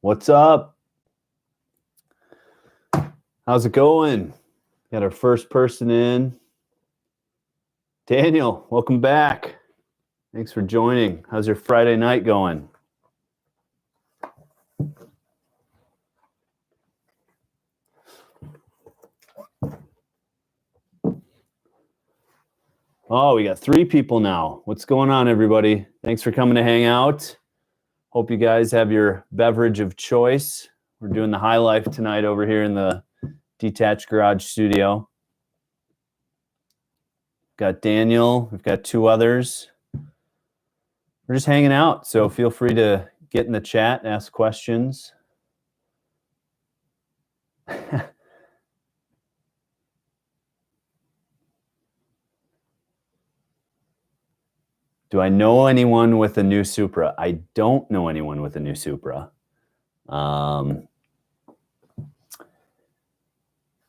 What's up? How's it going? Got our first person in. Daniel, welcome back. Thanks for joining. How's your Friday night going? Oh, we got 3 people now. What's going on, everybody? Thanks for coming to hang out. Hope you guys have your beverage of choice. We're doing the high life tonight over here in the Detached Garage Studio. Got Daniel. We've got 2 others. We're just hanging out, so feel free to get in the chat and ask questions. Do I know anyone with a new Supra? I don't know anyone with a new Supra.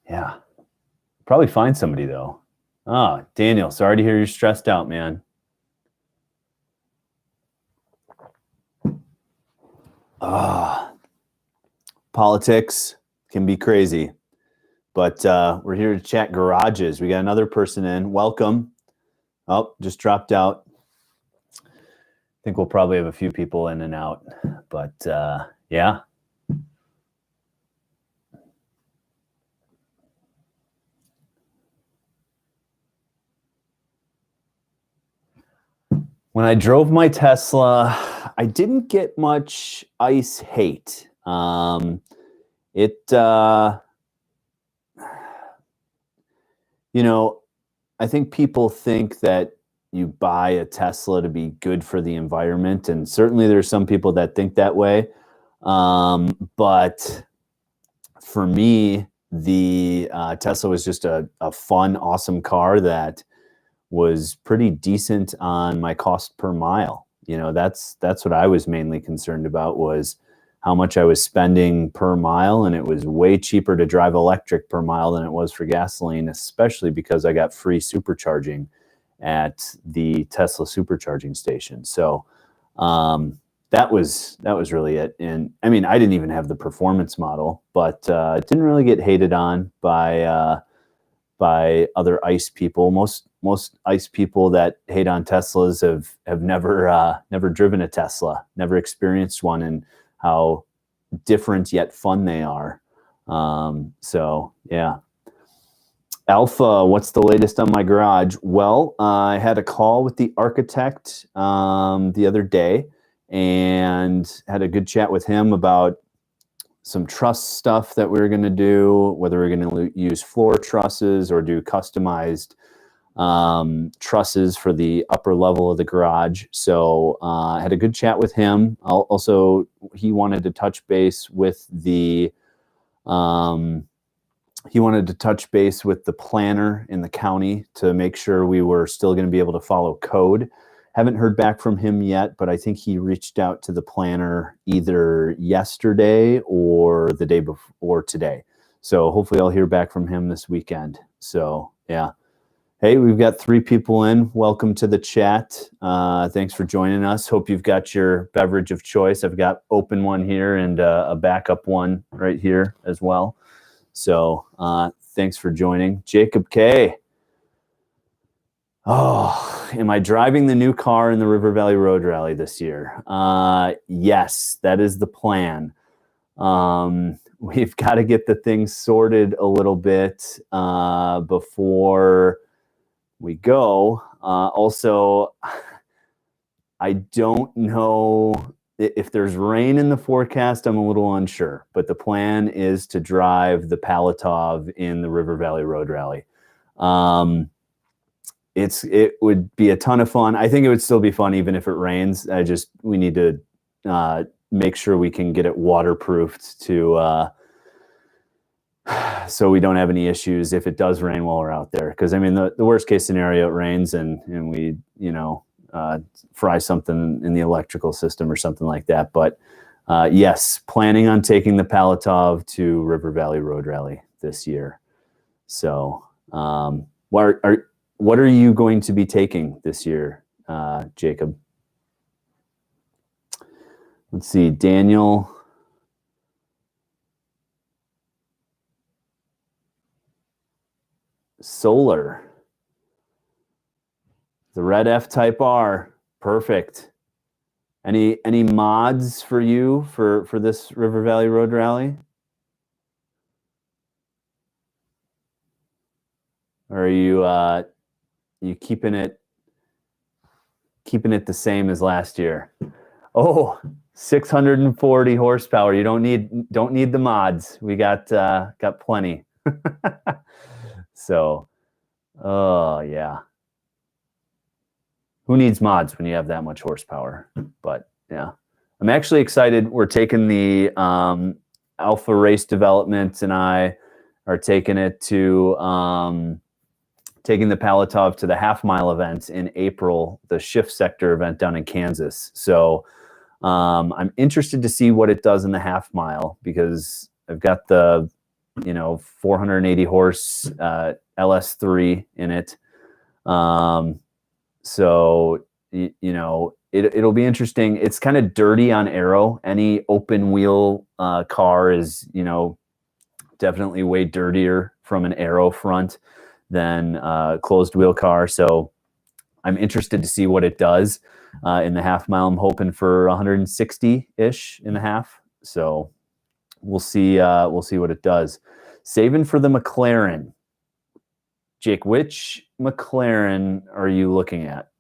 Yeah. Probably find somebody, though. Ah, Daniel, sorry to hear you're stressed out, man. Politics can be crazy. But we're here to chat garages. We got another person in. Welcome. Oh, just dropped out. I think we'll probably have a few people in and out. But yeah. When I drove my Tesla, I didn't get much ICE hate. You know, I think people think that you buy a Tesla to be good for the environment, and certainly there's some people that think that way. But for me, the Tesla was just a fun, awesome car that was pretty decent on my cost per mile. You know, that's what I was mainly concerned about, was how much I was spending per mile, and it was way cheaper to drive electric per mile than it was for gasoline, especially because I got free supercharging at the Tesla supercharging station. So that was really it. And I mean, I didn't even have the performance model, but it didn't really get hated on by other ICE people. Most ICE people that hate on Teslas have never driven a Tesla, never experienced one, and how different yet fun they are. So yeah. Alpha, what's the latest on my garage? Well, I had a call with the architect the other day and had a good chat with him about some truss stuff that we were going to do, whether we're going to use floor trusses or do customized trusses for the upper level of the garage. So I had a good chat with him. Also, he wanted to touch base with the planner in the county to make sure we were still going to be able to follow code. Haven't heard back from him yet, but I think he reached out to the planner either yesterday or the day before today. So hopefully I'll hear back from him this weekend. So yeah. Hey, we've got 3 people in. Welcome to the chat. Thanks for joining us. Hope you've got your beverage of choice. I've got open one here and a backup one right here as well. So thanks for joining. Jacob K. Oh, am I driving the new car in the River Valley Road Rally this year? Yes, that is the plan. We've got to get the things sorted a little bit before we go. Also, I don't know if there's rain in the forecast. I'm a little unsure, but the plan is to drive the Palatov in the River Valley Road Rally. It would be a ton of fun. I think it would still be fun even if it rains. We need to make sure we can get it waterproofed to so we don't have any issues if it does rain while we're out there. Because I mean, the worst case scenario, it rains and we fry something in the electrical system or something like that. But yes, planning on taking the Palatov to River Valley Road Rally this year. So what are you going to be taking this year, Jacob? Let's see, Daniel. Solar. The red F-Type R. Perfect. Any mods for you for this River Valley Road Rally? Or are you keeping it the same as last year? Oh, 640 horsepower. You don't need the mods. We got plenty. So, oh yeah. Who needs mods when you have that much horsepower? But yeah, I'm actually excited. We're taking the Alpha Race Development, and I are taking it to taking the Palatov to the half-mile event in April, the Shift Sector event down in Kansas. So I'm interested to see what it does in the half-mile, because I've got the 480 horse LS3 in it. So it'll be interesting. It's kind of dirty on aero. Any open wheel car is definitely way dirtier from an aero front than a closed wheel car. So I'm interested to see what it does in the half mile. I'm hoping for 160-ish in the half. So we'll see what it does. Saving for the McLaren. Jake, which McLaren are you looking at?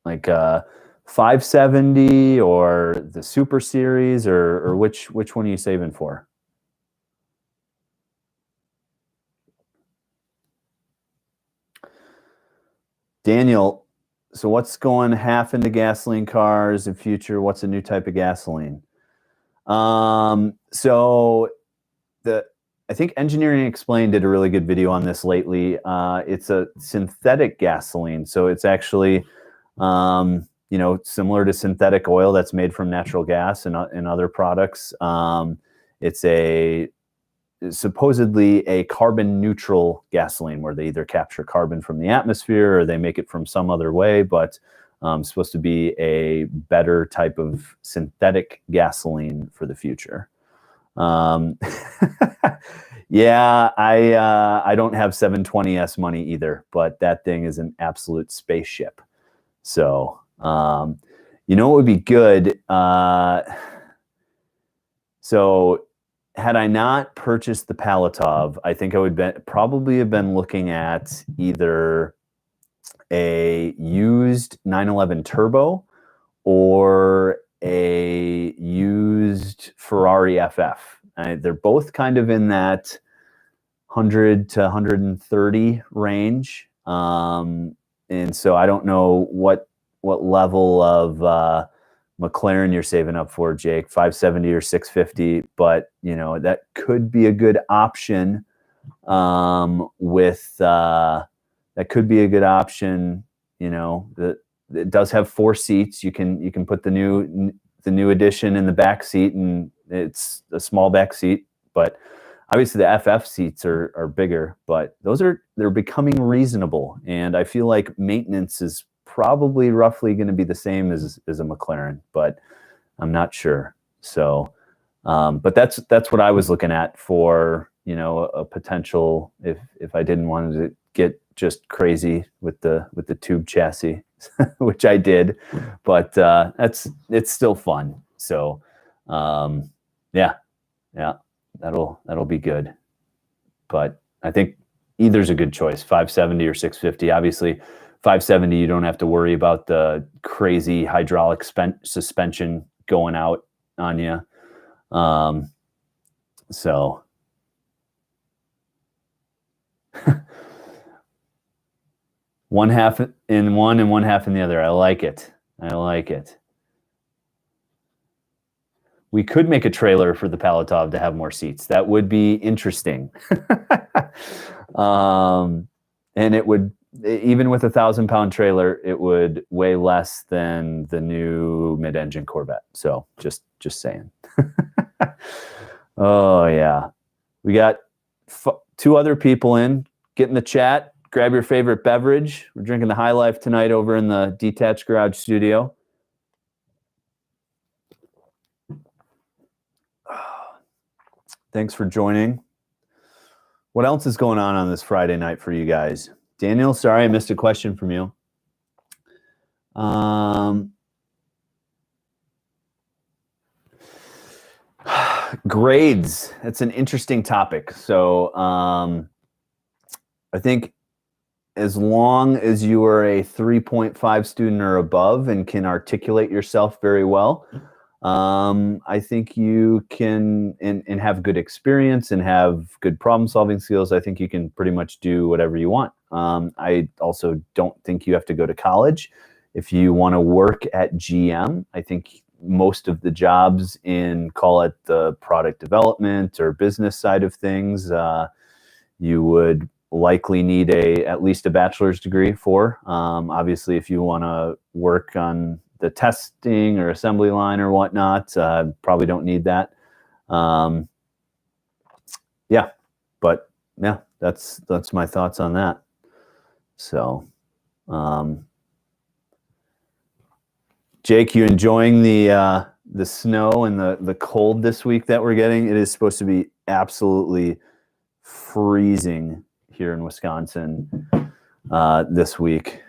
Like 570 or the Super Series, or which one are you saving for? Daniel, so what's going half into gasoline cars in future? What's a new type of gasoline? So I think Engineering Explained did a really good video on this lately. It's a synthetic gasoline, so it's actually similar to synthetic oil that's made from natural gas and other products. It's supposedly a carbon neutral gasoline, where they either capture carbon from the atmosphere or they make it from some other way, but supposed to be a better type of synthetic gasoline for the future. Yeah, I don't have 720S money either, but that thing is an absolute spaceship. So, what would be good? So had I not purchased the Palatov, I think I would probably have been looking at either a used 911 Turbo or a used Ferrari FF. They're both kind of in that 100 to 130 range. And so I don't know what level of McLaren you're saving up for, Jake, 570 or 650, but that could be a good option. That could be a good option. It does have 4 seats. You can put the new edition in the back seat, and it's a small back seat. But obviously the FF seats are bigger. But they're becoming reasonable, and I feel like maintenance is probably roughly going to be the same as a McLaren, but I'm not sure. So, but that's what I was looking at for a potential if I didn't want to get just crazy with the tube chassis, which I did, but it's still fun. So, yeah, that'll be good. But I think either's a good choice, 570 or 650. Obviously, 570, you don't have to worry about the crazy hydraulic suspension going out on you. So one half in one and one half in the other. I like it. We could make a trailer for the Palatov to have more seats. That would be interesting. And it would, even with a 1,000-pound trailer, it would weigh less than the new mid-engine Corvette. So just saying. Oh yeah, we got 2 other people in. Get in the chat. Grab your favorite beverage. We're drinking the High Life tonight over in the Detached Garage Studio. Thanks for joining. What else is going on this Friday night for you guys? Daniel, sorry I missed a question from you. Grades. That's an interesting topic. So I think as long as you are a 3.5 student or above and can articulate yourself very well, I think you can, and have good experience and have good problem solving skills, I think you can pretty much do whatever you want. I also don't think you have to go to college. If you want to work at GM, I think most of the jobs in, call it the product development or business side of things, you would likely need at least a bachelor's degree for. Obviously, if you want to work on the testing or assembly line or whatnot, probably don't need that. Yeah, but yeah, that's my thoughts on that. So, Jake, you enjoying the snow and the cold this week that we're getting? It is supposed to be absolutely freezing here in Wisconsin this week.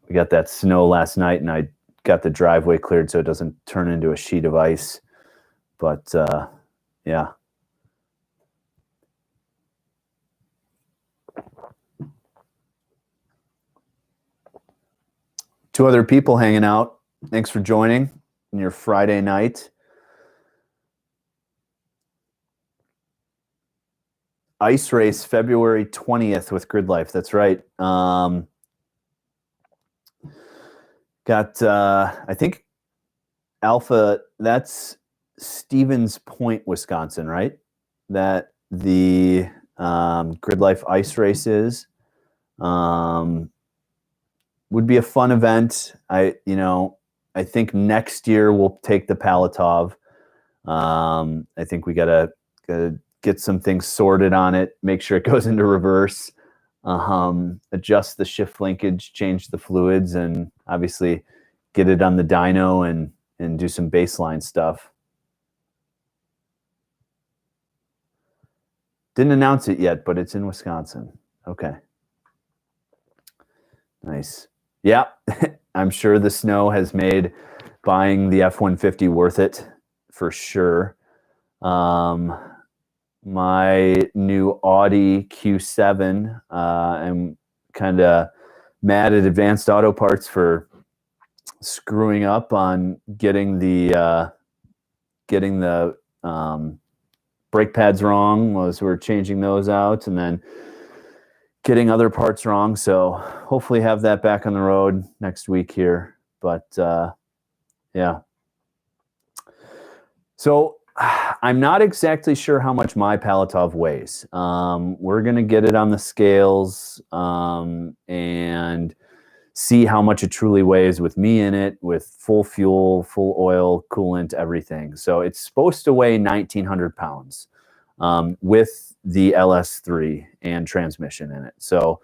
We got that snow last night, and I got the driveway cleared so it doesn't turn into a sheet of ice. But yeah. Two other people hanging out. Thanks for joining on your Friday night. Ice race February 20th with Grid Life. That's right. Got, I think, Alpha, that's Stevens Point, Wisconsin, right? That the Grid Life ice race is. Would be a fun event. I think next year we'll take the Palatov. I think we gotta get some things sorted on it, make sure it goes into reverse, adjust the shift linkage, change the fluids, and obviously get it on the dyno and do some baseline stuff. Didn't announce it yet, but it's in Wisconsin. Okay. Nice. Yeah, I'm sure the snow has made buying the F-150 worth it for sure. My new Audi Q7, I'm kind of mad at Advanced Auto Parts for screwing up on getting the brake pads wrong as we're changing those out, and then getting other parts wrong. So hopefully have that back on the road next week here. But yeah. So I'm not exactly sure how much my Palatov weighs. We're going to get it on the scales and see how much it truly weighs with me in it, with full fuel, full oil, coolant, everything. So it's supposed to weigh 1,900 pounds with the LS3 and transmission in it. So,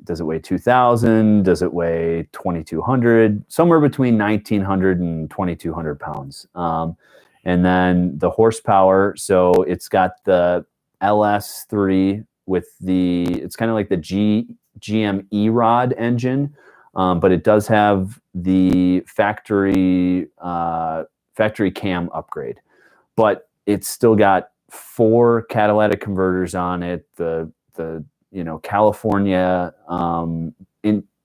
does it weigh 2,000? Does it weigh 2,200? Somewhere between 1,900 and 2,200 pounds. And then the horsepower, so it's got the LS3 with it's kind of like the GM E-Rod engine, but it does have the factory cam upgrade. But it's still got 4 catalytic converters on it, the California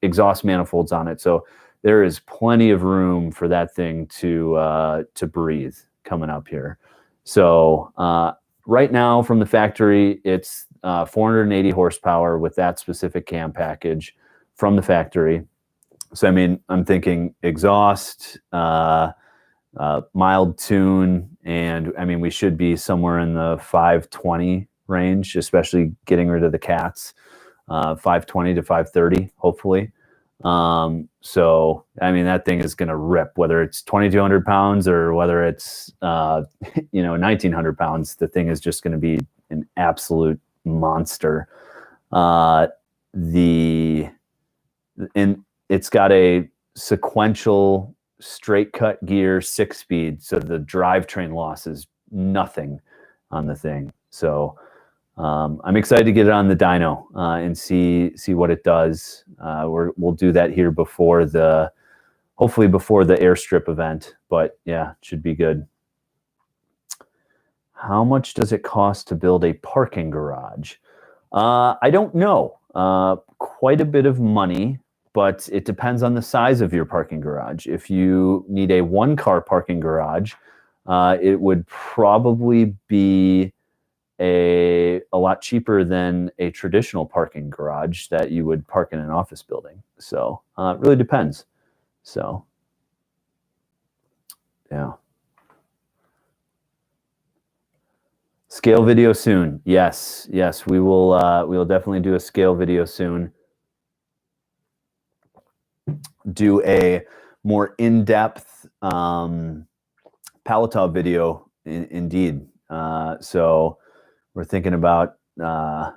exhaust manifolds on it. So there is plenty of room for that thing to breathe coming up here. So right now from the factory, it's 480 horsepower with that specific cam package from the factory. So, I mean, I'm thinking exhaust, mild tune, and I mean, we should be somewhere in the 520 range, especially getting rid of the cats, 520 to 530, hopefully. So, I mean, that thing is going to rip, whether it's 2,200 pounds or whether it's, 1,900 pounds, the thing is just going to be an absolute monster. And it's got a sequential straight cut gear 6-speed, so the drivetrain loss is nothing on the thing. So I'm excited to get it on the dyno and see what it does. We'll do that here hopefully before the airstrip event, but yeah, it should be good. How much does it cost to build a parking garage? I don't know. Quite a bit of money, but it depends on the size of your parking garage. If you need a one-car parking garage, it would probably be a lot cheaper than a traditional parking garage that you would park in an office building. So it really depends. So yeah. Scale video soon. Yes, we will definitely do a scale video soon. Do a more in-depth Palatov video indeed. So we're thinking about a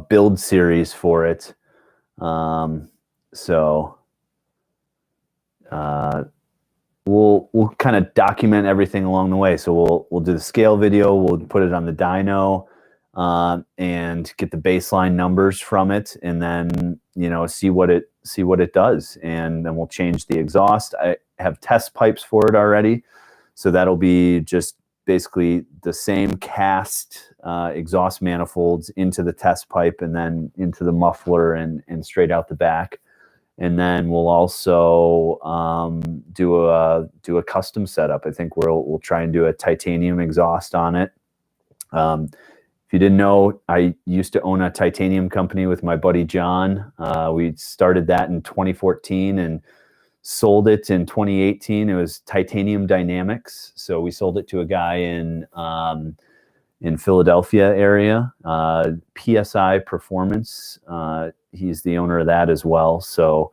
build series for it. We'll kind of document everything along the way. So we'll do the scale video, we'll put it on the dyno, and get the baseline numbers from it, and then see what it does, and then we'll change the exhaust. I have test pipes for it already, so that'll be just basically the same cast exhaust manifolds into the test pipe and then into the muffler and straight out the back. And then we'll also do a custom setup. I think we'll try and do a titanium exhaust on it. If you didn't know, I used to own a titanium company with my buddy John. We started that in 2014 and sold it in 2018. It was Titanium Dynamics. So we sold it to a guy in Philadelphia area, PSI Performance. He's the owner of that as well. So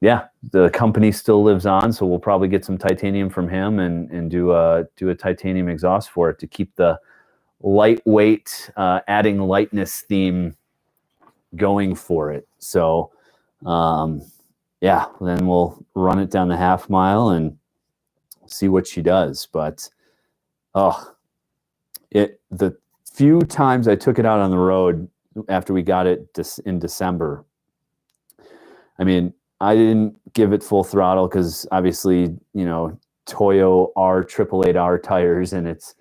yeah, the company still lives on. So we'll probably get some titanium from him and do a titanium exhaust for it to keep the lightweight, adding lightness theme going for it. So yeah, then we'll run it down the half mile and see what she does. But the few times I took it out on the road after we got it in December, I mean, I didn't give it full throttle because obviously, Toyo R888R tires, and it's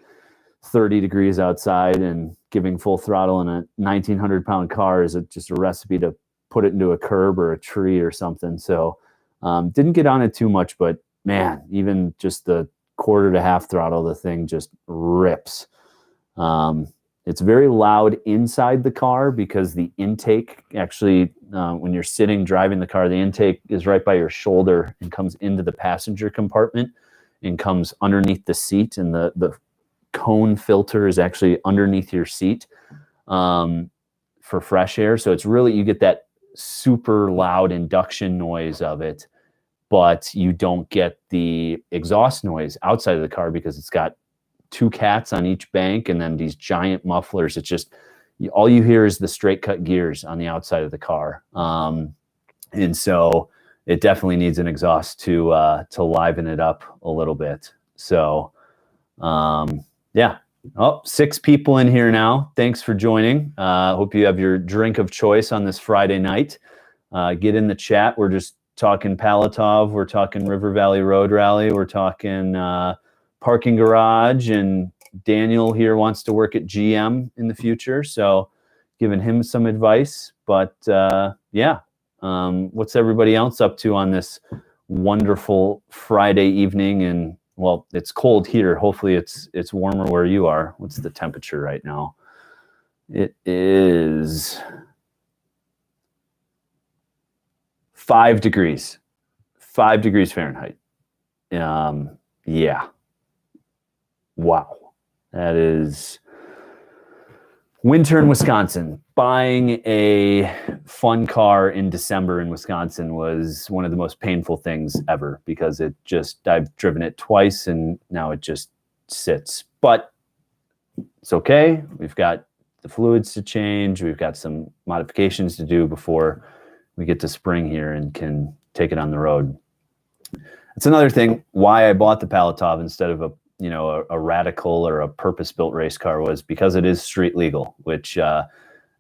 30 degrees outside, and giving full throttle in a 1,900-pound car is just a recipe to put it into a curb or a tree or something. So didn't get on it too much, but man, even just the quarter to half throttle, the thing just rips. It's very loud inside the car because the intake actually, when you're sitting driving the car, the intake is right by your shoulder and comes into the passenger compartment and comes underneath the seat, and the cone filter is actually underneath your seat for fresh air. So it's really, you get that super loud induction noise of it, but you don't get the exhaust noise outside of the car because it's got two cats on each bank and then these giant mufflers. It's just, all you hear is the straight cut gears on the outside of the car. And so it definitely needs an exhaust to liven it up a little bit. So yeah. 6 people in here now. Thanks for joining. Hope you have your drink of choice on this Friday night. Get in the chat. We're just talking Palatov. We're talking River Valley Road Rally. We're talking parking garage. And Daniel here wants to work at GM in the future. So giving him some advice. But yeah, what's everybody else up to on this wonderful Friday evening? And well, it's cold here. Hopefully it's warmer where you are. What's the temperature right now? It is 5 degrees. 5 degrees Fahrenheit. Yeah. Wow. That is winter in Wisconsin. Buying a fun car in December in Wisconsin was one of the most painful things ever because I've driven it twice and now it just sits. But it's okay. We've got the fluids to change. We've got some modifications to do before we get to spring here and can take it on the road. It's another thing why I bought the Palatov instead of a Radical or a purpose-built race car was because it is street legal, which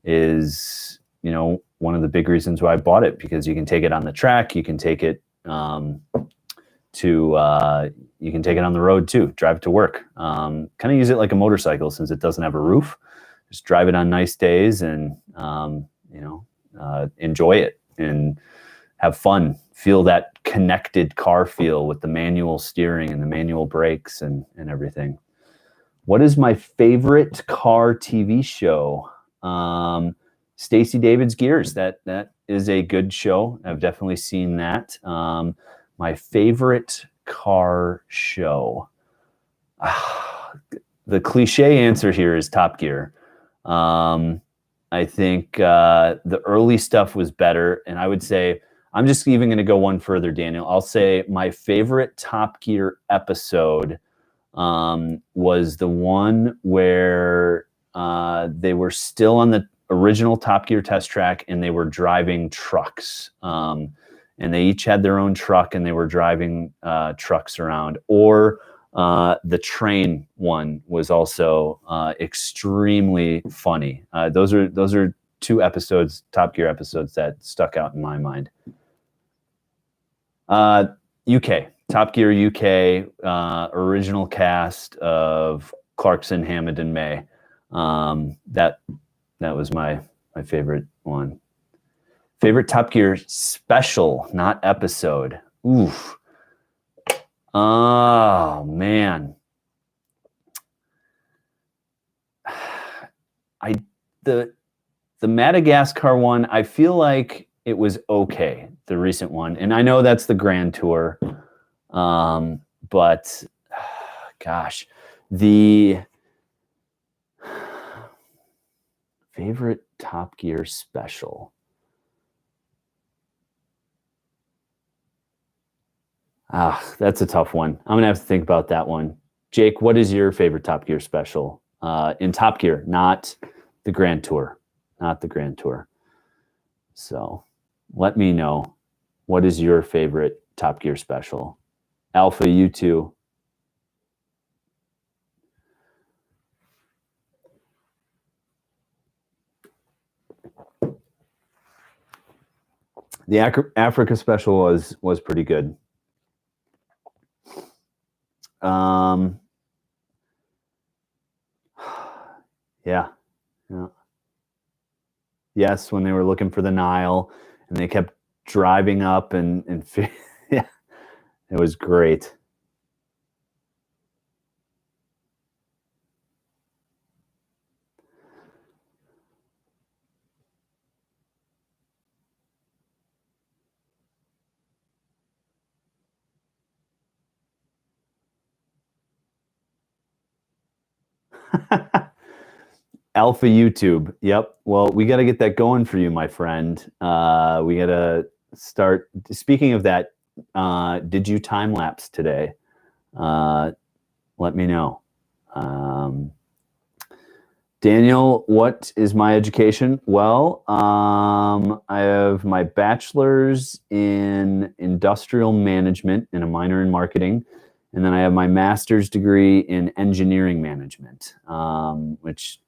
is one of the big reasons why I bought it, because you can take it on the track, you can take it you can take it on the road too, drive it to work. Kind of use it like a motorcycle since it doesn't have a roof. Just drive it on nice days and enjoy it and have fun. Feel that connected car feel with the manual steering and the manual brakes and everything. What is my favorite car TV show? Stacey David's Gears. That is a good show. I've definitely seen that. My favorite car show. The cliche answer here is Top Gear. I think the early stuff was better, and I would say I'm just even going to go one further, Daniel. I'll say my favorite Top Gear episode was the one where they were still on the original Top Gear test track and they were driving trucks. And they each had their own truck and they were driving trucks around. Or the train one was also extremely funny. Those are two episodes, Top Gear episodes, that stuck out in my mind. UK, Top Gear UK, original cast of Clarkson, Hammond, and May. That was my favorite one. Favorite Top Gear special, not episode. Oof. Oh man. The Madagascar one, I feel like it was okay, the recent one. And I know that's the Grand Tour. But gosh, the favorite Top Gear special. That's a tough one. I'm gonna have to think about that one. Jake, what is your favorite Top Gear special? In Top Gear, not the Grand Tour, not the Grand Tour. So let me know, what is your favorite Top Gear special? Alpha, you too. The Africa special was pretty good. Yeah. Yes, when they were looking for the Nile and they kept driving up and yeah, it was great. Alpha YouTube. Yep. Well, we got to get that going for you, my friend. We got to start. Speaking of that, did you time lapse today? Let me know. Daniel, what is my education? Well, I have my bachelor's in industrial management and a minor in marketing. And then I have my master's degree in engineering management, which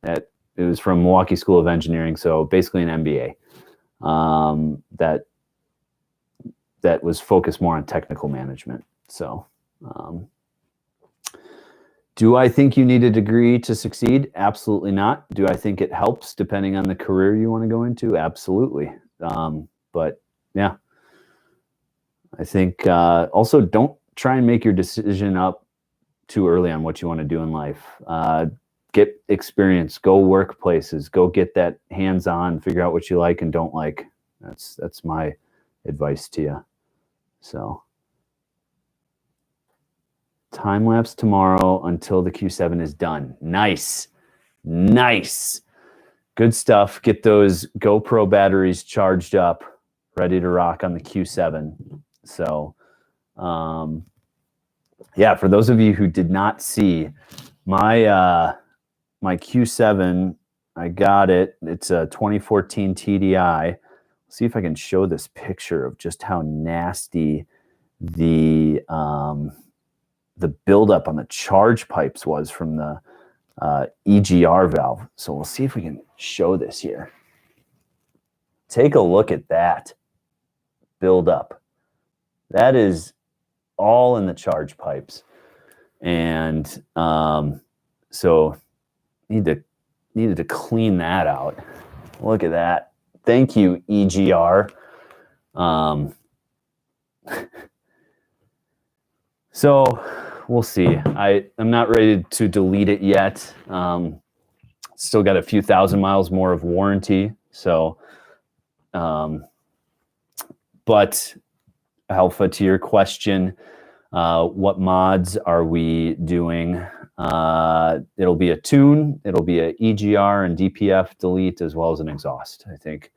it was from Milwaukee School of Engineering. So basically an MBA that was focused more on technical management. So do I think you need a degree to succeed? Absolutely not. Do I think it helps depending on the career you want to go into? Absolutely. But yeah, I think also don't try and make your decision up too early on what you want to do in life. Get experience, go work places, go get that hands-on, figure out what you like and don't like. That's my advice to you. So time lapse tomorrow until the Q7 is done. Nice. Good stuff. Get those GoPro batteries charged up, ready to rock on the Q7. So yeah, for those of you who did not see my my Q7, I got it. It's a 2014 TDI. See if I can show this picture of just how nasty the buildup on the charge pipes was from the EGR valve. So we'll see if we can show this here. Take a look at that buildup. That is all in the charge pipes. And so needed to clean that out. Look at that. Thank you, EGR. So we'll see. I'm not ready to delete it yet. Still got a few thousand miles more of warranty. So, but Alpha, to your question, what mods are we doing? It'll be a tune, it'll be a EGR and DPF delete, as well as an exhaust, I think.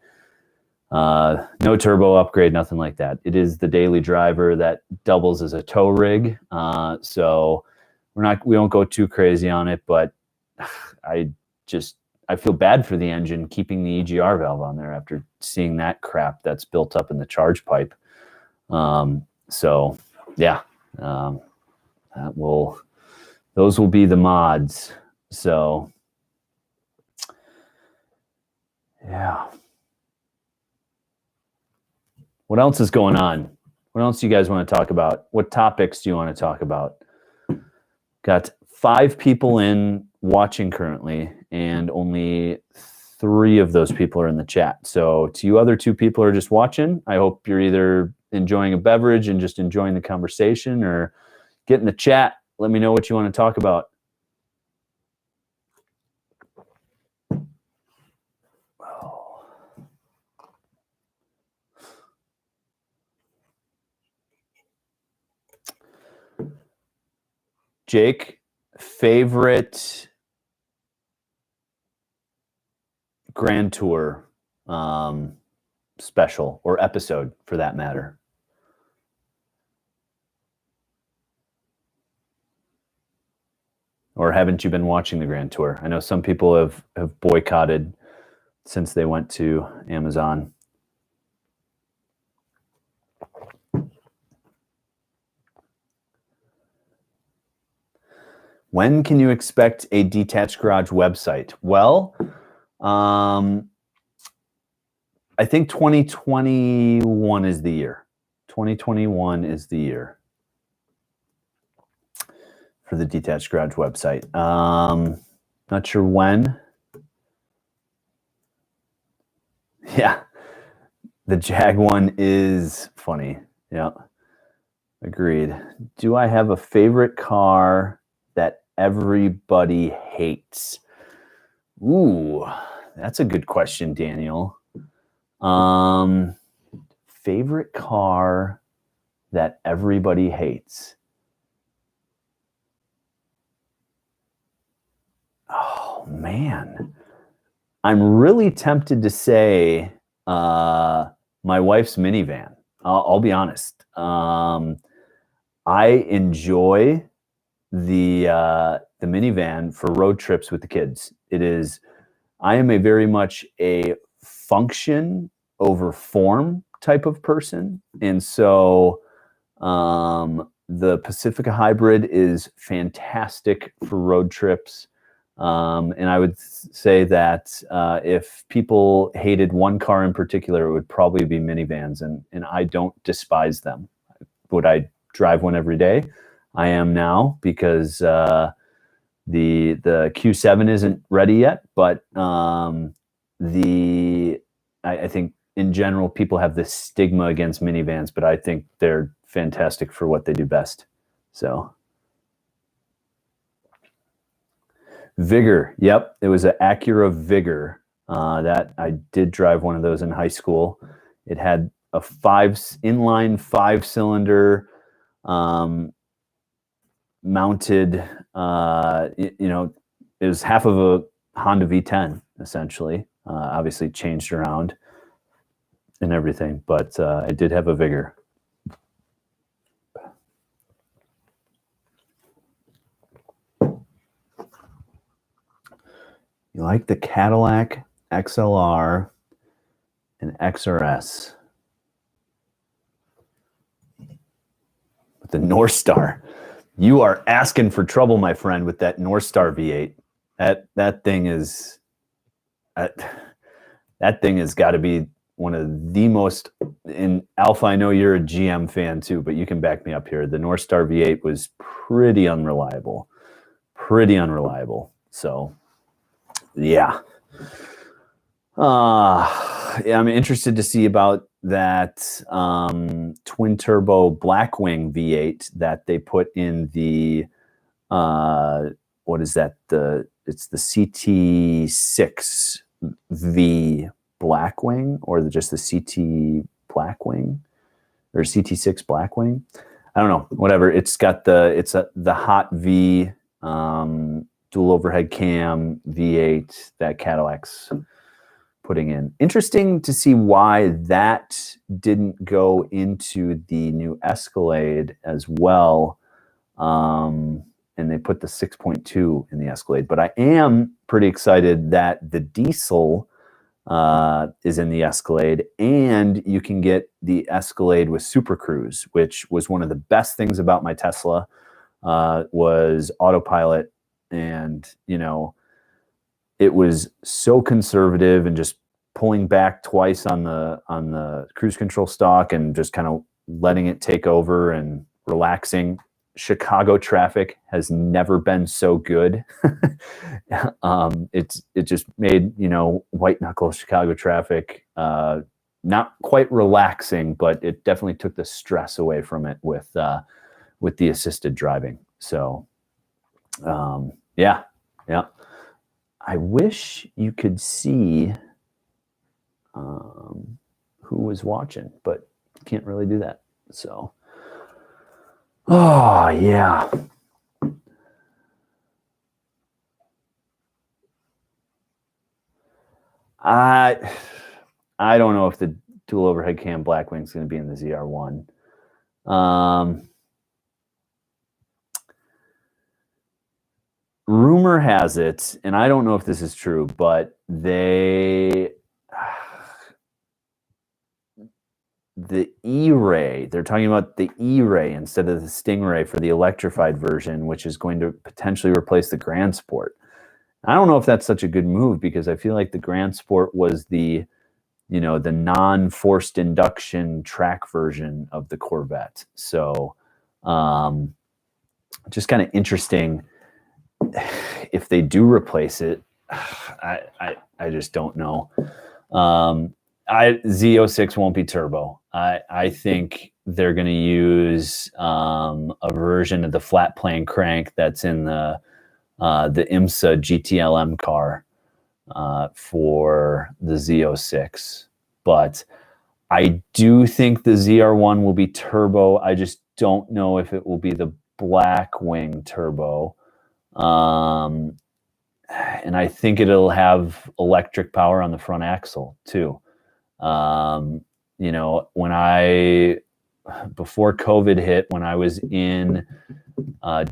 No turbo upgrade, nothing like that. It is the daily driver that doubles as a tow rig. So we won't go too crazy on it, but I feel bad for the engine keeping the EGR valve on there after seeing that crap that's built up in the charge pipe. So yeah, those will be the mods. So yeah. What else is going on? What else do you guys want to talk about? What topics do you want to talk about? Got 5 people in watching currently, and only 3 of those people are in the chat. So to you other 2 people who are just watching, I hope you're either enjoying a beverage and just enjoying the conversation, or get in the chat. Let me know what you want to talk about. Jake, favorite Grand Tour special or episode, for that matter? Or haven't you been watching the Grand Tour? I know some people have boycotted since they went to Amazon. When can you expect a Detached Garage website? Well, I think 2021 is the year. 2021 is the year for the Detached Garage website. Not sure when. Yeah, the Jag one is funny. Yeah, agreed. Do I have a favorite car that everybody hates? Ooh, that's a good question, Daniel. Favorite car that everybody hates? Oh man, I'm really tempted to say my wife's minivan. I'll be honest. I enjoy the minivan for road trips with the kids. I am a very much a function over form type of person. And so the Pacifica Hybrid is fantastic for road trips. And I would say that if people hated one car in particular, it would probably be minivans. And I don't despise them. Would I drive one every day? I am now, because the Q7 isn't ready yet, but I think in general people have this stigma against minivans, but I think they're fantastic for what they do best. So Vigor, yep, it was an Acura Vigor. That I did drive one of those in high school. It had a inline 5-cylinder mounted, it was half of a Honda V10 essentially. Obviously changed around and everything, but I did have a Vigor. You like the Cadillac XLR and XRS? the North Star. You are asking for trouble, my friend, with that North Star V8. That thing is that thing has got to be one of the most. In Alpha, I know you're a GM fan too, but you can back me up here. The North Star V8 was pretty unreliable. So, yeah. Yeah, I'm interested to see about that twin turbo Blackwing V8 that they put in the what is that? It's the CT6V Blackwing, or just the CT Blackwing, or CT6 Blackwing. I don't know. Whatever. It's got the hot V dual overhead cam V8 that Cadillac's putting in. Interesting to see why that didn't go into the new Escalade as well. And they put the 6.2 in the Escalade. But I am pretty excited that the diesel is in the Escalade, and you can get the Escalade with Super Cruise, which was one of the best things about my Tesla, was autopilot. And, you know, it was so conservative and just pulling back twice on the cruise control stalk and just kind of letting it take over and relaxing. Chicago traffic has never been so good. It just made, you know, white knuckle Chicago traffic not quite relaxing, but it definitely took the stress away from it with the assisted driving. So yeah. I wish you could see who was watching, but can't really do that. So, oh yeah. I don't know if the dual overhead cam Blackwing is going to be in the ZR1. Rumor has it, and I don't know if this is true, but the E-Ray, they're talking about the E-Ray instead of the Stingray for the electrified version, which is going to potentially replace the Grand Sport. I don't know if that's such a good move, because I feel like the Grand Sport was the, you know, the non-forced induction track version of the Corvette. So just kind of interesting if they do replace it. I just don't know. Z06 won't be turbo. I think they're going to use a version of the flat plane crank that's in the IMSA GTLM car for the Z06. But I do think the ZR1 will be turbo. I just don't know if it will be the Blackwing turbo. And I think it'll have electric power on the front axle too. You know, before COVID hit, when I was in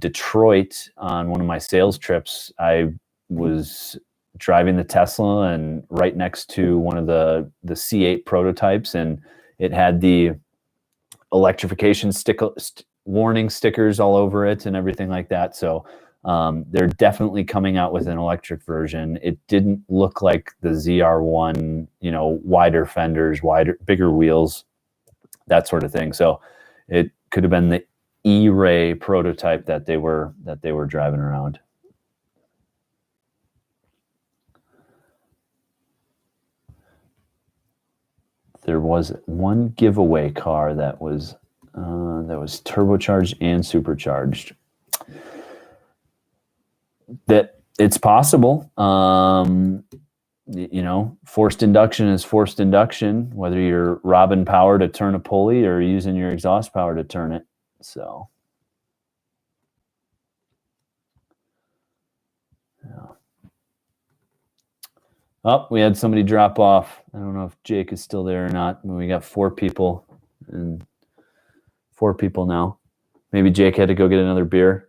Detroit on one of my sales trips, I was driving the Tesla and right next to one of the C8 prototypes, and it had the electrification warning stickers all over it and everything like that. So they're definitely coming out with an electric version. It didn't look like the ZR1, you know, wider fenders, bigger wheels, that sort of thing. So it could have been the E-Ray prototype that they were driving around. There was one giveaway car that was turbocharged and supercharged. That it's possible. You know, forced induction is forced induction, whether you're robbing power to turn a pulley or using your exhaust power to turn it. So, yeah. Oh, we had somebody drop off. I don't know if Jake is still there or not. We got 4 people, and 4 people now. Maybe Jake had to go get another beer.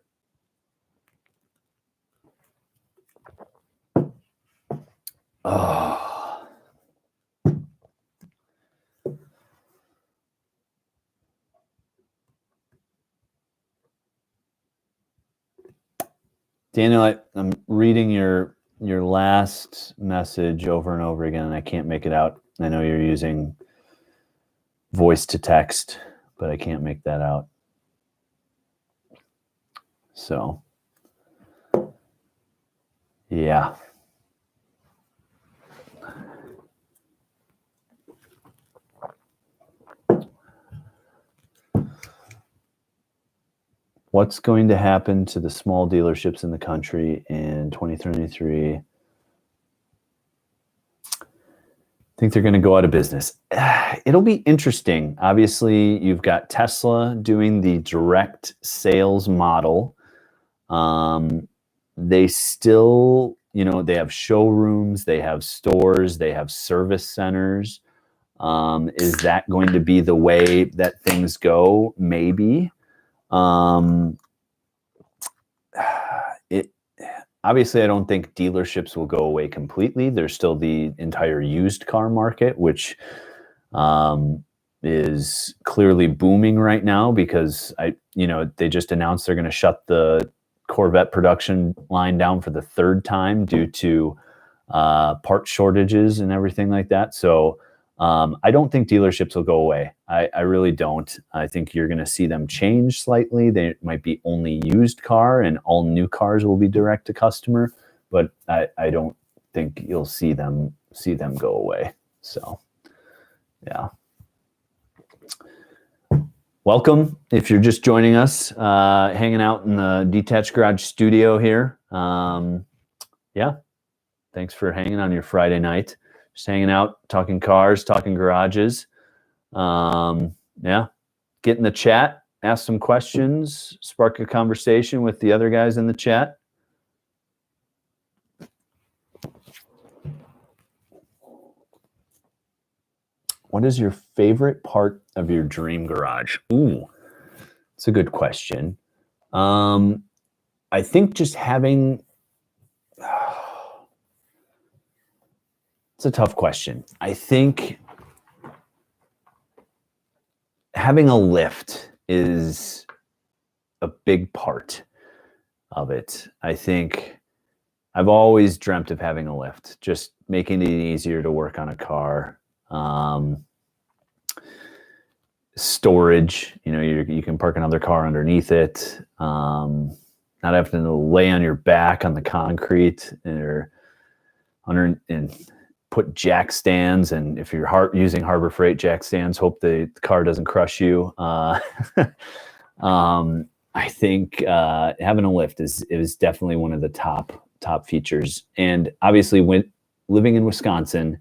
Oh. Daniel, I'm reading your last message over and over again, and I can't make it out. I know you're using voice to text, but I can't make that out. So, yeah. What's going to happen to the small dealerships in the country in 2023? I think they're going to go out of business. It'll be interesting. Obviously, you've got Tesla doing the direct sales model. They still, they have showrooms, they have stores, they have service centers. Is that going to be the way that things go? Maybe. Obviously, I don't think dealerships will go away completely. There's still the entire used car market, which is clearly booming right now because they just announced they're going to shut the Corvette production line down for the third time due to part shortages and everything like that. So I don't think dealerships will go away. I really don't. I think you're going to see them change slightly. They might be only used car and all new cars will be direct to customer, but I don't think you'll see them go away. So, yeah. Welcome. If you're just joining us, hanging out in the Detached Garage studio here. Yeah. Thanks for hanging on your Friday night. Just hanging out, talking cars, talking garages. Yeah. Get in the chat, ask some questions, spark a conversation with the other guys in the chat. What is your favorite part of your dream garage? Ooh, it's a good question. I think just having... It's a tough question. I think having a lift is a big part of it. I think I've always dreamt of having a lift, just making it easier to work on a car. Storage, you can park another car underneath it. Not having to lay on your back on the concrete or under and put jack stands, and if you're using Harbor Freight jack stands, hope the car doesn't crush you. I think having a lift is definitely one of the top features. And obviously, when living in Wisconsin,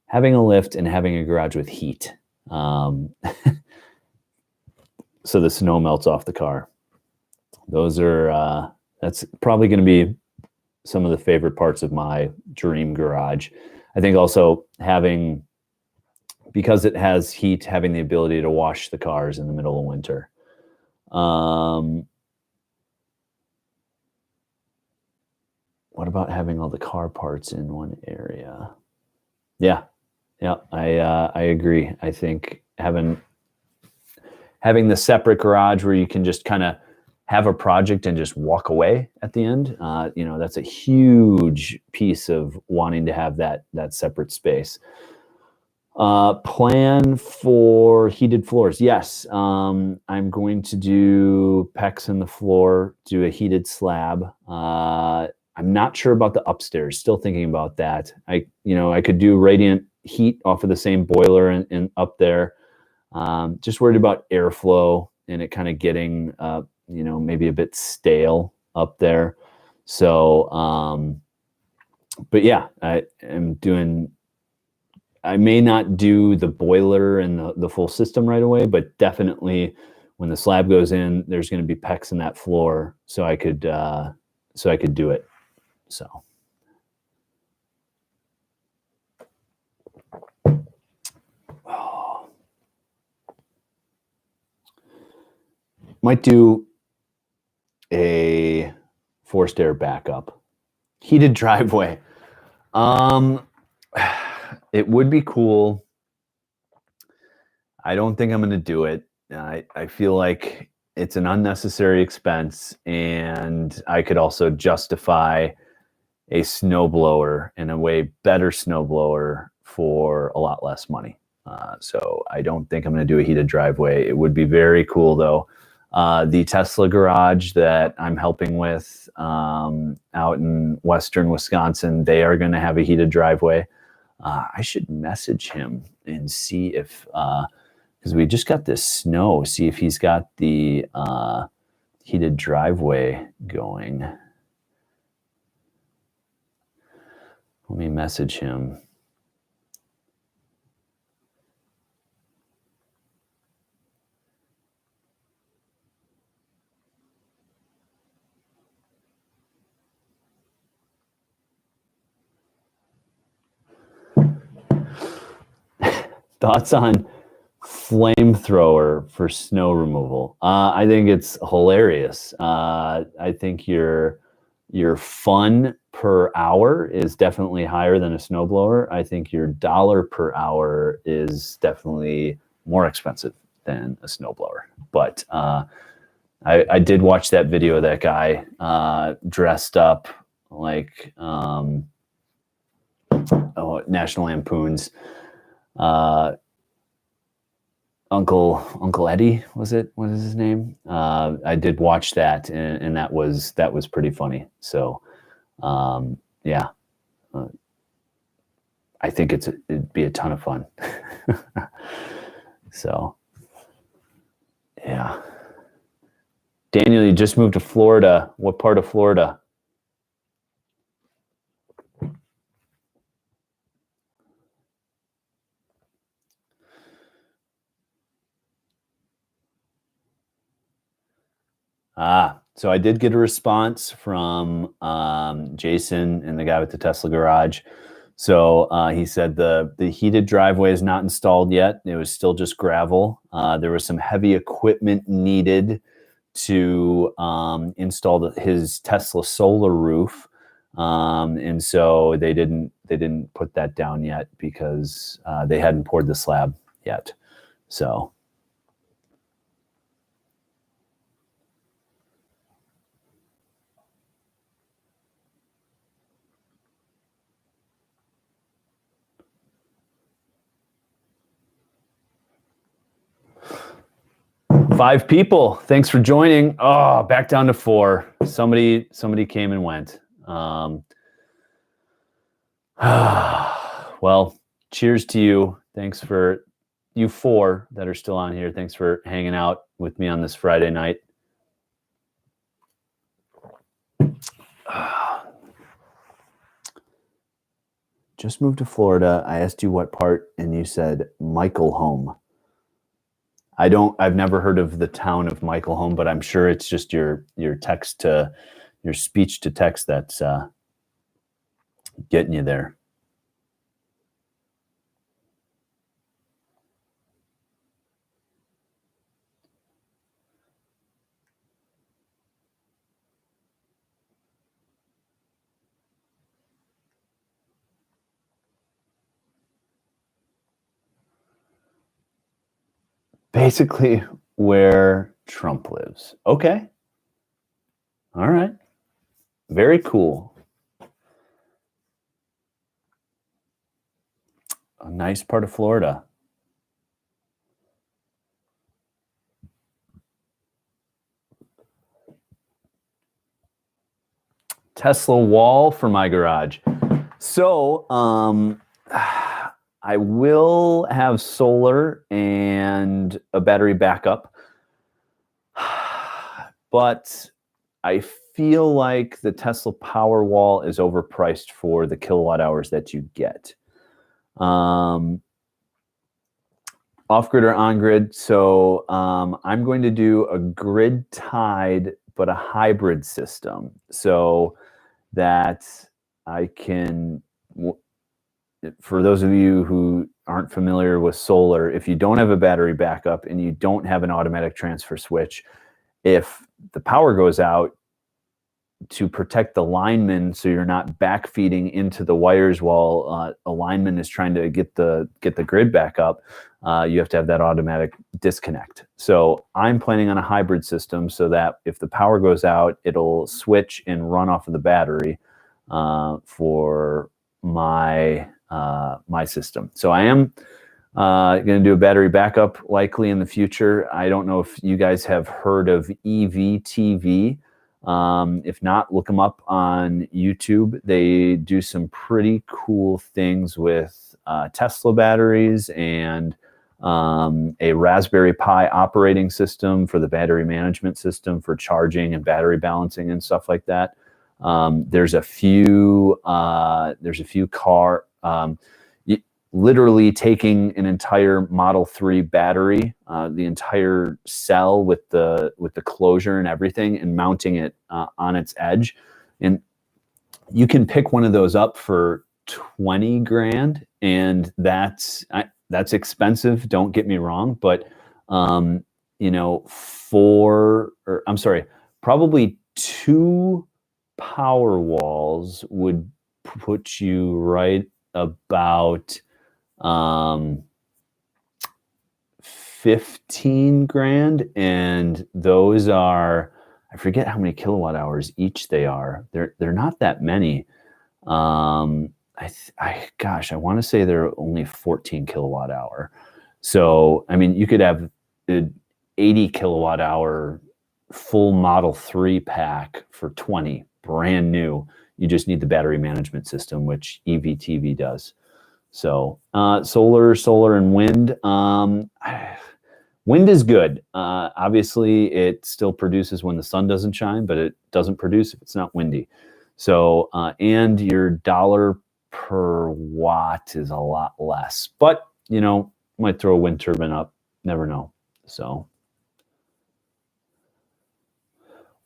having a lift and having a garage with heat, so the snow melts off the car. Those are that's probably going to be some of the favorite parts of my dream garage. I think also because it has heat, having the ability to wash the cars in the middle of winter. What about having all the car parts in one area? Yeah, I agree. I think having the separate garage where you can just kind of have a project and just walk away at the end, that's a huge piece of wanting to have that separate space. Plan for heated floors. Yes, I'm going to do PEX in the floor, do a heated slab. I'm not sure about the upstairs, still thinking about that. I could do radiant heat off of the same boiler and up there. Just worried about airflow and it kind of getting maybe a bit stale up there. So, but yeah, I may not do the boiler and the full system right away, but definitely when the slab goes in, there's going to be PEX in that floor, so I could do it. So. Might do a forced air backup. Heated driveway. It would be cool. I don't think I'm going to do it. I feel like it's an unnecessary expense, and I could also justify a snowblower and a way better snowblower for a lot less money. So I don't think I'm going to do a heated driveway. It would be very cool though. The Tesla garage that I'm helping with out in Western Wisconsin, they are going to have a heated driveway. I should message him and see if, because we just got this snow, see if he's got the heated driveway going. Let me message him. Thoughts on flamethrower for snow removal? I think it's hilarious. I think your fun per hour is definitely higher than a snowblower. I think your dollar per hour is definitely more expensive than a snowblower. But I did watch that video of that guy dressed up like National Lampoon's Uncle Eddie, was it? What is his name? I did watch that, and that was pretty funny. So, yeah, I think it'd be a ton of fun. So, yeah. Daniel, you just moved to Florida. What part of Florida? So I did get a response from Jason and the guy with the Tesla garage. So he said the heated driveway is not installed yet. It was still just gravel. There was some heavy equipment needed to install his Tesla solar roof. And so they didn't put that down yet because they hadn't poured the slab yet. So. Five people. Thanks for joining. Oh, back down to 4. Somebody came and went. Well, cheers to you. Thanks for you 4 that are still on here. Thanks for hanging out with me on this Friday night. Just moved to Florida. I asked you what part, and you said Michael Home. I've never heard of the town of Michael Home, but I'm sure it's just your speech to text that's getting you there. Basically where Trump lives. Okay. All right. Very cool. A nice part of Florida. Tesla wall for my garage. So, I will have solar and a battery backup, but I feel like the Tesla Powerwall is overpriced for the kilowatt hours that you get. Off-grid or on-grid. So I'm going to do a grid-tied, but a hybrid system so that I can... For those of you who aren't familiar with solar, if you don't have a battery backup and you don't have an automatic transfer switch, if the power goes out, to protect the lineman, so you're not backfeeding into the wires while a lineman is trying to get the grid back up. You have to have that automatic disconnect. So I'm planning on a hybrid system so that if the power goes out, it'll switch and run off of the battery for my my system. So I am going to do a battery backup likely in the future. I don't know if you guys have heard of EVTV. If not, look them up on YouTube. They do some pretty cool things with Tesla batteries and a Raspberry Pi operating system for the battery management system for charging and battery balancing and stuff like that. There's a few car, literally taking an entire Model 3 battery, the entire cell with the closure and everything, and mounting it on its edge. And you can pick one of those up for 20 grand, and that's expensive, don't get me wrong, but you know, probably 2 power walls would put you right about 15 grand, and those are, I forget how many kilowatt hours each they are. They're not that many. Gosh, I want to say they're only 14 kilowatt hour. So I mean, you could have an 80 kilowatt hour full Model 3 pack for 20, brand new. You just need the battery management system, which EVTV does. So solar and wind. Wind is good. Obviously, it still produces when the sun doesn't shine, but it doesn't produce if it's not windy. So and your dollar per watt is a lot less. But you know, might throw a wind turbine up. Never know. So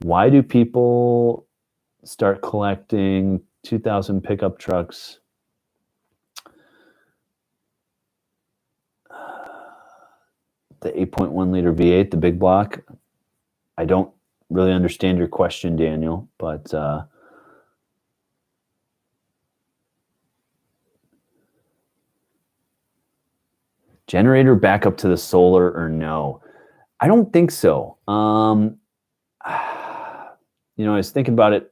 why do people start collecting 2000 pickup trucks? The 8.1 liter V8, the big block. I don't really understand your question, Daniel, but generator backup to the solar or no? I don't think so. You know, I was thinking about it.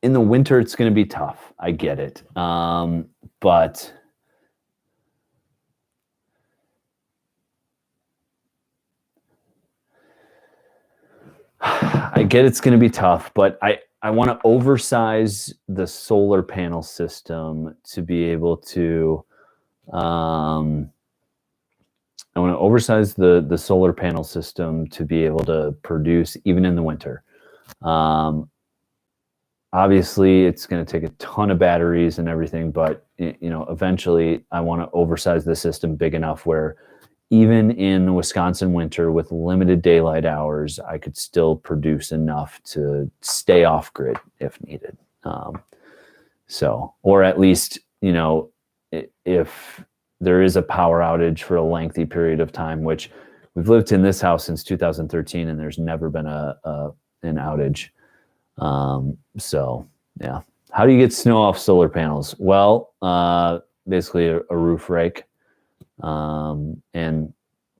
In the winter, it's going to be tough. I get it. But I get it's going to be tough, but I want to oversize the solar panel system to be able to, I want to oversize the solar panel system to be able to produce even in the winter. Obviously, it's going to take a ton of batteries and everything, but you know, eventually I want to oversize the system big enough where even in Wisconsin winter with limited daylight hours, I could still produce enough to stay off grid if needed. So, or at least, you know, if there is a power outage for a lengthy period of time, which we've lived in this house since 2013 and there's never been an outage. So yeah. How do you get snow off solar panels? Well, basically a roof rake. And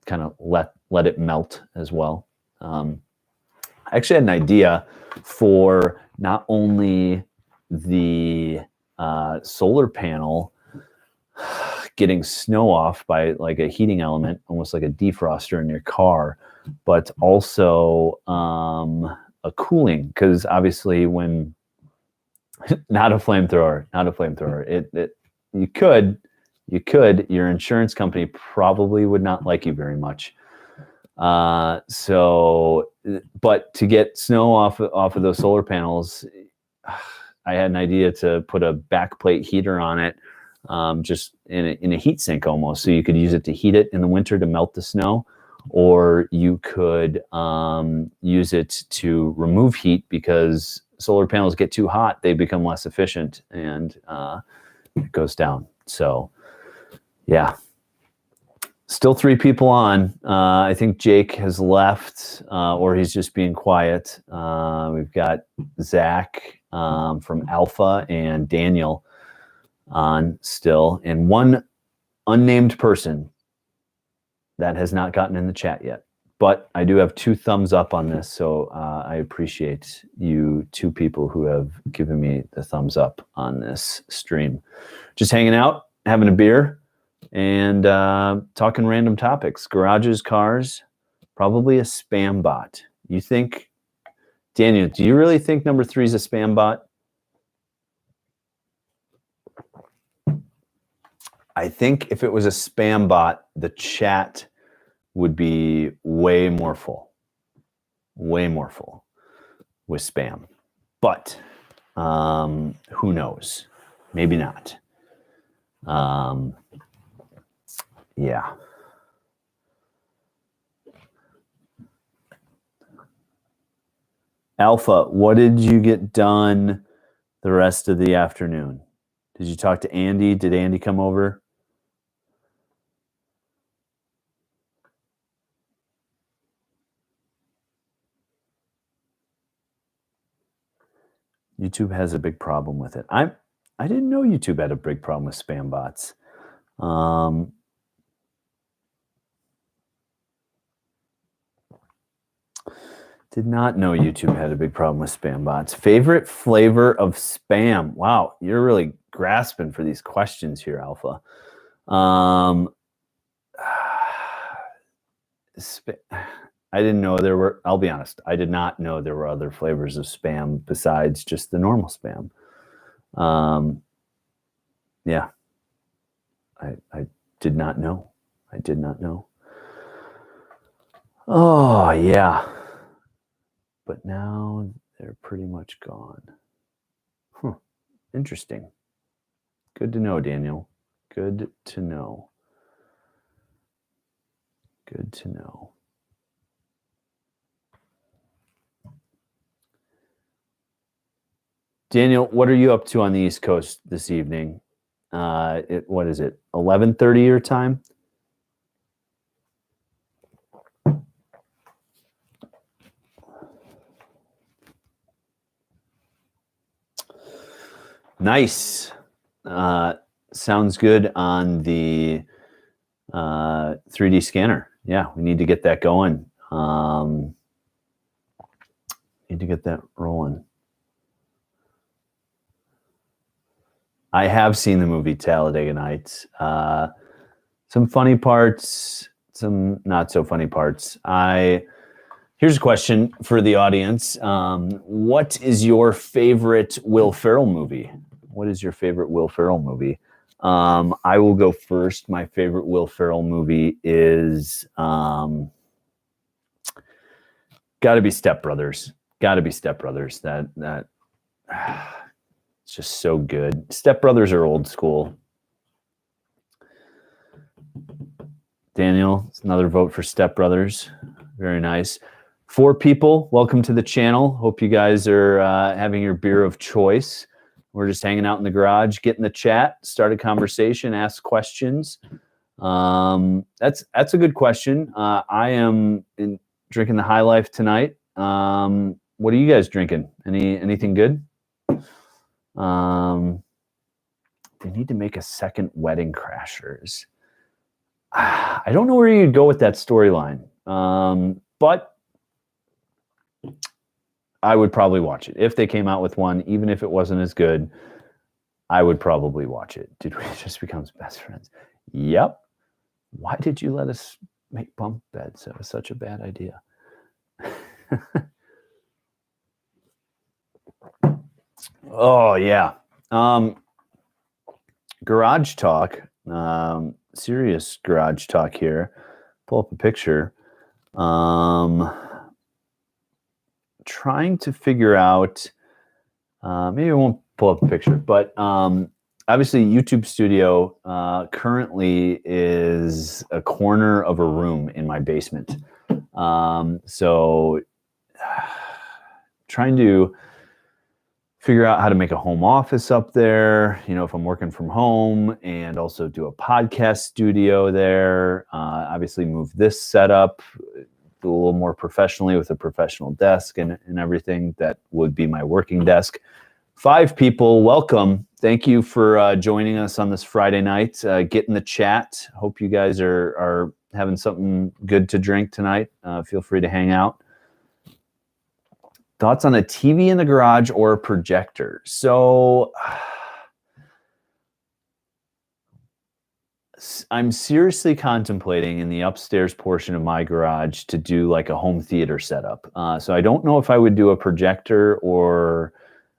kind of let it melt as well. I actually had an idea for not only the solar panel getting snow off by like a heating element, almost like a defroster in your car, but also a cooling, because obviously when not a flamethrower, your insurance company probably would not like you very much. So, but to get snow off of those solar panels, I had an idea to put a backplate heater on it, just in a heat sink almost. So you could use it to heat it in the winter to melt the snow, or you could use it to remove heat, because solar panels get too hot, they become less efficient, and it goes down. So yeah. Still 3 people on. I think Jake has left, or he's just being quiet. We've got Zach from Alpha and Daniel on still, and one unnamed person that has not gotten in the chat yet. But I do have 2 thumbs up on this, so I appreciate you 2 people who have given me the thumbs up on this stream. Just hanging out, having a beer, and talking random topics. Garages, cars, probably a spam bot. You think, Daniel, do you really think number 3 is a spam bot? I think if it was a spam bot, the chat would be way more full with spam. But who knows? Maybe not. Yeah. Alpha, what did you get done the rest of the afternoon? Did you talk to Andy? Did Andy come over? YouTube has a big problem with it. I didn't know YouTube had a big problem with spam bots. Did not know YouTube had a big problem with spam bots. Favorite flavor of spam? Wow, you're really grasping for these questions here, Alpha. I didn't know there were, I'll be honest, I did not know there were other flavors of spam besides just the normal spam. Yeah, I did not know. I did not know. Oh, yeah. But now they're pretty much gone. Huh. Interesting. Good to know, Daniel. Good to know. Good to know. Daniel, what are you up to on the East Coast this evening? What is it? 11:30 your time? Nice. Sounds good on the 3D scanner. Yeah, we need to get that going. Need to get that rolling. I have seen the movie Talladega Nights. Some funny parts, some not so funny parts. Here's a question for the audience. What is your favorite Will Ferrell movie? What is your favorite Will Ferrell movie? I will go first. My favorite Will Ferrell movie is got to be Step Brothers. Got to be Step Brothers. That it's just so good. Step Brothers are old school. Daniel, it's another vote for Step Brothers. Very nice. 4 people, welcome to the channel. Hope you guys are having your beer of choice. We're just hanging out in the garage, get in the chat, start a conversation, ask questions. That's a good question. I am drinking the High Life tonight. What are you guys drinking? Anything good? They need to make a second Wedding Crashers. I don't know where you'd go with that storyline, but I would probably watch it. If they came out with one, even if it wasn't as good, I would probably watch it. Did we just become best friends? Yep. Why did you let us make bunk beds? That was such a bad idea. Oh, yeah. Garage talk. Serious garage talk here. Pull up a picture. Trying to figure out, maybe I won't pull up a picture, but obviously YouTube Studio currently is a corner of a room in my basement. So trying to figure out how to make a home office up there, you know, if I'm working from home, and also do a podcast studio there. Obviously move this setup, do a little more professionally with a professional desk and everything that would be my working desk. 5 people, welcome. Thank you for joining us on this Friday night. Get in the chat. Hope you guys are having something good to drink tonight. Feel free to hang out. Thoughts on a TV in the garage or a projector? So I'm seriously contemplating in the upstairs portion of my garage to do like a home theater setup. So I don't know if I would do a projector or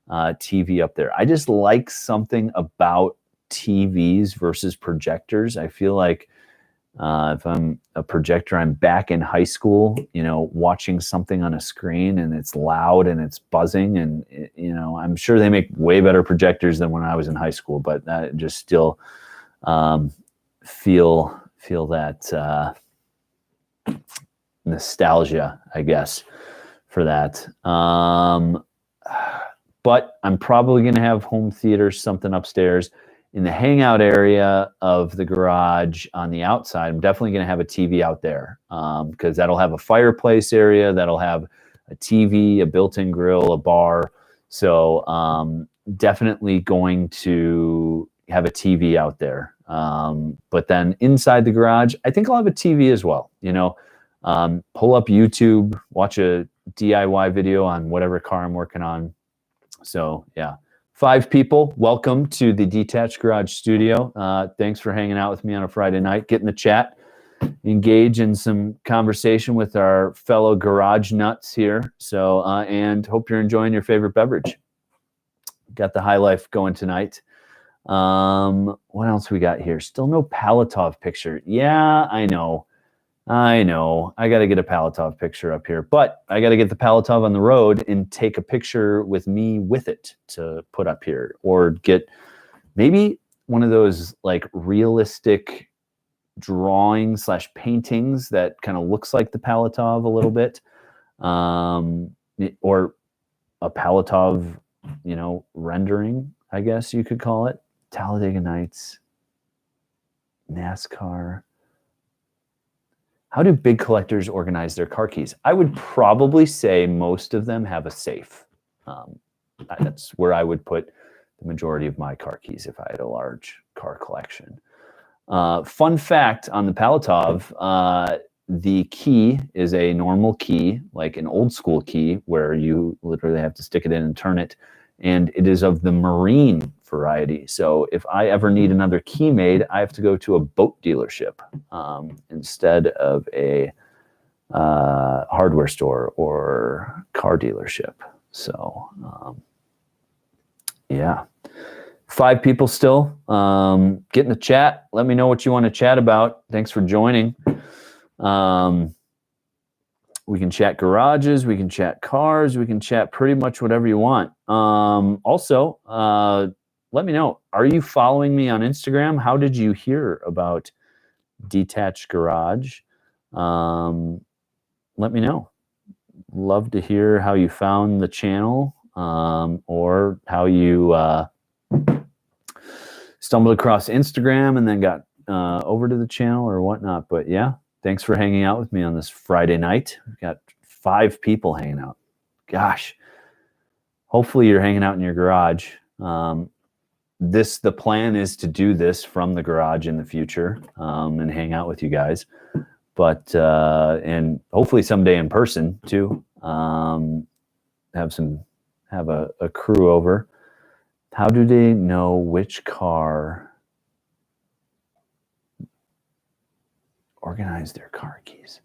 TV up there. I just like something about TVs versus projectors. I feel like if I'm a projector, I'm back in high school, you know, watching something on a screen and it's loud and it's buzzing, and you know, I'm sure they make way better projectors than when I was in high school, but I just still feel that nostalgia, I guess, for that. But I'm probably going to have home theater, something upstairs. In the hangout area of the garage on the outside, I'm definitely going to have a TV out there because that'll have a fireplace area, that'll have a TV, a built-in grill, a bar. So definitely going to have a TV out there. But then inside the garage, I think I'll have a TV as well. You know, pull up YouTube, watch a DIY video on whatever car I'm working on. So yeah, 5 people. Welcome to the Detached Garage Studio. Thanks for hanging out with me on a Friday night. Get in the chat, engage in some conversation with our fellow garage nuts here. So and hope you're enjoying your favorite beverage. Got the high life going tonight. What else we got here? Still no Palatov picture. Yeah, I know. I got to get a Palatov picture up here, but I got to get the Palatov on the road and take a picture with me with it to put up here, or get maybe one of those like realistic drawings / paintings that kind of looks like the Palatov a little bit, or a Palatov, you know, rendering, I guess you could call it. Talladega Nights, NASCAR. How do big collectors organize their car keys? I would probably say most of them have a safe. That's where I would put the majority of my car keys if I had a large car collection. Fun fact on the Palatov, the key is a normal key, like an old school key, where you literally have to stick it in and turn it. And it is of the marine variety. So if I ever need another key made, I have to go to a boat dealership instead of a hardware store or car dealership. So yeah, 5 people still. Get in the chat. Let me know what you want to chat about. Thanks for joining. We can chat garages, we can chat cars, we can chat pretty much whatever you want. Also, let me know, are you following me on Instagram? How did you hear about Detached Garage? Let me know. Love to hear how you found the channel, or how you stumbled across Instagram and then got over to the channel or whatnot. But yeah, thanks for hanging out with me on this Friday night. We've got 5 people hanging out. Gosh, hopefully you're hanging out in your garage. The plan is to do this from the garage in the future, and hang out with you guys. But and hopefully someday in person too. Have a crew over. How do they know which car organize their car keys?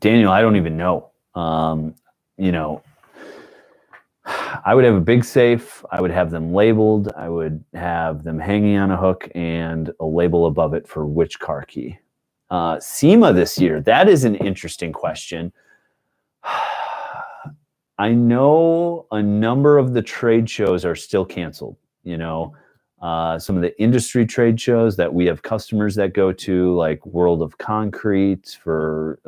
Daniel, I don't even know. You know, I would have a big safe. I would have them labeled. I would have them hanging on a hook and a label above it for which car key. SEMA this year, that is an interesting question. I know a number of the trade shows are still canceled. You know, some of the industry trade shows that we have customers that go to, like World of Concrete for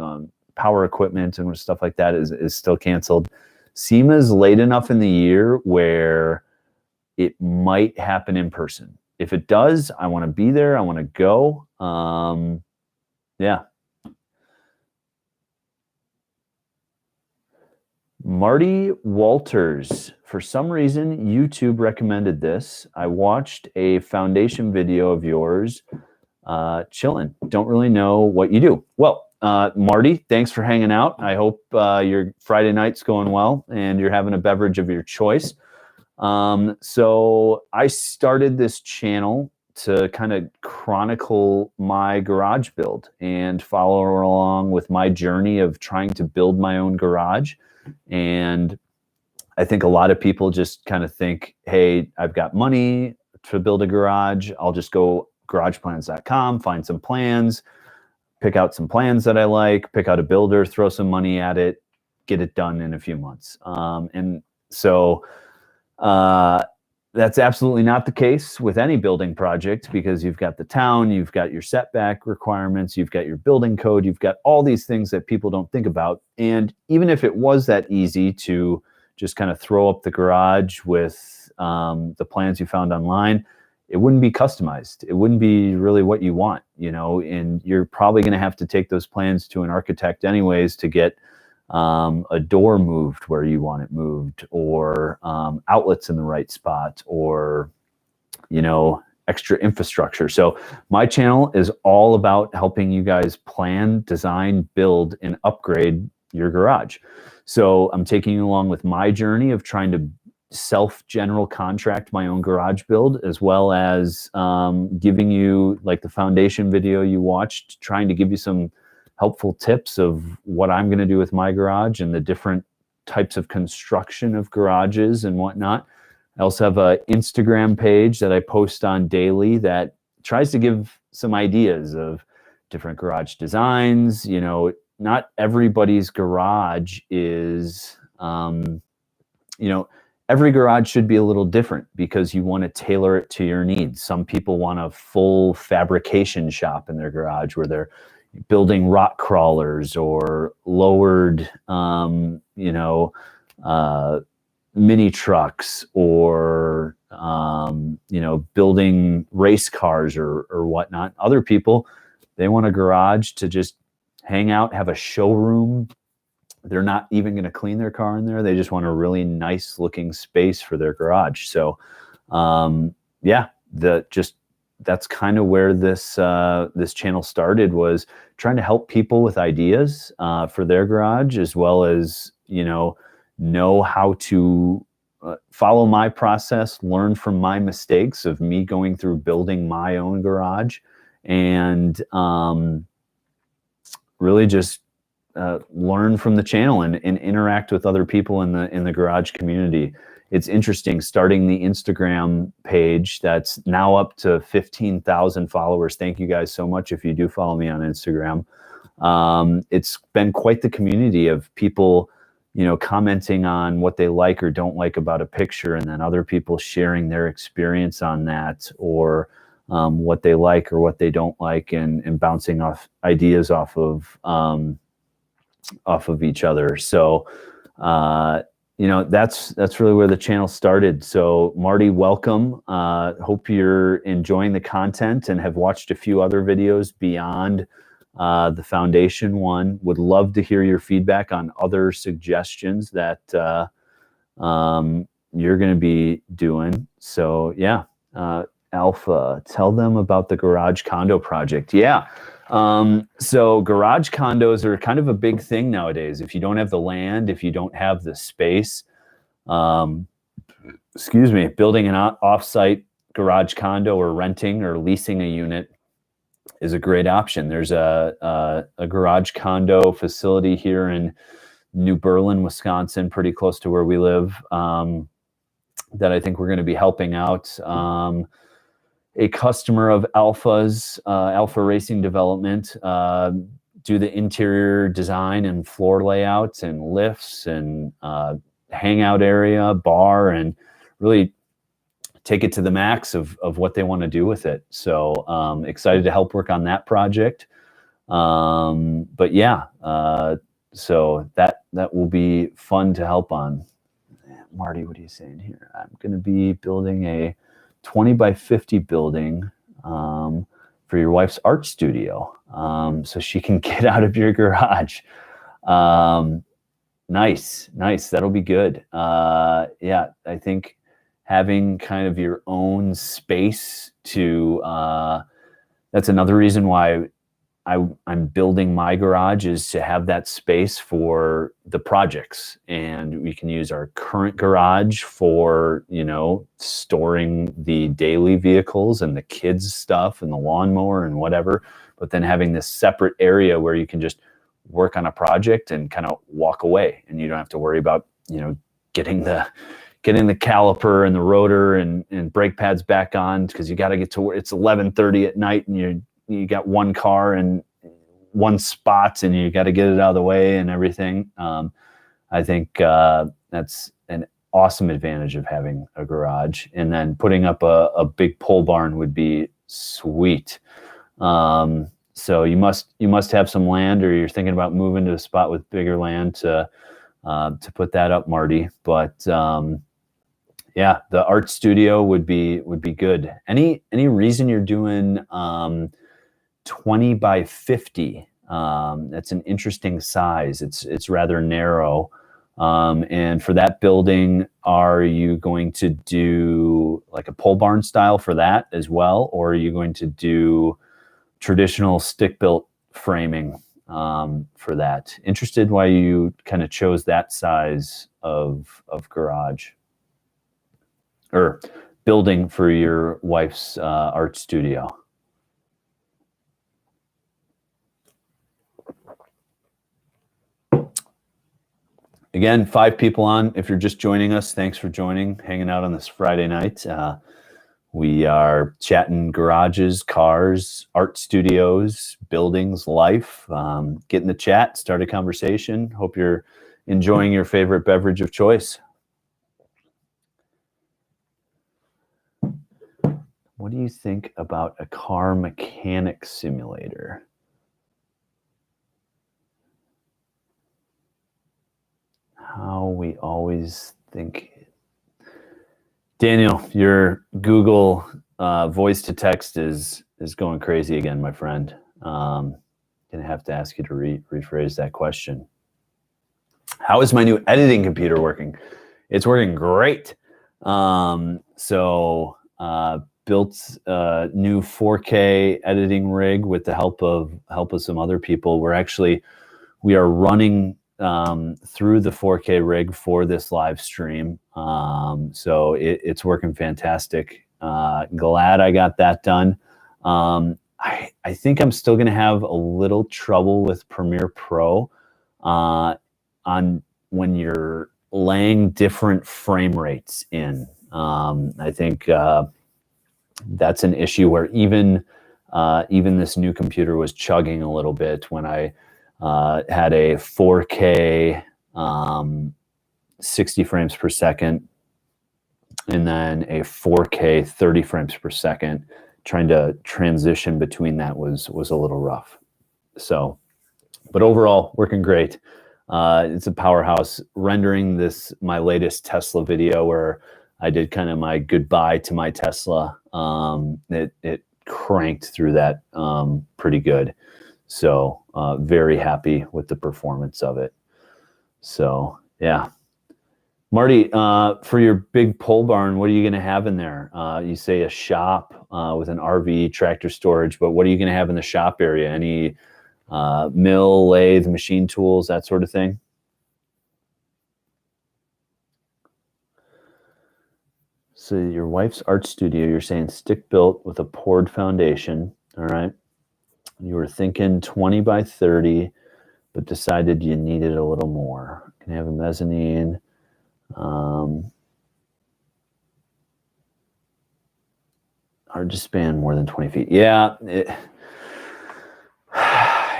power equipment and stuff like that is still canceled. SEMA is late enough in the year where it might happen in person. If it does, I want to be there. I want to go. Yeah. Marty Walters, for some reason, YouTube recommended this. I watched a foundation video of yours, chilling. Don't really know what you do. Well, Marty, thanks for hanging out. I hope your Friday night's going well and you're having a beverage of your choice. So I started this channel to kind of chronicle my garage build and follow along with my journey of trying to build my own garage. And I think a lot of people just kind of think, hey, I've got money to build a garage. I'll just go garageplans.com, find some plans, pick out some plans that I like, pick out a builder, throw some money at it, get it done in a few months. And so that's absolutely not the case with any building project, because you've got the town, you've got your setback requirements, you've got your building code, you've got all these things that people don't think about. And even if it was that easy to just kind of throw up the garage with the plans you found online, it wouldn't be customized. It wouldn't be really what you want, you know, and you're probably going to have to take those plans to an architect anyways to get a door moved where you want it moved, or outlets in the right spot, or, you know, extra infrastructure. So my channel is all about helping you guys plan, design, build, and upgrade your garage. So I'm taking you along with my journey of trying to general contract my own garage build, as well as giving you, like the foundation video you watched, trying to give you some helpful tips of what I'm going to do with my garage and the different types of construction of garages and whatnot. I also have an Instagram page that I post on daily that tries to give some ideas of different garage designs. You know, not everybody's garage is, you know, every garage should be a little different because you want to tailor it to your needs. Some people want a full fabrication shop in their garage where they're building rock crawlers or lowered, you know, mini trucks, or, you know, building race cars or whatnot. Other people, they want a garage to just hang out, have a showroom. They're not even going to clean their car in there. They just want a really nice looking space for their garage. So, yeah, that's kind of where this channel started, was trying to help people with ideas for their garage, as well as, you know how to follow my process, learn from my mistakes of me going through building my own garage, and really just learn from the channel and interact with other people in the garage community. It's interesting, starting the Instagram page that's now up to 15,000 followers. Thank you guys so much if you do follow me on Instagram. It's been quite the community of people, you know, commenting on what they like or don't like about a picture, and then other people sharing their experience on that, or what they like or what they don't like, and bouncing off ideas off of each other. So, you know, that's really where the channel started. So Marty, welcome. Hope you're enjoying the content and have watched a few other videos beyond the foundation one. Would love to hear your feedback on other suggestions that you're going to be doing. So yeah, Alpha, tell them about the Garage Condo project. Yeah. So garage condos are kind of a big thing nowadays. If you don't have the land, if you don't have the space, excuse me, building an off-site garage condo or renting or leasing a unit is a great option. There's a garage condo facility here in New Berlin, Wisconsin, pretty close to where we live, that I think we're going to be helping out. A customer of Alpha's, Alpha Racing Development, do the interior design and floor layouts and lifts and hangout area, bar, and really take it to the max of what they want to do with it. So excited to help work on that project. But yeah, so that will be fun to help on. Marty, what are you saying here? I'm going to be building a 20 by 50 building for your wife's art studio, so she can get out of your garage. Nice. That'll be good. Yeah, I think having kind of your own space to, that's another reason why I'm building my garage, is to have that space for the projects. And we can use our current garage for, storing the daily vehicles and the kids' stuff and the lawnmower and whatever. But then having this separate area where you can just work on a project and kind of walk away, and you don't have to worry about, getting the caliper and the rotor and brake pads back on, because you got to get to where it's 11:30 at night and you got one car and one spot and you got to get it out of the way and everything. I think that's an awesome advantage of having a garage. And then putting up a big pole barn would be sweet. So you must have some land, or you're thinking about moving to a spot with bigger land to put that up, Marty. But yeah, the art studio would be good. Any reason you're doing 20 by 50? That's an interesting size. It's rather narrow. And for that building, are you going to do like a pole barn style for that as well? Or are you going to do traditional stick-built framing for that? Interested why you kind of chose that size of garage or building for your wife's art studio. Again, 5 people on. If you're just joining us, thanks for joining, hanging out on this Friday night. We are chatting garages, cars, art studios, buildings, life. Get in the chat, start a conversation. Hope you're enjoying your favorite beverage of choice. What do you think about a car mechanic simulator? How we always think. Daniel, your Google voice to text is going crazy again, my friend. Gonna have to ask you to rephrase that question. How is my new editing computer working? It's working great. So built a new 4K editing rig with the help of some other people. We are running through the 4K rig for this live stream. So it's working fantastic. Glad I got that done. I think I'm still going to have a little trouble with Premiere Pro on when you're laying different frame rates in. I think that's an issue where even this new computer was chugging a little bit when I had a 4K 60 frames per second and then a 4K 30 frames per second. Trying to transition between that was a little rough. So, but overall, working great. It's a powerhouse. Rendering my latest Tesla video where I did kind of my goodbye to my Tesla. It cranked through that pretty good. So very happy with the performance of it. So yeah. Marty, for your big pole barn, what are you going to have in there? You say a shop with an RV, tractor storage, but what are you going to have in the shop area? Any mill, lathe, machine tools, that sort of thing? So your wife's art studio, you're saying stick built with a poured foundation, all right? You were thinking 20 by 30, but decided you needed a little more. Can you have a mezzanine? Hard to span more than 20 feet. Yeah,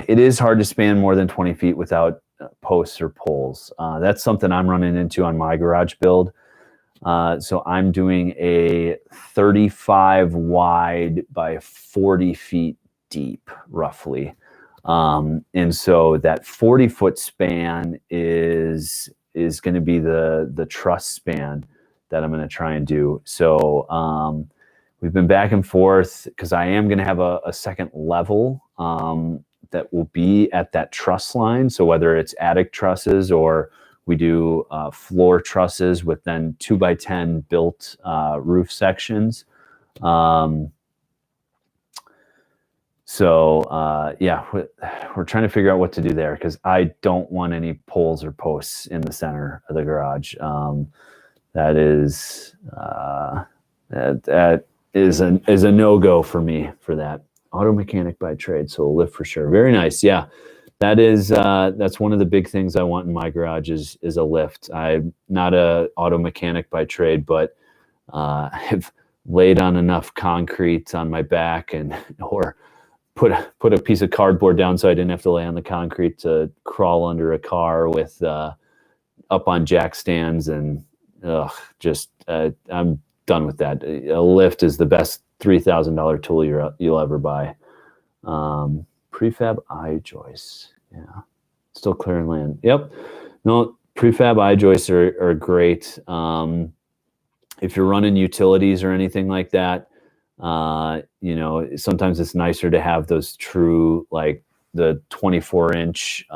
it is hard to span more than 20 feet without posts or poles. That's something I'm running into on my garage build. So I'm doing a 35 wide by 40 feet deep, roughly. And so that 40-foot span is going to be the truss span that I'm going to try and do. So we've been back and forth because I am going to have a second level that will be at that truss line. So whether it's attic trusses or we do floor trusses with then 2x10 built roof sections. Yeah, we're trying to figure out what to do there because I don't want any poles or posts in the center of the garage. That is a no-go for me for that. Auto mechanic by trade, so a lift for sure. Very nice. Yeah, that's one of the big things I want in my garage is a lift. I'm not a auto mechanic by trade, but I've laid on enough concrete on my back or put a piece of cardboard down so I didn't have to lay on the concrete to crawl under a car with up on jack stands and I'm done with that. A lift is the best $3,000 tool you'll ever buy. Prefab eye joists. Yeah. Still clearing land. Yep. No, prefab eye joists are great. If you're running utilities or anything like that, sometimes it's nicer to have those true, like the 24-inch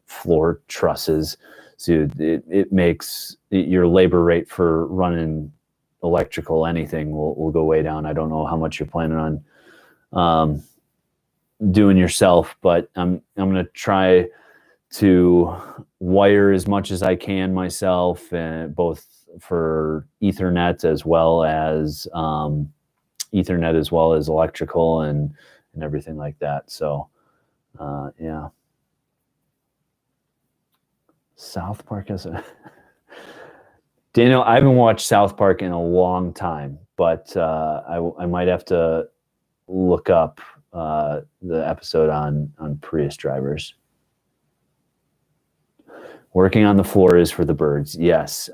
floor trusses. So it makes your labor rate for running electrical anything will go way down. I don't know how much you're planning on doing yourself, but I'm going to try to wire as much as I can myself, and both for Ethernet as well as electrical and everything like that. So yeah. South Park is Daniel, I haven't watched South Park in a long time, but I might have to look up the episode on Prius drivers. Working on the floor is for the birds. Yes.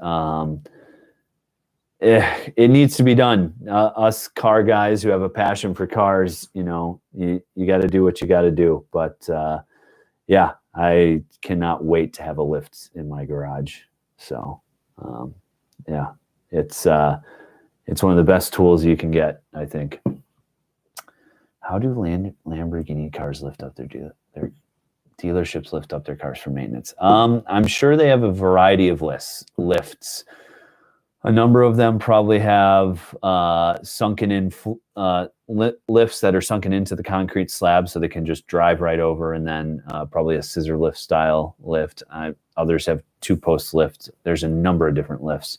It needs to be done. Us car guys who have a passion for cars, you got to do what you got to do. But yeah, I cannot wait to have a lift in my garage. So yeah, it's one of the best tools you can get, I think. How do Lamborghini cars lift up their dealerships lift up their cars for maintenance? I'm sure they have a variety of lifts. A number of them probably have sunken in lifts that are sunken into the concrete slab so they can just drive right over, and then probably a scissor lift style lift. Others have 2-post lift. There's a number of different lifts.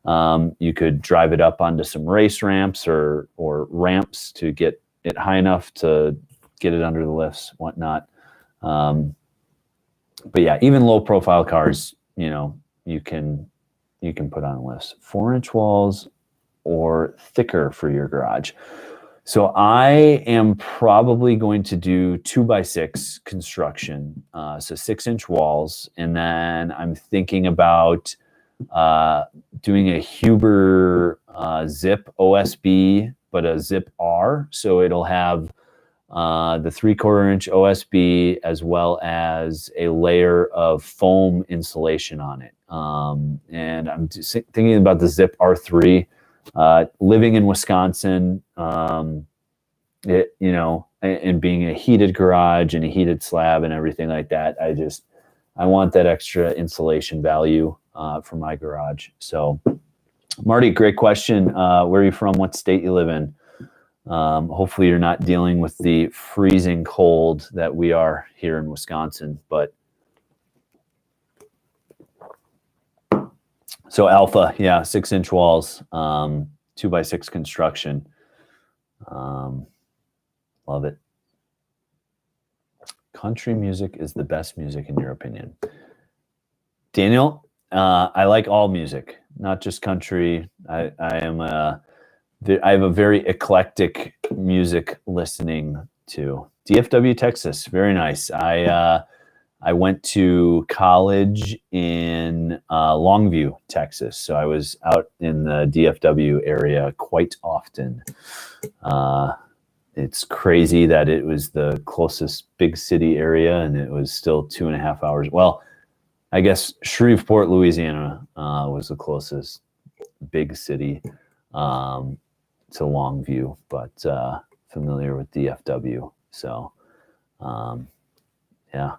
You could drive it up onto some race ramps or ramps to get it high enough to get it under the lifts, whatnot. But yeah, even low profile cars, you can put on lifts. 4-inch walls or thicker for your garage. So I am probably going to do 2x6 construction. So 6-inch walls. And then I'm thinking about doing a Huber zip OSB, but a zip R. So it'll have the 3/4-inch OSB as well as a layer of foam insulation on it. And I'm thinking about the Zip R3. Living in Wisconsin, and being a heated garage and a heated slab and everything like that, I want that extra insulation value for my garage. So, Marty, great question. Where are you from? What state you live in? Hopefully you're not dealing with the freezing cold that we are here in Wisconsin, but so Alpha, yeah, 6-inch walls, 2x6 construction. Love it. Country music is the best music in your opinion. Daniel, I like all music, not just country. I have a very eclectic music listening to. DFW, Texas, very nice. I went to college in Longview, Texas, so I was out in the DFW area quite often. it's crazy that it was the closest big city area and it was still 2.5 hours. Well, I guess Shreveport, Louisiana was the closest big city to Longview, but familiar with DFW. So, yeah.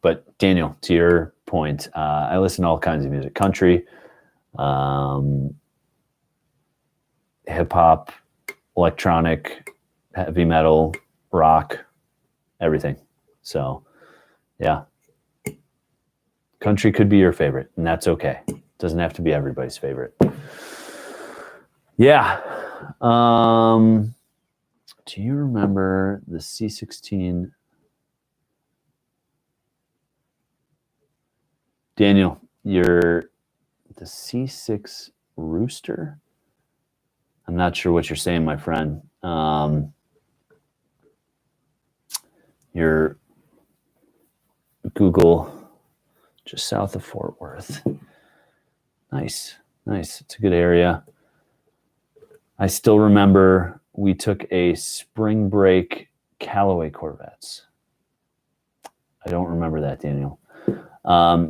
But Daniel, to your point, I listen to all kinds of music, country, hip hop, electronic, heavy metal, rock, everything. So, yeah. Country could be your favorite, and that's okay. It doesn't have to be everybody's favorite. Yeah. Do you remember the C16? Daniel, you're the C6 Rooster? I'm not sure what you're saying, my friend. Your Google, just south of Fort Worth. Nice. It's a good area. I still remember we took a spring break Callaway Corvettes. I don't remember that, Daniel.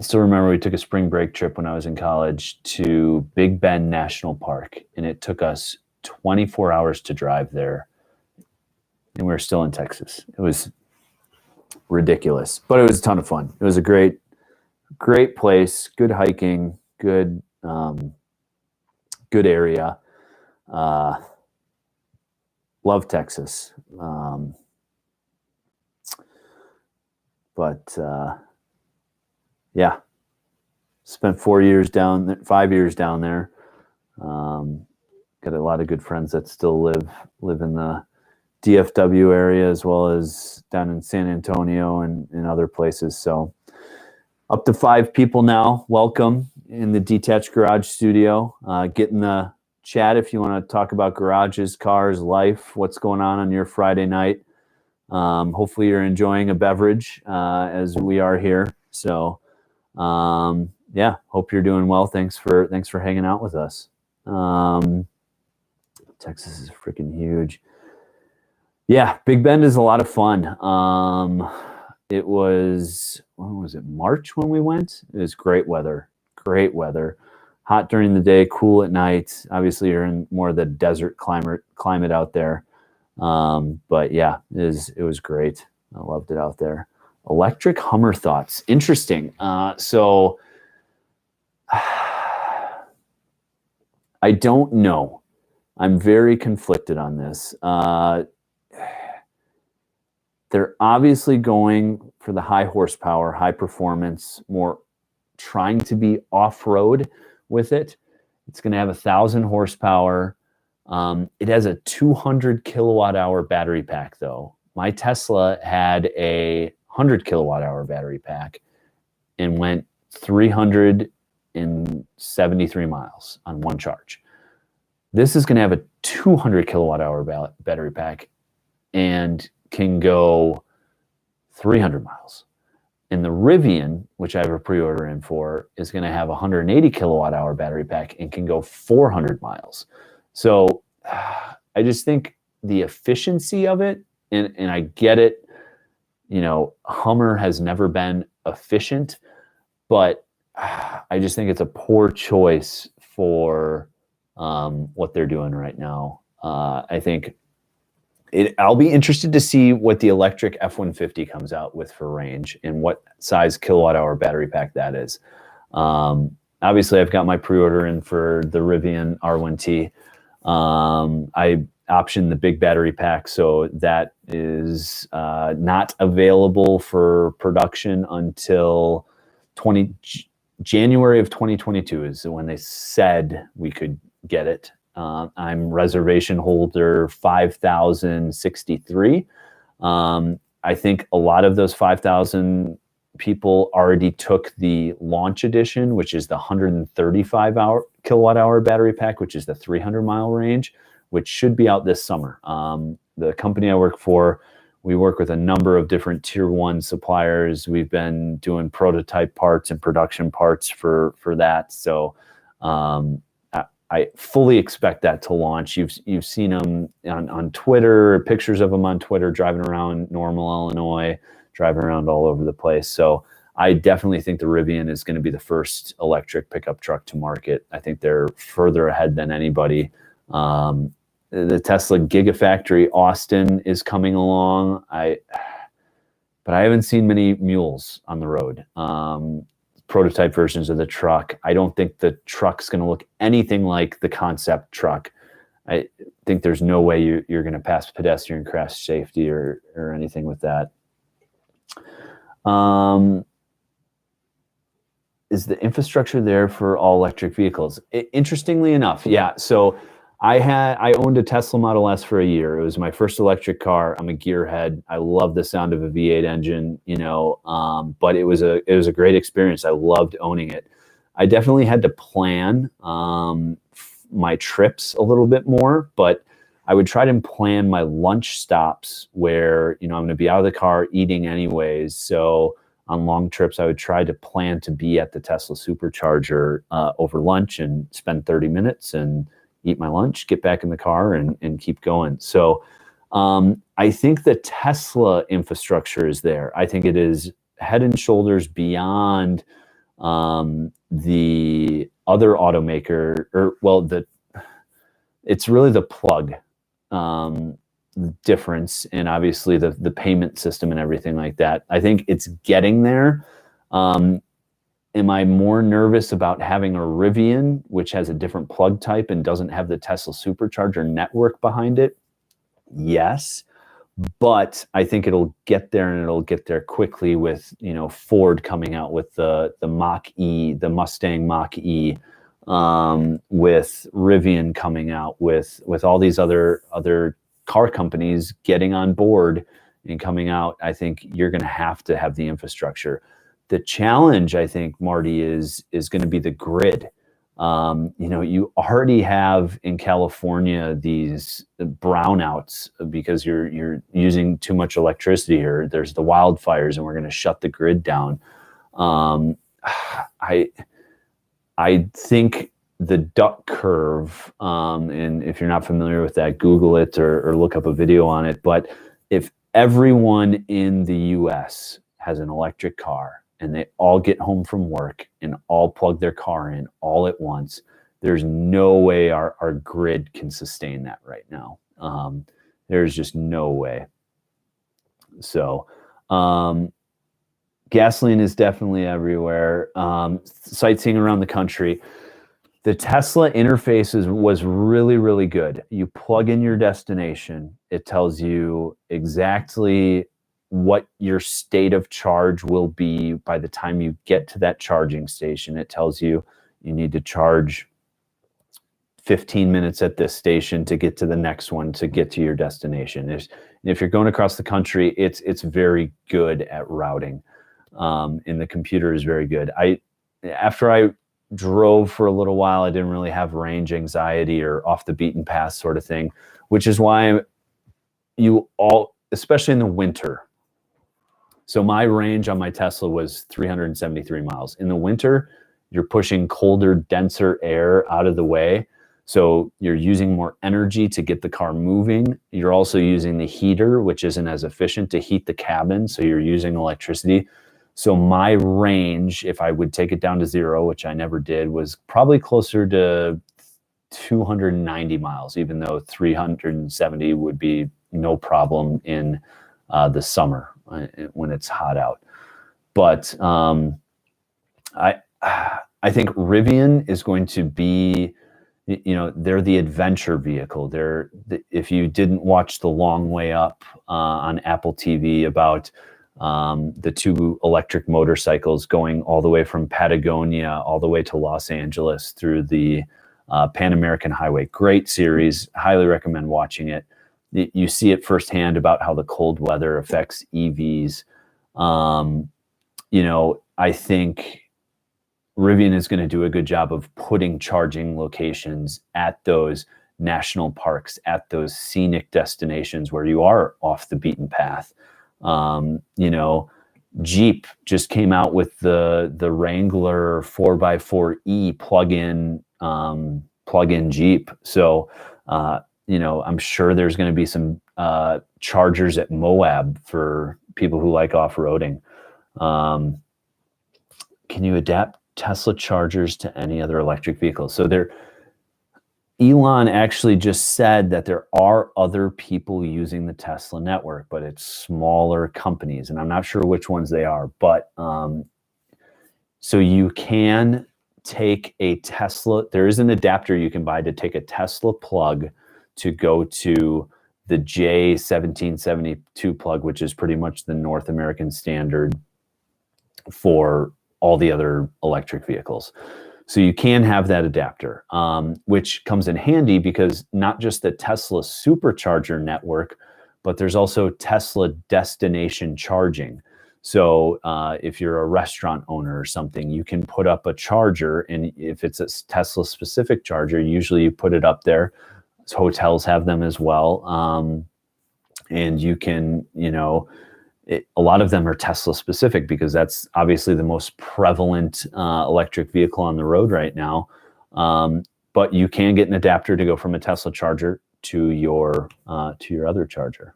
Still remember we took a spring break trip when I was in college to Big Bend National Park, and it took us 24 hours to drive there, and we were still in Texas. It was ridiculous, but it was a ton of fun. It was a great place, good hiking, good area. Love Texas. Yeah, spent 5 years down there. Got a lot of good friends that still live in the DFW area, as well as down in San Antonio and other places. So up to 5 people now. Welcome in the Detached Garage Studio. Get in the chat if you want to talk about garages, cars, life, what's going on your Friday night. Hopefully you're enjoying a beverage as we are here. So yeah, hope you're doing well. Thanks for hanging out with us. Texas is freaking huge. Yeah, Big Bend is a lot of fun. It was, when was it, March when we went? It was great weather. Hot during the day, cool at night. Obviously, you're in more of the desert climate out there. But yeah, it was great. I loved it out there. Electric Hummer thoughts. Interesting. So I don't know. I'm very conflicted on this. They're obviously going for the high horsepower, high performance, more trying to be off-road with it. It's going to have 1,000 horsepower. It has a 200 kilowatt hour battery pack, though. My Tesla had a 100 kilowatt hour battery pack and went 373 miles on one charge. This is going to have a 200 kilowatt hour battery pack and can go 300 miles. And the Rivian, which I have a pre-order in for, is going to have a 180 kilowatt hour battery pack and can go 400 miles. So I just think the efficiency of it, and I get it, Hummer has never been efficient, but I just think it's a poor choice for what they're doing right now. I think I'll be interested to see what the electric F-150 comes out with for range and what size kilowatt hour battery pack that is. Obviously, I've got my pre-order in for the Rivian R1T. I optioned the big battery pack, so that is not available for production until January of 2022 is when they said we could get it. I'm reservation holder 5,063. I think a lot of those 5,000 people already took the launch edition, which is the 135 kilowatt hour battery pack, which is the 300 mile range, which should be out this summer. The company I work for, we work with a number of different tier 1 suppliers. We've been doing prototype parts and production parts for that. So I fully expect that to launch. You've seen them on Twitter, pictures of them on Twitter, driving around Normal, Illinois, driving around all over the place. So I definitely think the Rivian is going to be the first electric pickup truck to market. I think they're further ahead than anybody. The Tesla Gigafactory Austin is coming along. But I haven't seen many mules on the road. Prototype versions of the truck. I don't think the truck's going to look anything like the concept truck. I think there's no way you're going to pass pedestrian crash safety or anything with that. Is the infrastructure there for all electric vehicles? Interestingly enough, yeah. So I owned a Tesla Model S for a year. It was my first electric car. I'm a gearhead. I love the sound of a V8 engine, but it was a great experience. I loved owning it. I definitely had to plan my trips a little bit more, but I would try to plan my lunch stops where, I'm going to be out of the car eating anyways. So on long trips, I would try to plan to be at the Tesla supercharger over lunch and spend 30 minutes and eat my lunch, get back in the car and keep going. So I think the Tesla infrastructure is there. I think it is head and shoulders beyond the other automaker, it's really the plug difference and obviously the payment system and everything like that. I think it's getting there. Am I more nervous about having a Rivian, which has a different plug type and doesn't have the Tesla supercharger network behind it? Yes, but I think it'll get there, and it'll get there quickly with Ford coming out with the Mach-E, the Mustang Mach-E, with Rivian coming out with all these other car companies getting on board and coming out. I think you're going to have the infrastructure. The challenge, I think, Marty, is going to be the grid. You already have in California these brownouts because you're using too much electricity, or there's the wildfires, and we're going to shut the grid down. I think the duck curve, and if you're not familiar with that, Google it or look up a video on it. But if everyone in the U.S. has an electric car, and they all get home from work and all plug their car in all at once, there's no way our grid can sustain that right now. There's just no way. So gasoline is definitely everywhere. Sightseeing around the country. The Tesla interface was really, really good. You plug in your destination. It tells you exactly what your state of charge will be by the time you get to that charging station. It tells you need to charge 15 minutes at this station to get to the next one to get to your destination. If you're going across the country, it's very good at routing, and the computer is very good. After I drove for a little while, I didn't really have range anxiety or off the beaten path sort of thing, which is why especially in the winter. So my range on my Tesla was 373 miles. In the winter, you're pushing colder, denser air out of the way. So you're using more energy to get the car moving. You're also using the heater, which isn't as efficient to heat the cabin. So you're using electricity. So my range, if I would take it down to zero, which I never did, was probably closer to 290 miles, even though 370 would be no problem in the summer when it's hot out. But I think Rivian is going to be, they're the adventure vehicle. If you didn't watch The Long Way Up on Apple TV about the two electric motorcycles going all the way from Patagonia all the way to Los Angeles through the Pan American Highway. Great series. Highly recommend watching it. You see it firsthand about how the cold weather affects EVs. I think Rivian is going to do a good job of putting charging locations at those national parks, at those scenic destinations where you are off the beaten path. Jeep just came out with the Wrangler 4x4e plug-in plug-in Jeep. So, you know, I'm sure there's going to be some chargers at Moab for people who like off-roading. Can you adapt Tesla chargers to any other electric vehicles? So Elon actually just said that there are other people using the Tesla network, but it's smaller companies, and I'm not sure which ones they are. But so you can take a Tesla. There is an adapter you can buy to take a Tesla plug to go to the J1772 plug, which is pretty much the North American standard for all the other electric vehicles. So you can have that adapter, which comes in handy because not just the Tesla supercharger network, but there's also Tesla destination charging. So if you're a restaurant owner or something, you can put up a charger, and if it's a Tesla specific charger, usually you put it up there. Hotels have them as well. And you can, you know, a lot of them are Tesla specific because that's obviously the most prevalent electric vehicle on the road right now. But you can get an adapter to go from a Tesla charger to your other charger.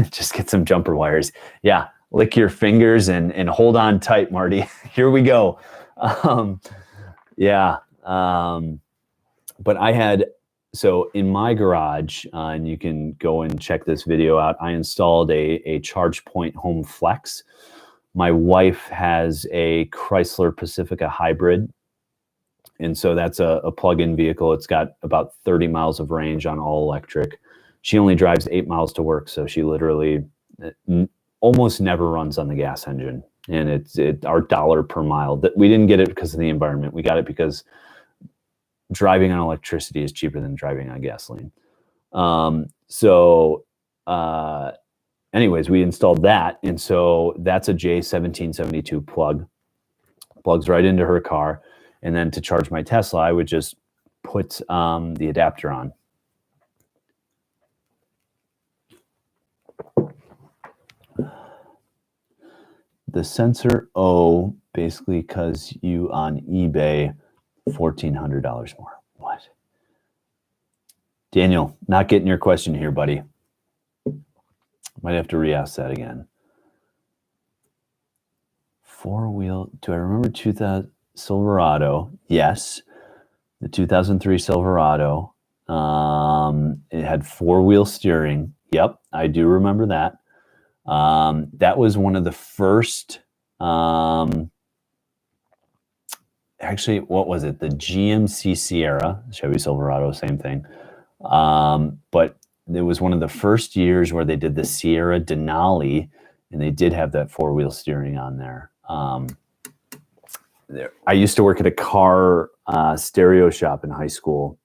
Just get some jumper wires. Yeah, lick your fingers and hold on tight, Marty. Here we go. Yeah. But I had, so in my garage, and you can go and check this video out, I installed a ChargePoint Home Flex. My wife has a Chrysler Pacifica Hybrid, and so that's a plug-in vehicle. It's got about 30 miles of range on all electric. She only drives 8 miles to work, so she literally almost never runs on the gas engine. And it's our dollar per mile. That we didn't get it because of the environment. We got it because driving on electricity is cheaper than driving on gasoline. Anyways, we installed that. And so that's a J1772 plug. Plugs right into her car. And then to charge my Tesla, I would just put the adapter on. The sensor O, basically because you on eBay, $1,400 more. What? Daniel, not getting your question here, buddy. Might have to re-ask that again. Four-wheel, do I remember 2000 Silverado? Yes. The 2003 Silverado. It had four-wheel steering. Yep, I do remember that. That was one of the first, actually, what was it? The GMC Sierra, Chevy Silverado, same thing. But it was one of the first years where they did the Sierra Denali, and they did have that four-wheel steering on there. I used to work at a car stereo shop in high school,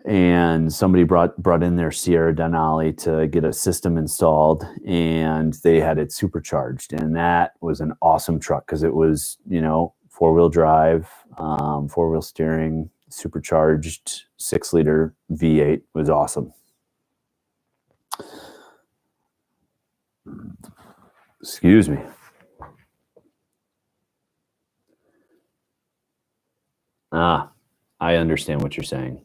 and somebody brought in their Sierra Denali to get a system installed, and they had it supercharged, and that was an awesome truck because it was, you know, four-wheel drive, four-wheel steering, supercharged 6-liter V8. It was awesome. Excuse me. I understand what you're saying.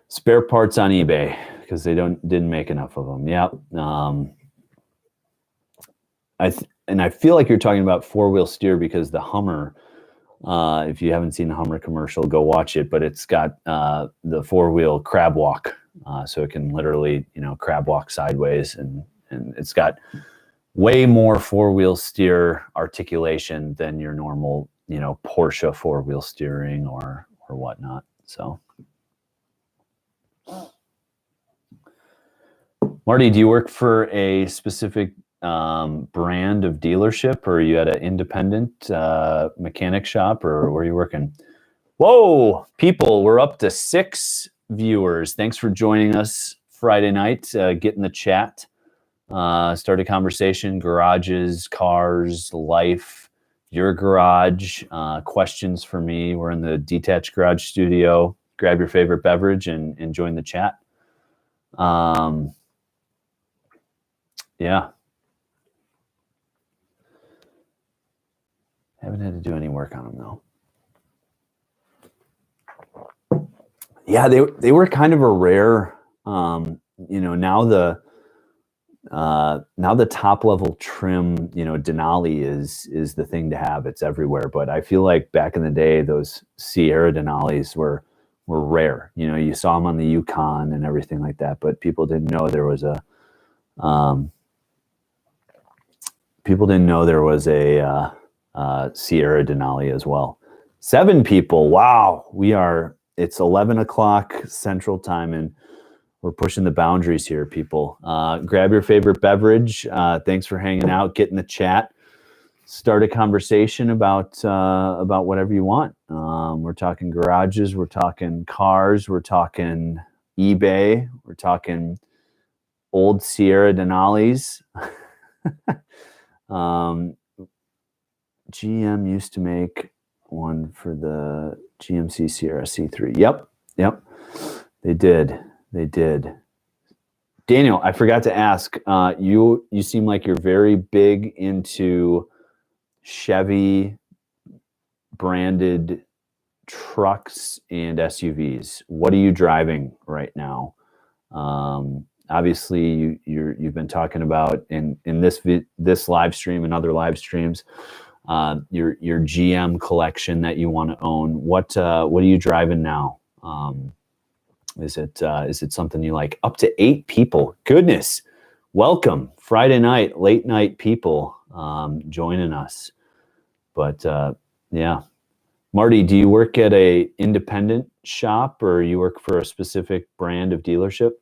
Spare parts on eBay because they didn't make enough of them. Yep. I feel like you're talking about four-wheel steer because the Hummer, if you haven't seen the Hummer commercial, go watch it. But it's got the four-wheel crab walk, so it can literally, you know, crab walk sideways, and it's got way more four-wheel steer articulation than your normal, you know, Porsche four-wheel steering or whatnot. So, Marty, do you work for a specific brand of dealership, or are you at an independent mechanic shop, or where are you working? Whoa, people, we're up to 6 viewers. Thanks for joining us Friday night. Get in the chat, start a conversation. Garages, cars, life, your garage, questions for me. We're in the Detached Garage Studio. Grab your favorite beverage and join the chat. Yeah. Haven't had to do any work on them though. Yeah, they were kind of a rare, you know, now the top level trim, you know, Denali is the thing to have. It's everywhere. But I feel like back in the day, those Sierra Denalis were rare. You know, you saw them on the Yukon and everything like that, but people didn't know there was a Sierra Denali as well. 7 people. Wow, it's 11 o'clock Central Time, and we're pushing the boundaries here, people. Grab your favorite beverage. Thanks for hanging out. Get in the chat. Start a conversation about whatever you want. We're talking garages. We're talking cars. We're talking eBay. We're talking old Sierra Denalis. GM used to make one for the GMC Sierra C3. Yep. They did. Daniel, I forgot to ask. You seem like you're very big into Chevy branded trucks and SUVs. What are you driving right now? Obviously, you've been talking about in this live stream and other live streams, your GM collection that you want to own. What are you driving now? Is it something you like? Up to 8 people. Goodness, welcome Friday night, late night people joining us. But yeah, Marty, do you work at a independent shop or you work for a specific brand of dealership?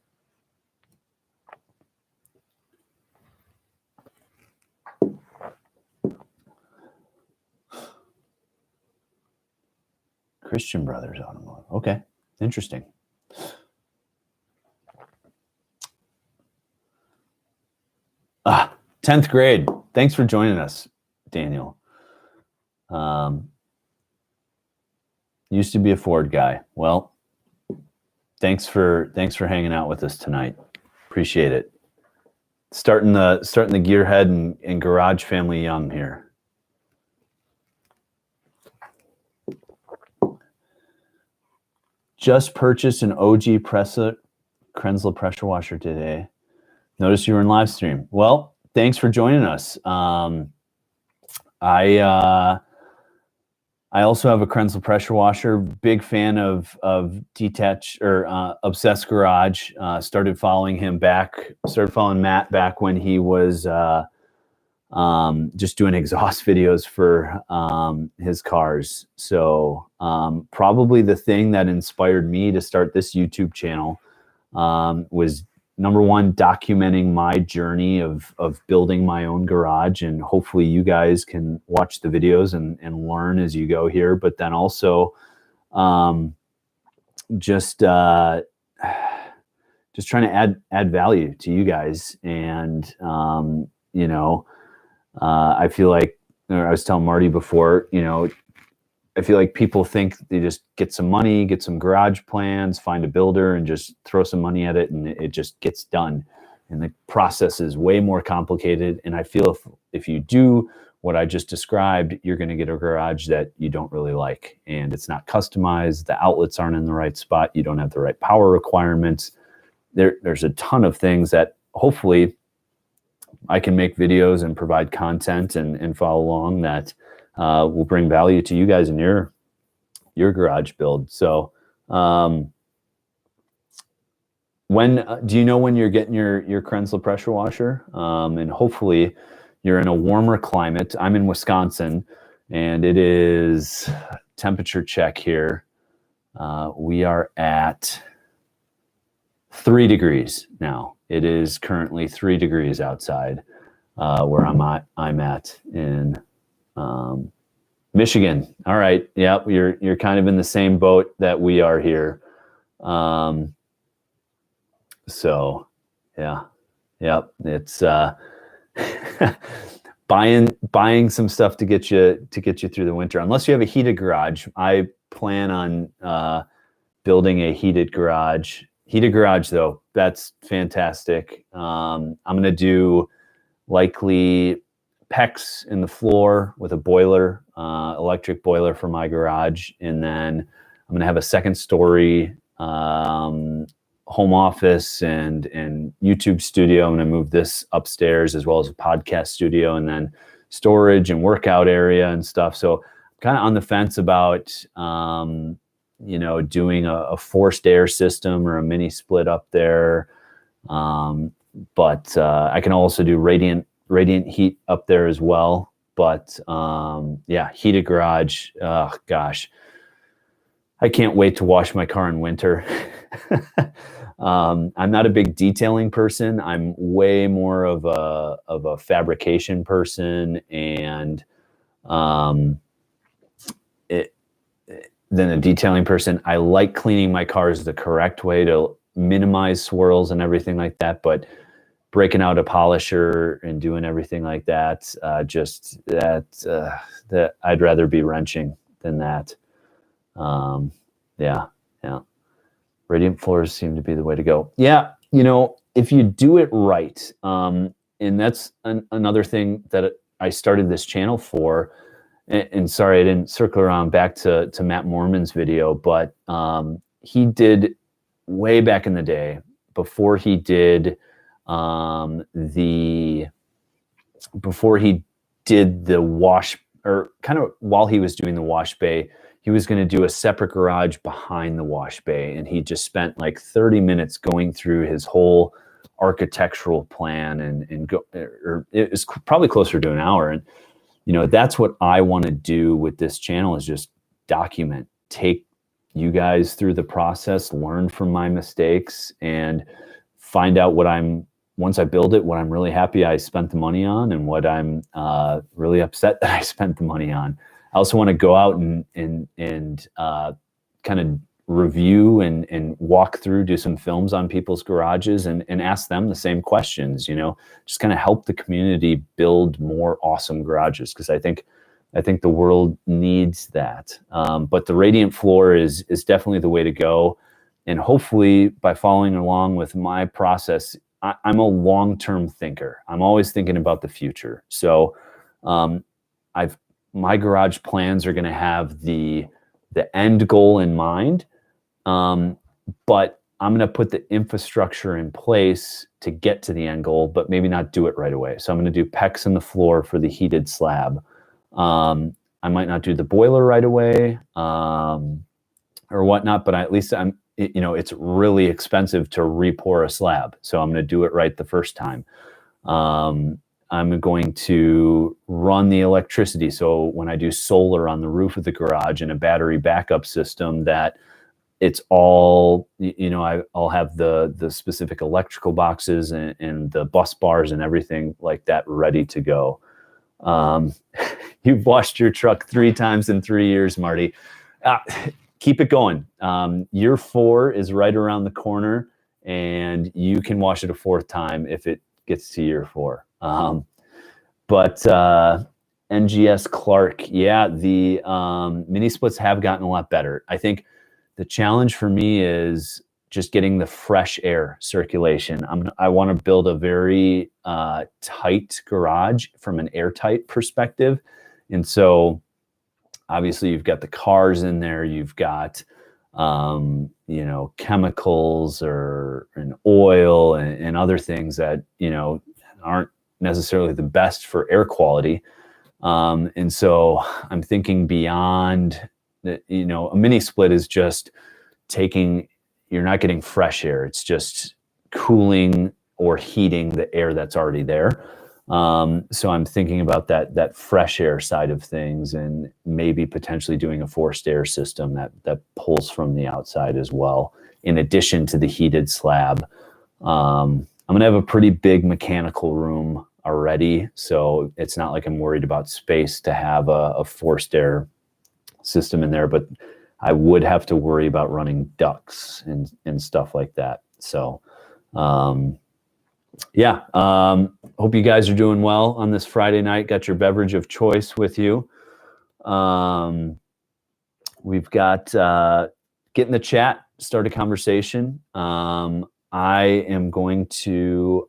Christian Brothers Automotive. Okay, interesting. Ah, 10th grade. Thanks for joining us, Daniel. Used to be a Ford guy. Well, thanks for hanging out with us tonight. Appreciate it. Starting the gearhead and garage family young here. Just purchased an OG Krensel pressure washer today. Notice you were in live stream. Well, thanks for joining us. I also have a Krensel pressure washer. Big fan of Detached or Obsessed Garage. Started following Matt back when he was just doing exhaust videos for his cars. So probably the thing that inspired me to start this YouTube channel was, number one, documenting my journey of building my own garage, and hopefully you guys can watch the videos and learn as you go here. But then also just trying to add value to you guys. And you know, I feel like, or I was telling Marty before, you know, I feel like people think they just get some money, get some garage plans, find a builder, and just throw some money at it, and it just gets done. And the process is way more complicated. And I feel if you do what I just described, you're going to get a garage that you don't really like, and it's not customized. The outlets aren't in the right spot. You don't have the right power requirements. There's a ton of things that hopefully I can make videos and provide content and follow along that will bring value to you guys in your garage build. So when do you know when you're getting your Krensel pressure washer? And hopefully you're in a warmer climate. I'm in Wisconsin, and it is temperature check here. We are at 3 degrees now. It is currently 3 degrees outside where I'm at in Michigan. All right. Yep. You're kind of in the same boat that we are here. So yeah. Yep. It's buying some stuff to get you through the winter, unless you have a heated garage. I plan on building a heated garage. Heated garage, though, that's fantastic. I'm going to do likely PEX in the floor with a boiler, electric boiler for my garage. And then I'm going to have a second story home office and YouTube studio. I'm going to move this upstairs as well as a podcast studio, and then storage and workout area and stuff. So kind of on the fence about, doing a forced air system or a mini split up there. But I can also do radiant heat up there as well. But heated garage. Oh gosh, I can't wait to wash my car in winter. I'm not a big detailing person. I'm way more of a fabrication person, and than a detailing person. I like cleaning my cars the correct way to minimize swirls and everything like that, but breaking out a polisher and doing everything like that, that I'd rather be wrenching than that. Yeah. Radiant floors seem to be the way to go. Yeah, if you do it right, and that's another thing that I started this channel for. And sorry, I didn't circle around back to Matt Mormon's video, but he did way back in the day, before he did the wash, or kind of while he was doing the wash bay, he was going to do a separate garage behind the wash bay, and he just spent like 30 minutes going through his whole architectural plan, or it was probably closer to an hour. And that's what I want to do with this channel, is just document, take you guys through the process, learn from my mistakes, and find out once I build it, what I'm really happy I spent the money on, and what I'm really upset that I spent the money on. I also want to go out and kind of review and walk through, do some films on people's garages, and ask them the same questions, just kind of help the community build more awesome garages, because I think the world needs that. But the radiant floor is definitely the way to go. And hopefully by following along with my process, I'm a long-term thinker. I'm always thinking about the future. So my garage plans are going to have the end goal in mind. But I'm going to put the infrastructure in place to get to the end goal, but maybe not do it right away. So I'm going to do PEX in the floor for the heated slab. I might not do the boiler right away, or whatnot, but at least it's really expensive to re-pour a slab. So I'm going to do it right the first time. I'm going to run the electricity. So when I do solar on the roof of the garage and a battery backup system, that it's all, I'll have the specific electrical boxes and the bus bars and everything like that ready to go. You've washed your truck 3 times in 3 years, Marty. Keep it going. Year 4 is right around the corner, and you can wash it a 4th time if it gets to year 4. But NGS Clark, yeah, the mini splits have gotten a lot better. I think the challenge for me is just getting the fresh air circulation. I want to build a very tight garage from an airtight perspective. And so obviously you've got the cars in there, you've got chemicals and oil and other things that aren't necessarily the best for air quality. And so I'm thinking beyond that. A mini split is just you're not getting fresh air, it's just cooling or heating the air that's already there. So I'm thinking about that fresh air side of things, and maybe potentially doing a forced air system that pulls from the outside as well, in addition to the heated slab. I'm gonna have a pretty big mechanical room already, so it's not like I'm worried about space to have a forced air system in there, but I would have to worry about running ducts and stuff like that. So hope you guys are doing well on this Friday night. Got your beverage of choice with you. We've got get in the chat, start a conversation. I am going to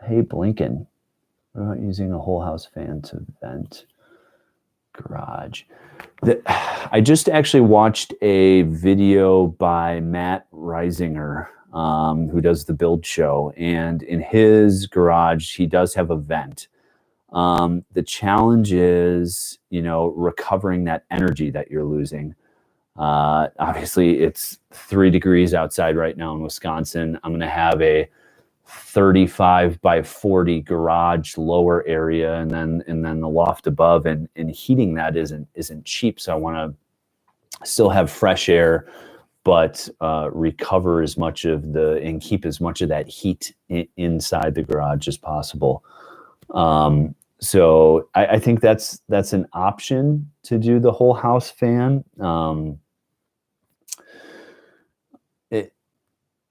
hey Blinken, what about using a whole house fan to vent? garage. I just actually watched a video by Matt Reisinger, who does the Build Show, and in his garage, he does have a vent. The challenge is, recovering that energy that you're losing. Obviously, it's 3 degrees outside right now in Wisconsin. I'm going to have a 35 by 40 garage lower area, and then the loft above, and heating that isn't cheap. So I want to still have fresh air, but recover as much of and keep as much of that heat inside the garage as possible. So I think that's an option to do the whole house fan.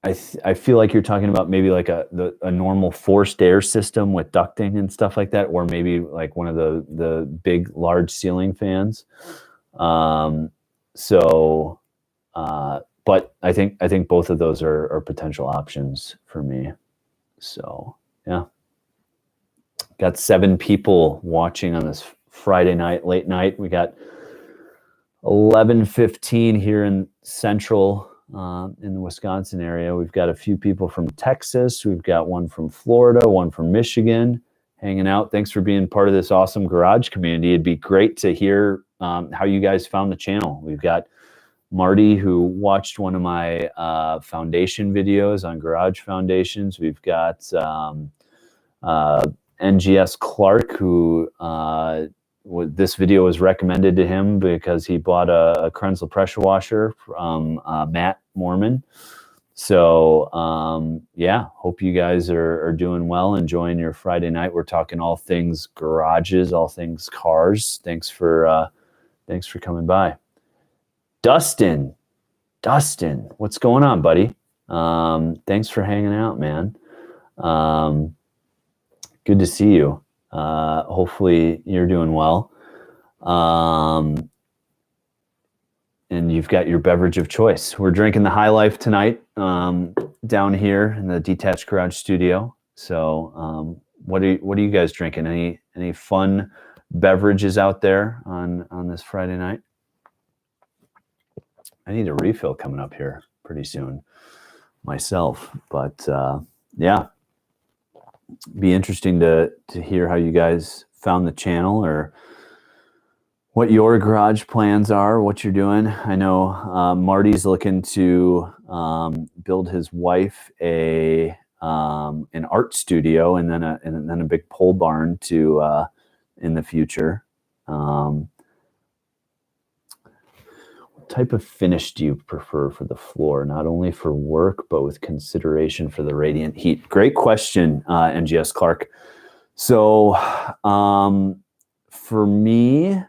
I feel like you're talking about maybe like a normal forced air system with ducting and stuff like that, or maybe like one of the big large ceiling fans. But I think both of those are potential options for me. So yeah, got 7 people watching on this Friday night, late night. We got 11:15 here in Central. In the Wisconsin area. We've got a few people from Texas. We've got one from Florida, one from Michigan hanging out. Thanks for being part of this awesome garage community. It'd be great to hear how you guys found the channel. We've got Marty, who watched one of my foundation videos on garage foundations. We've got NGS Clark, who this video was recommended to him because he bought a Krenzel pressure washer from Matt Mormon. So yeah, hope you guys are doing well, enjoying your Friday night. We're talking all things garages, all things cars. Thanks for coming by. Dustin, what's going on, buddy? Thanks for hanging out, man. Good to see you. Hopefully you're doing well. And you've got your beverage of choice. We're drinking the High Life tonight, down here in the Detached Garage Studio. So, what are you guys drinking? Any fun beverages out there on this Friday night? I need a refill coming up here pretty soon myself, but yeah. Be interesting to hear how you guys found the channel, or what your garage plans are, what you're doing. I know Marty's looking to build his wife an art studio, and then a big pole barn to in the future. What type of finish do you prefer for the floor, not only for work but with consideration for the radiant heat? Great question, NGS Clark. So for me,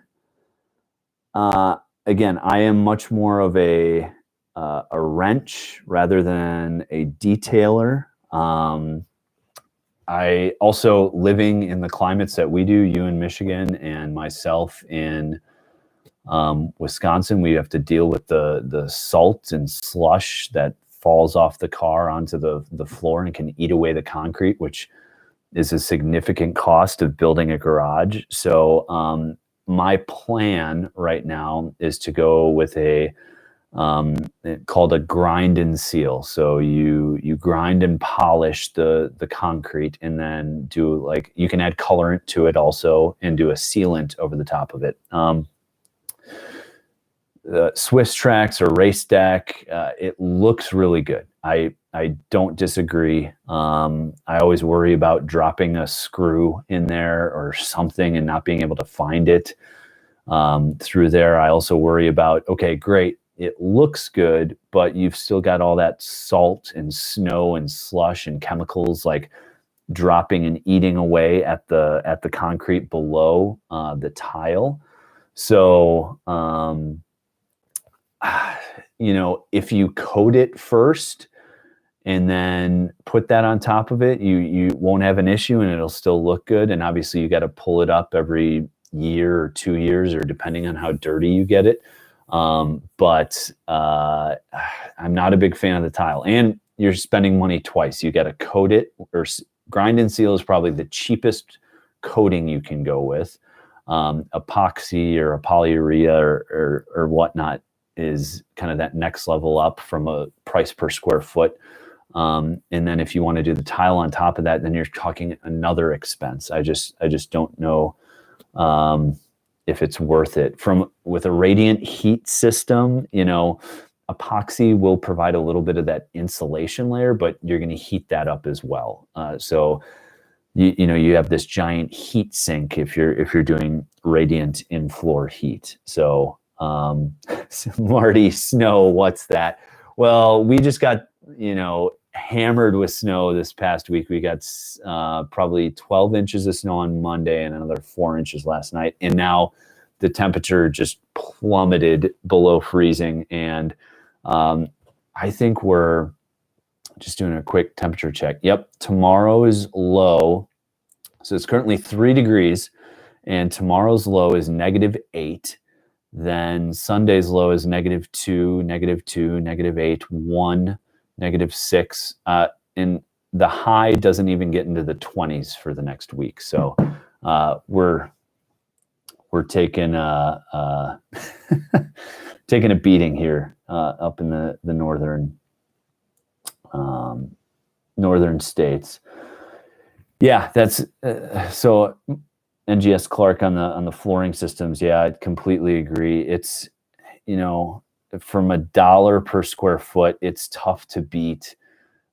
again, I am much more of a wrench rather than a detailer. I also, living in the climates that we do, you in Michigan and myself in Wisconsin, we have to deal with the salt and slush that falls off the car onto the floor and can eat away the concrete, which is a significant cost of building a garage. So my plan right now is to go with called a grind and seal. So you grind and polish the concrete, and then do, like, you can add colorant to it also and do a sealant over the top of it. Swiss Tracks or Race Deck, it looks really good. I don't disagree. I always worry about dropping a screw in there or something and not being able to find it through there. I also worry about, okay, great, it looks good, but you've still got all that salt and snow and slush and chemicals like dropping and eating away at the concrete below the tile. So if you coat it first and then put that on top of it, you won't have an issue and it'll still look good. And obviously you got to pull it up every year or 2 years, or depending on how dirty you get it. But I'm not a big fan of the tile, and you're spending money twice. You got to coat it, or grind and seal is probably the cheapest coating you can go with. Epoxy or a polyurea or whatnot is kind of that next level up from a price per square foot. And then if you want to do the tile on top of that, then you're talking another expense. I just don't know if it's worth it. With a radiant heat system, epoxy will provide a little bit of that insulation layer, but you're going to heat that up as well. So you have this giant heat sink if you're doing radiant in floor heat. So Marty, snow, what's that? Well, we just got hammered with snow this past week. We got probably 12 inches of snow on Monday and another 4 inches last night, and now the temperature just plummeted below freezing. And I think we're just doing a quick temperature check. Yep, tomorrow is low. So it's currently 3 degrees, and tomorrow's low is -8. Then Sunday's low is -2, -2, -8, 1, -6. And the high doesn't even get into the 20s for the next week. So we're taking taking a beating here up in the northern states. Yeah, that's so NGS Clark on the flooring systems. Yeah, I completely agree. It's from $1 per square foot, it's tough to beat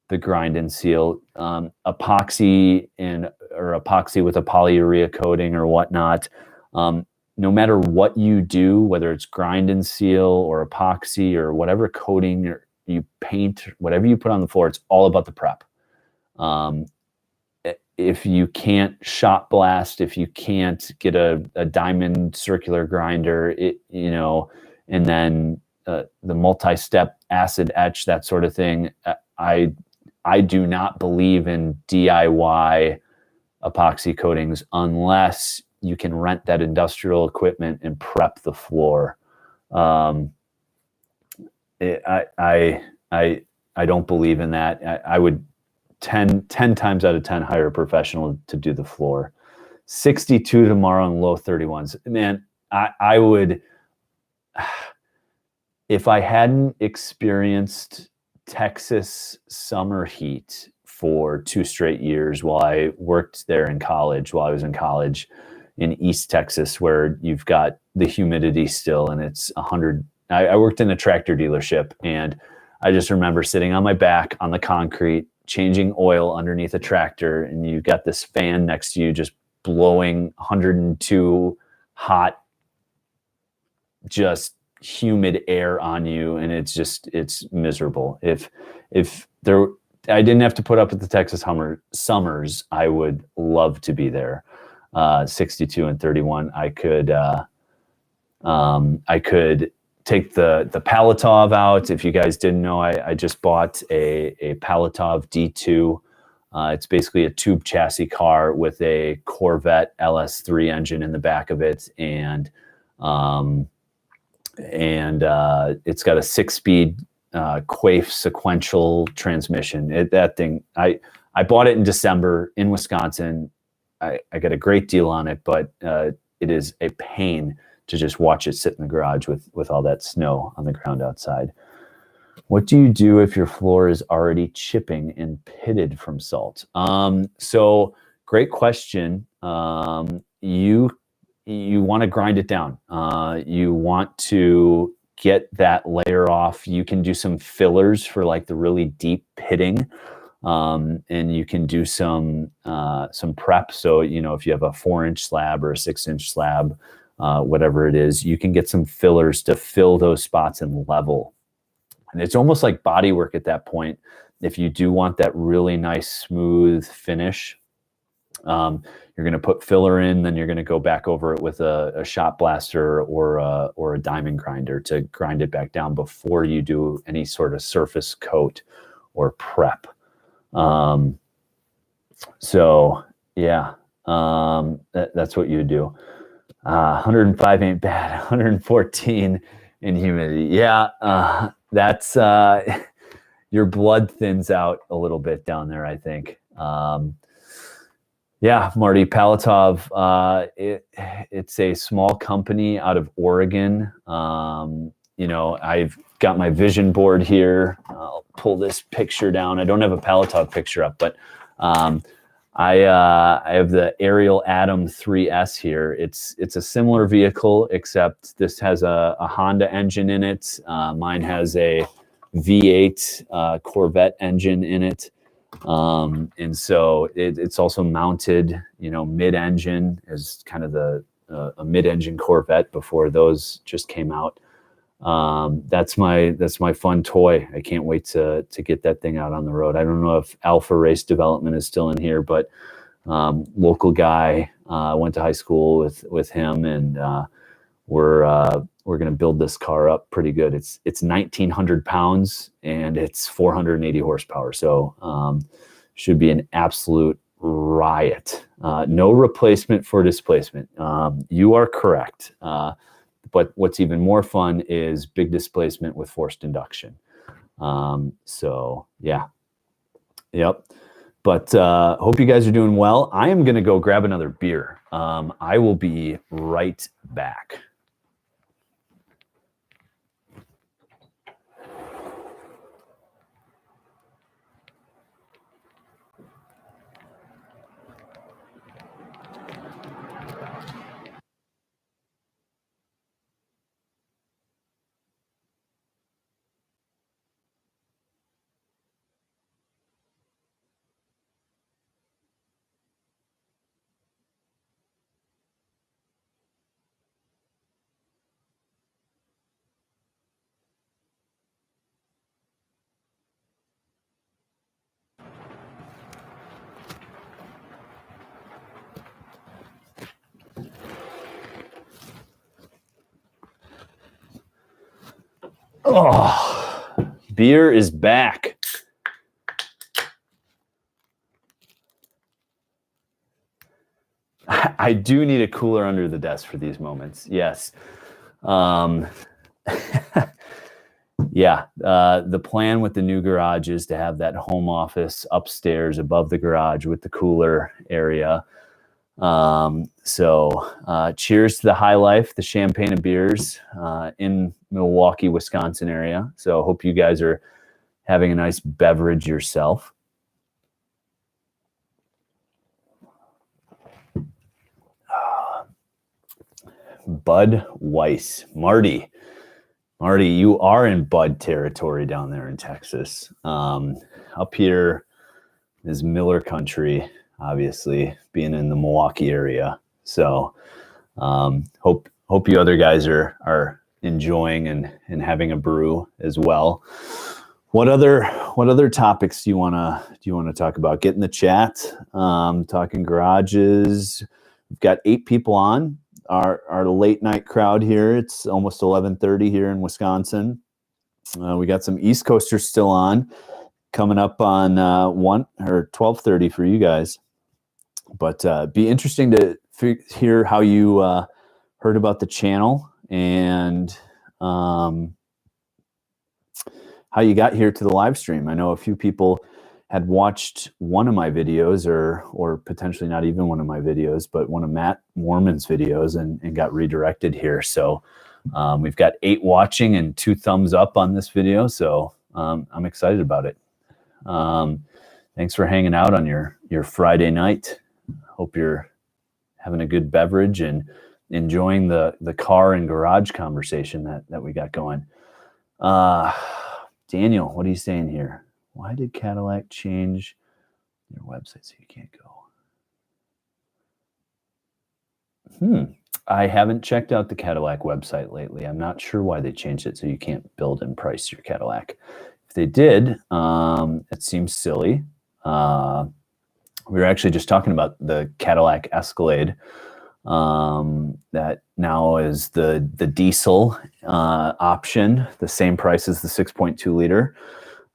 the grind and seal. Epoxy with a polyurea coating or whatnot. No matter what you do, whether it's grind and seal or epoxy or whatever coating you paint, whatever you put on the floor, it's all about the prep. If you can't shot blast, if you can't get a diamond circular grinder, and then the multi-step acid etch, that sort of thing, I do not believe in DIY epoxy coatings unless you can rent that industrial equipment and prep the floor. I don't believe in that. I would 10 times out of 10 hire a professional to do the floor. 62 tomorrow and low 31s. Man, I would, if I hadn't experienced Texas summer heat for 2 straight years while I worked there in college, while I was in college in East Texas, where you've got the humidity still and it's 100. I worked in a tractor dealership, and I just remember sitting on my back on the concrete, changing oil underneath a tractor, and you got this fan next to you just blowing 102 hot, just humid air on you, and it's miserable. If I didn't have to put up with the Texas summers, I would love to be there. 62 and 31, I could take the Palatov out. If you guys didn't know, I just bought a Palatov D2. It's basically a tube chassis car with a Corvette LS3 engine in the back of it, and it's got a 6-speed Quaife sequential transmission. That thing, I bought it in December in Wisconsin. I got a great deal on it, but it is a pain to just watch it sit in the garage with all that snow on the ground outside. What do you do if your floor is already chipping and pitted from salt? So great question. You want to grind it down. You want to get that layer off. You can do some fillers for like the really deep pitting. And you can do some prep. So, if you have a 4-inch slab or a 6-inch slab, whatever it is, you can get some fillers to fill those spots and level. And it's almost like body work at that point. If you do want that really nice, smooth finish, you're going to put filler in, then you're going to go back over it with a shot blaster or a diamond grinder to grind it back down before you do any sort of surface coat or prep. So yeah, that's what you do. 105 ain't bad. 114 in humidity. Yeah. That's, your blood thins out a little bit down there, I think. Yeah, Marty Palatov. It's a small company out of Oregon. I've got my vision board here. I'll pull this picture down. I don't have a Palatov picture up, but I have the Ariel Atom 3S here. It's a similar vehicle, except this has a Honda engine in it. Mine has a V8 Corvette engine in it. And so it's also mounted, mid-engine as kind of a mid-engine Corvette before those just came out. That's my fun toy. I can't wait to get that thing out on the road. I don't know if Alpha Race Development is still in here, but local guy, went to high school with him, and we're going to build this car up pretty good. It's 1,900 pounds and it's 480 horsepower. So should be an absolute riot. No replacement for displacement. You are correct. But what's even more fun is big displacement with forced induction. So yeah. Yep. But hope you guys are doing well. I am going to go grab another beer. I will be right back. Oh, beer is back. I do need a cooler under the desk for these moments. Yes. Yeah. The plan with the new garage is to have that home office upstairs above the garage with the cooler area. Cheers to the high life, the champagne and beers in Milwaukee, Wisconsin area. So hope you guys are having a nice beverage yourself. Bud Weiss. Marty, you are in Bud territory down there in Texas. Up here is Miller country, obviously, being in the Milwaukee area. So hope you other guys are enjoying and having a brew as well. What other topics do you wanna talk about? Get in the chat. Talking garages. We've got 8 people on our late night crowd here. It's almost 11:30 here in Wisconsin. We got some East Coasters still on, coming up on 1 or 12:30 for you guys. But be interesting to hear how you heard about the channel and how you got here to the live stream. I know a few people had watched one of my videos, or potentially not even one of my videos, but one of Matt Mormon's videos, and got redirected here. So we've got 8 watching and 2 thumbs up on this video. So I'm excited about it. Thanks for hanging out on your Friday night. Hope you're having a good beverage and enjoying the car and garage conversation that we got going. Daniel, what are you saying here? Why did Cadillac change your website so you can't go? I haven't checked out the Cadillac website lately. I'm not sure why they changed it so you can't build and price your Cadillac. If they did, it seems silly. We were actually just talking about the Cadillac Escalade that now is the diesel option, the same price as the 6.2 liter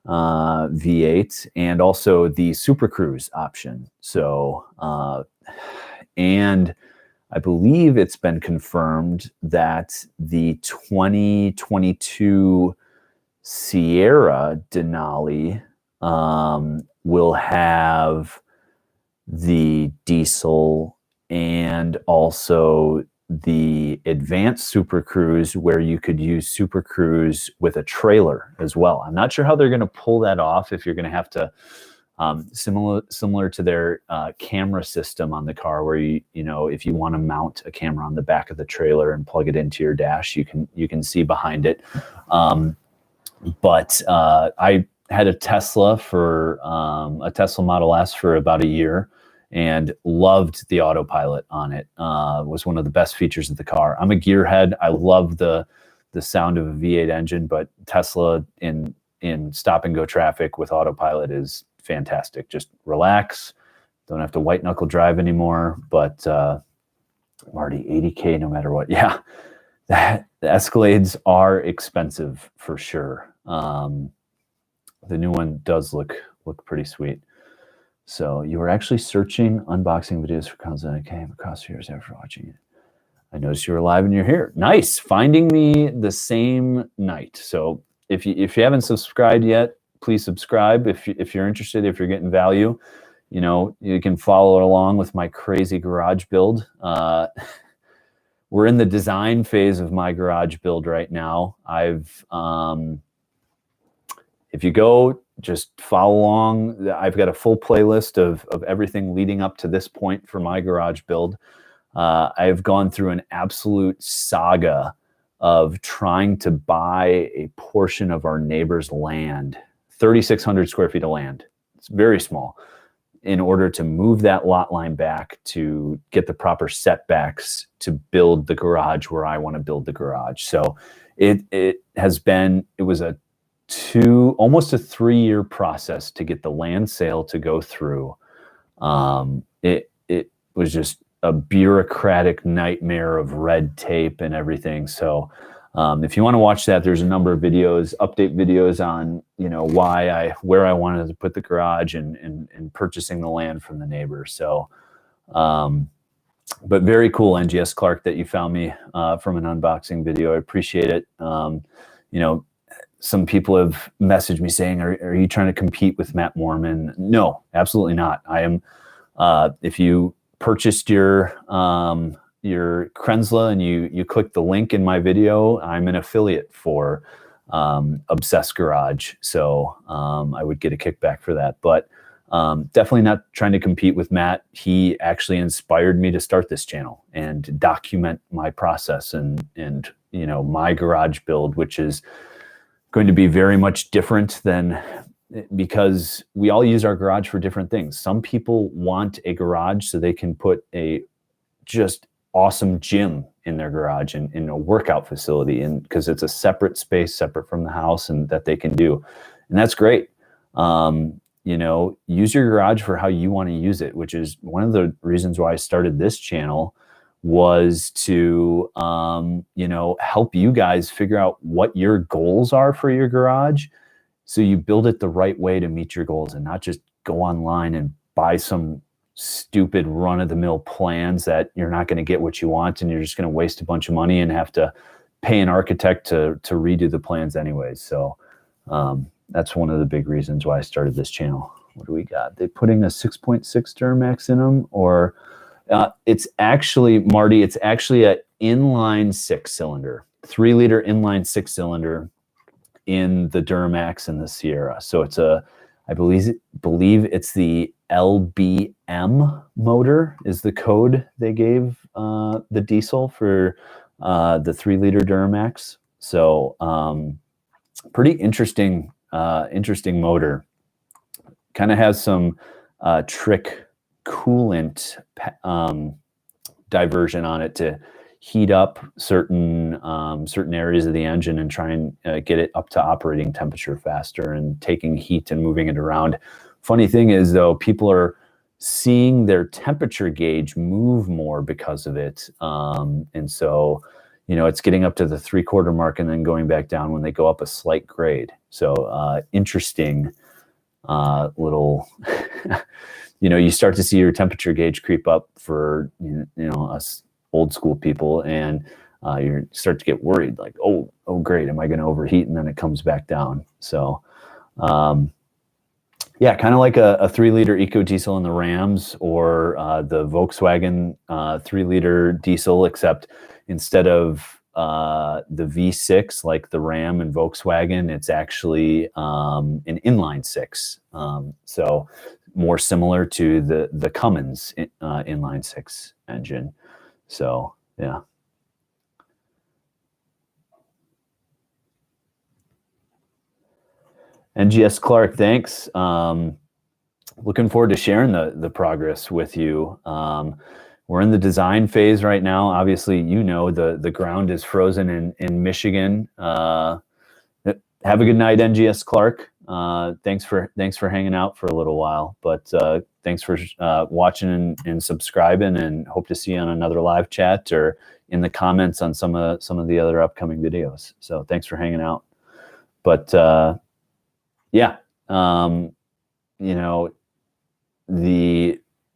V8, and also the Super Cruise option. So, and I believe it's been confirmed that the 2022 Sierra Denali will have the diesel, and also the advanced Super Cruise, where you could use Super Cruise with a trailer as well. I'm not sure how they're going to pull that off, if you're going to have to similar to their camera system on the car, where you know, if you want to mount a camera on the back of the trailer and plug it into your dash, you can see behind it. But I had a Tesla for a Tesla Model S for about a year, and loved the autopilot on it. Was one of the best features of the car. I'm a gearhead. I love the sound of a V8 engine, but Tesla in stop and go traffic with autopilot is fantastic. Just relax. Don't have to white knuckle drive anymore. But Marty, 80K no matter what. Yeah, the Escalades are expensive for sure. The new one does look pretty sweet. So you were actually searching unboxing videos for consoles, and I came across yours after watching it. I noticed you were live and you're here. Nice, finding me the same night. So if you haven't subscribed yet, please subscribe. If you're interested, if you're getting value, you know, you can follow along with my crazy garage build. We're in the design phase of my garage build right now. If you go, just follow along. I've got a full playlist of everything leading up to this point for my garage build. I've gone through an absolute saga of trying to buy a portion of our neighbor's land, 3,600 square feet of land. It's very small, in order to move that lot line back to get the proper setbacks to build the garage where I want to build the garage. So it was almost a 3-year process to get the land sale to go through. It was just a bureaucratic nightmare of red tape and everything. So if you want to watch that, there's a number of videos, update videos on, you know, where I wanted to put the garage and purchasing the land from the neighbor. So, but very cool, NGS Clark, that you found me from an unboxing video. I appreciate it. You know, some people have messaged me saying, are you trying to compete with Matt Mormon? No, absolutely not. I am, if you purchased your Krensla and you click the link in my video, I'm an affiliate for Obsessed Garage. So I would get a kickback for that. But definitely not trying to compete with Matt. He actually inspired me to start this channel and document my process and you know, my garage build, which is going to be very much different than, because we all use our garage for different things. Some people want a garage so they can put a just awesome gym in their garage and in a workout facility, and because it's a separate space, separate from the house, and that they can do. And that's great. You know, use your garage for how you want to use it, which is one of the reasons why I started this channel, was to, you know, help you guys figure out what your goals are for your garage, so you build it the right way to meet your goals, and not just go online and buy some stupid run-of-the-mill plans that you're not going to get what you want, and you're just going to waste a bunch of money and have to pay an architect to redo the plans anyways. So that's one of the big reasons why I started this channel. What do we got? They putting a 6.6 Duramax in them, or it's actually, Marty, it's actually an inline 6-cylinder, 3-liter inline 6-cylinder in the Duramax and the Sierra. So it's I believe it's the LBM motor is the code they gave the diesel for the 3-liter Duramax. So pretty interesting motor. Kind of has some trick coolant diversion on it to heat up certain areas of the engine and try and get it up to operating temperature faster, and taking heat and moving it around. Funny thing is, though, people are seeing their temperature gauge move more because of it. And so, you know, it's getting up to the 3/4 mark and then going back down when they go up a slight grade. So interesting little, you know, you start to see your temperature gauge creep up for, you know, us old school people, and you start to get worried, like, oh great, am I going to overheat? And then it comes back down. So Yeah, kind of like a 3-liter eco diesel in the Rams, or the Volkswagen 3-liter diesel, except instead of the V6 like the Ram and Volkswagen, it's actually an inline six. So more similar to the Cummins inline six engine. So yeah. NGS Clark, thanks. Looking forward to sharing the progress with you. We're in the design phase right now. Obviously, the ground is frozen in Michigan. Have a good night, NGS Clark. Thanks for hanging out for a little while. But thanks for watching and subscribing, and hope to see you on another live chat or in the comments on some of the other upcoming videos. So thanks for hanging out. But yeah,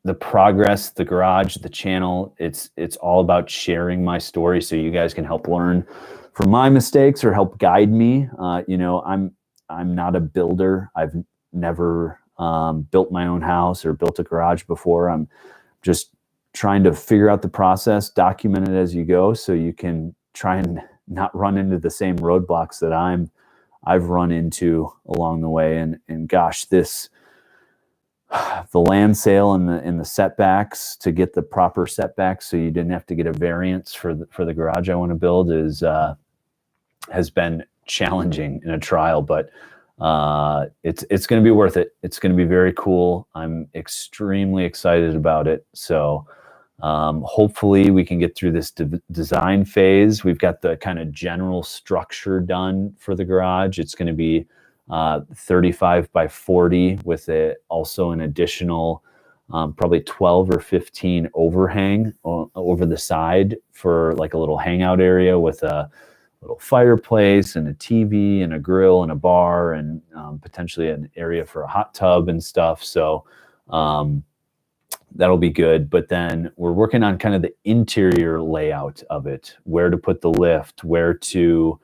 the progress, the garage, the channel, it's all about sharing my story so you guys can help learn from my mistakes or help guide me. I'm not a builder. I've never built my own house or built a garage before. I'm just trying to figure out the process, document it as you go, so you can try and not run into the same roadblocks that I've run into along the way. And gosh, the land sale and the setbacks, to get the proper setbacks so you didn't have to get a variance for the garage I want to build has been challenging in a trial, but it's going to be worth it. It's going to be very cool. I'm extremely excited about it. So hopefully we can get through this design phase. We've got the kind of general structure done for the garage. It's going to be 35 by 40 with also an additional probably 12 or 15 overhang over the side for like a little hangout area with a little fireplace and a TV and a grill and a bar and potentially an area for a hot tub and stuff. So that'll be good. But then we're working on kind of the interior layout of it, where to put the lift, where to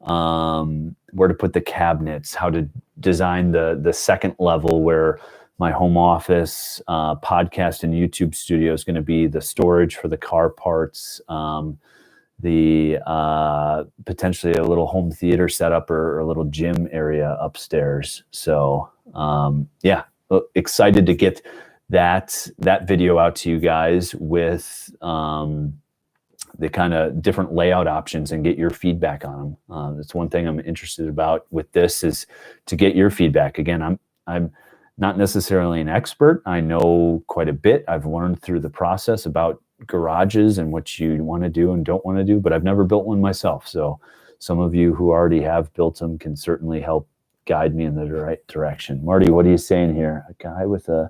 put the cabinets, how to design the second level where my home office, podcast and YouTube studio is going to be, the storage for the car parts, the potentially a little home theater setup or a little gym area upstairs. So yeah, excited to get that video out to you guys with the kind of different layout options and get your feedback on them. That's one thing I'm interested about with this, is to get your feedback. Again, I'm not necessarily an expert. I know quite a bit. I've learned through the process about garages and what you want to do and don't want to do, but I've never built one myself. So some of you who already have built them can certainly help guide me in the right direction. Marty, what are you saying here? A guy with a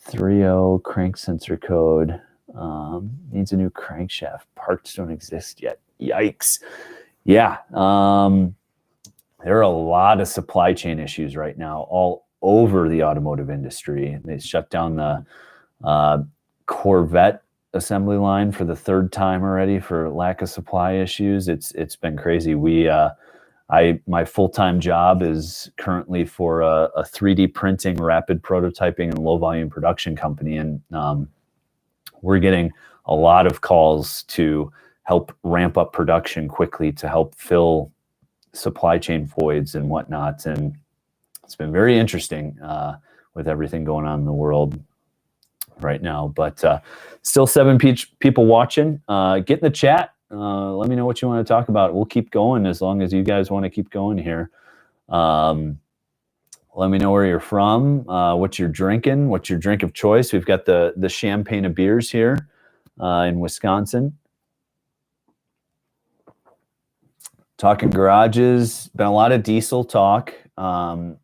3.0 crank sensor code needs a new crankshaft. Parts don't exist yet. Yikes. Yeah. There are a lot of supply chain issues right now all over the automotive industry. They shut down the Corvette assembly line for the third time already for lack of supply issues. It's been crazy. My full-time job is currently for a 3D printing, rapid prototyping, and low volume production company. And we're getting a lot of calls to help ramp up production quickly to help fill supply chain voids and whatnot. And it's been very interesting with everything going on in the world right now. But still 7 people watching. Get in the chat. Let me know what you want to talk about. We'll keep going as long as you guys want to keep going here. Let me know where you're from, what you're drinking, what's your drink of choice. We've got the champagne of beers here in Wisconsin. Talking garages, been a lot of diesel talk. On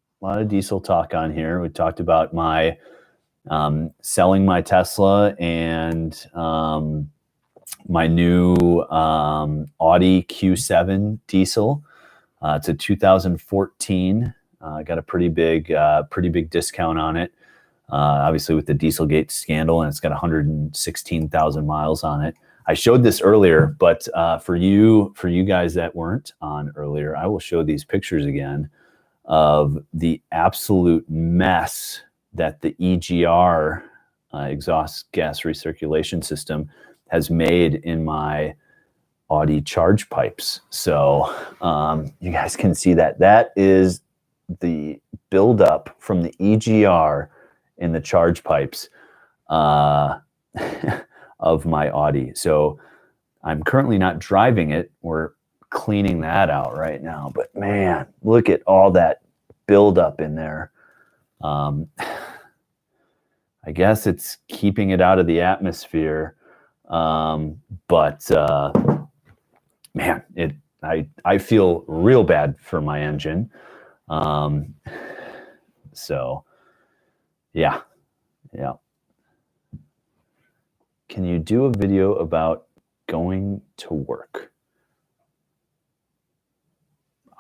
here. We talked about my selling my Tesla and my new Audi Q7 diesel. It's a 2014. Got a pretty big discount on it. Obviously with the Dieselgate scandal, and it's got 116,000 miles on it. I showed this earlier, but for you guys that weren't on earlier, I will show these pictures again. of the absolute mess that the EGR, exhaust gas recirculation system, has made in my Audi charge pipes. So you guys can see that. That is the buildup from the EGR in the charge pipes of my Audi. So I'm currently not driving it. We're cleaning that out right now. But man, look at all that buildup in there. I guess it's keeping it out of the atmosphere. But man, I feel real bad for my engine. So yeah. Can you do a video about going to work?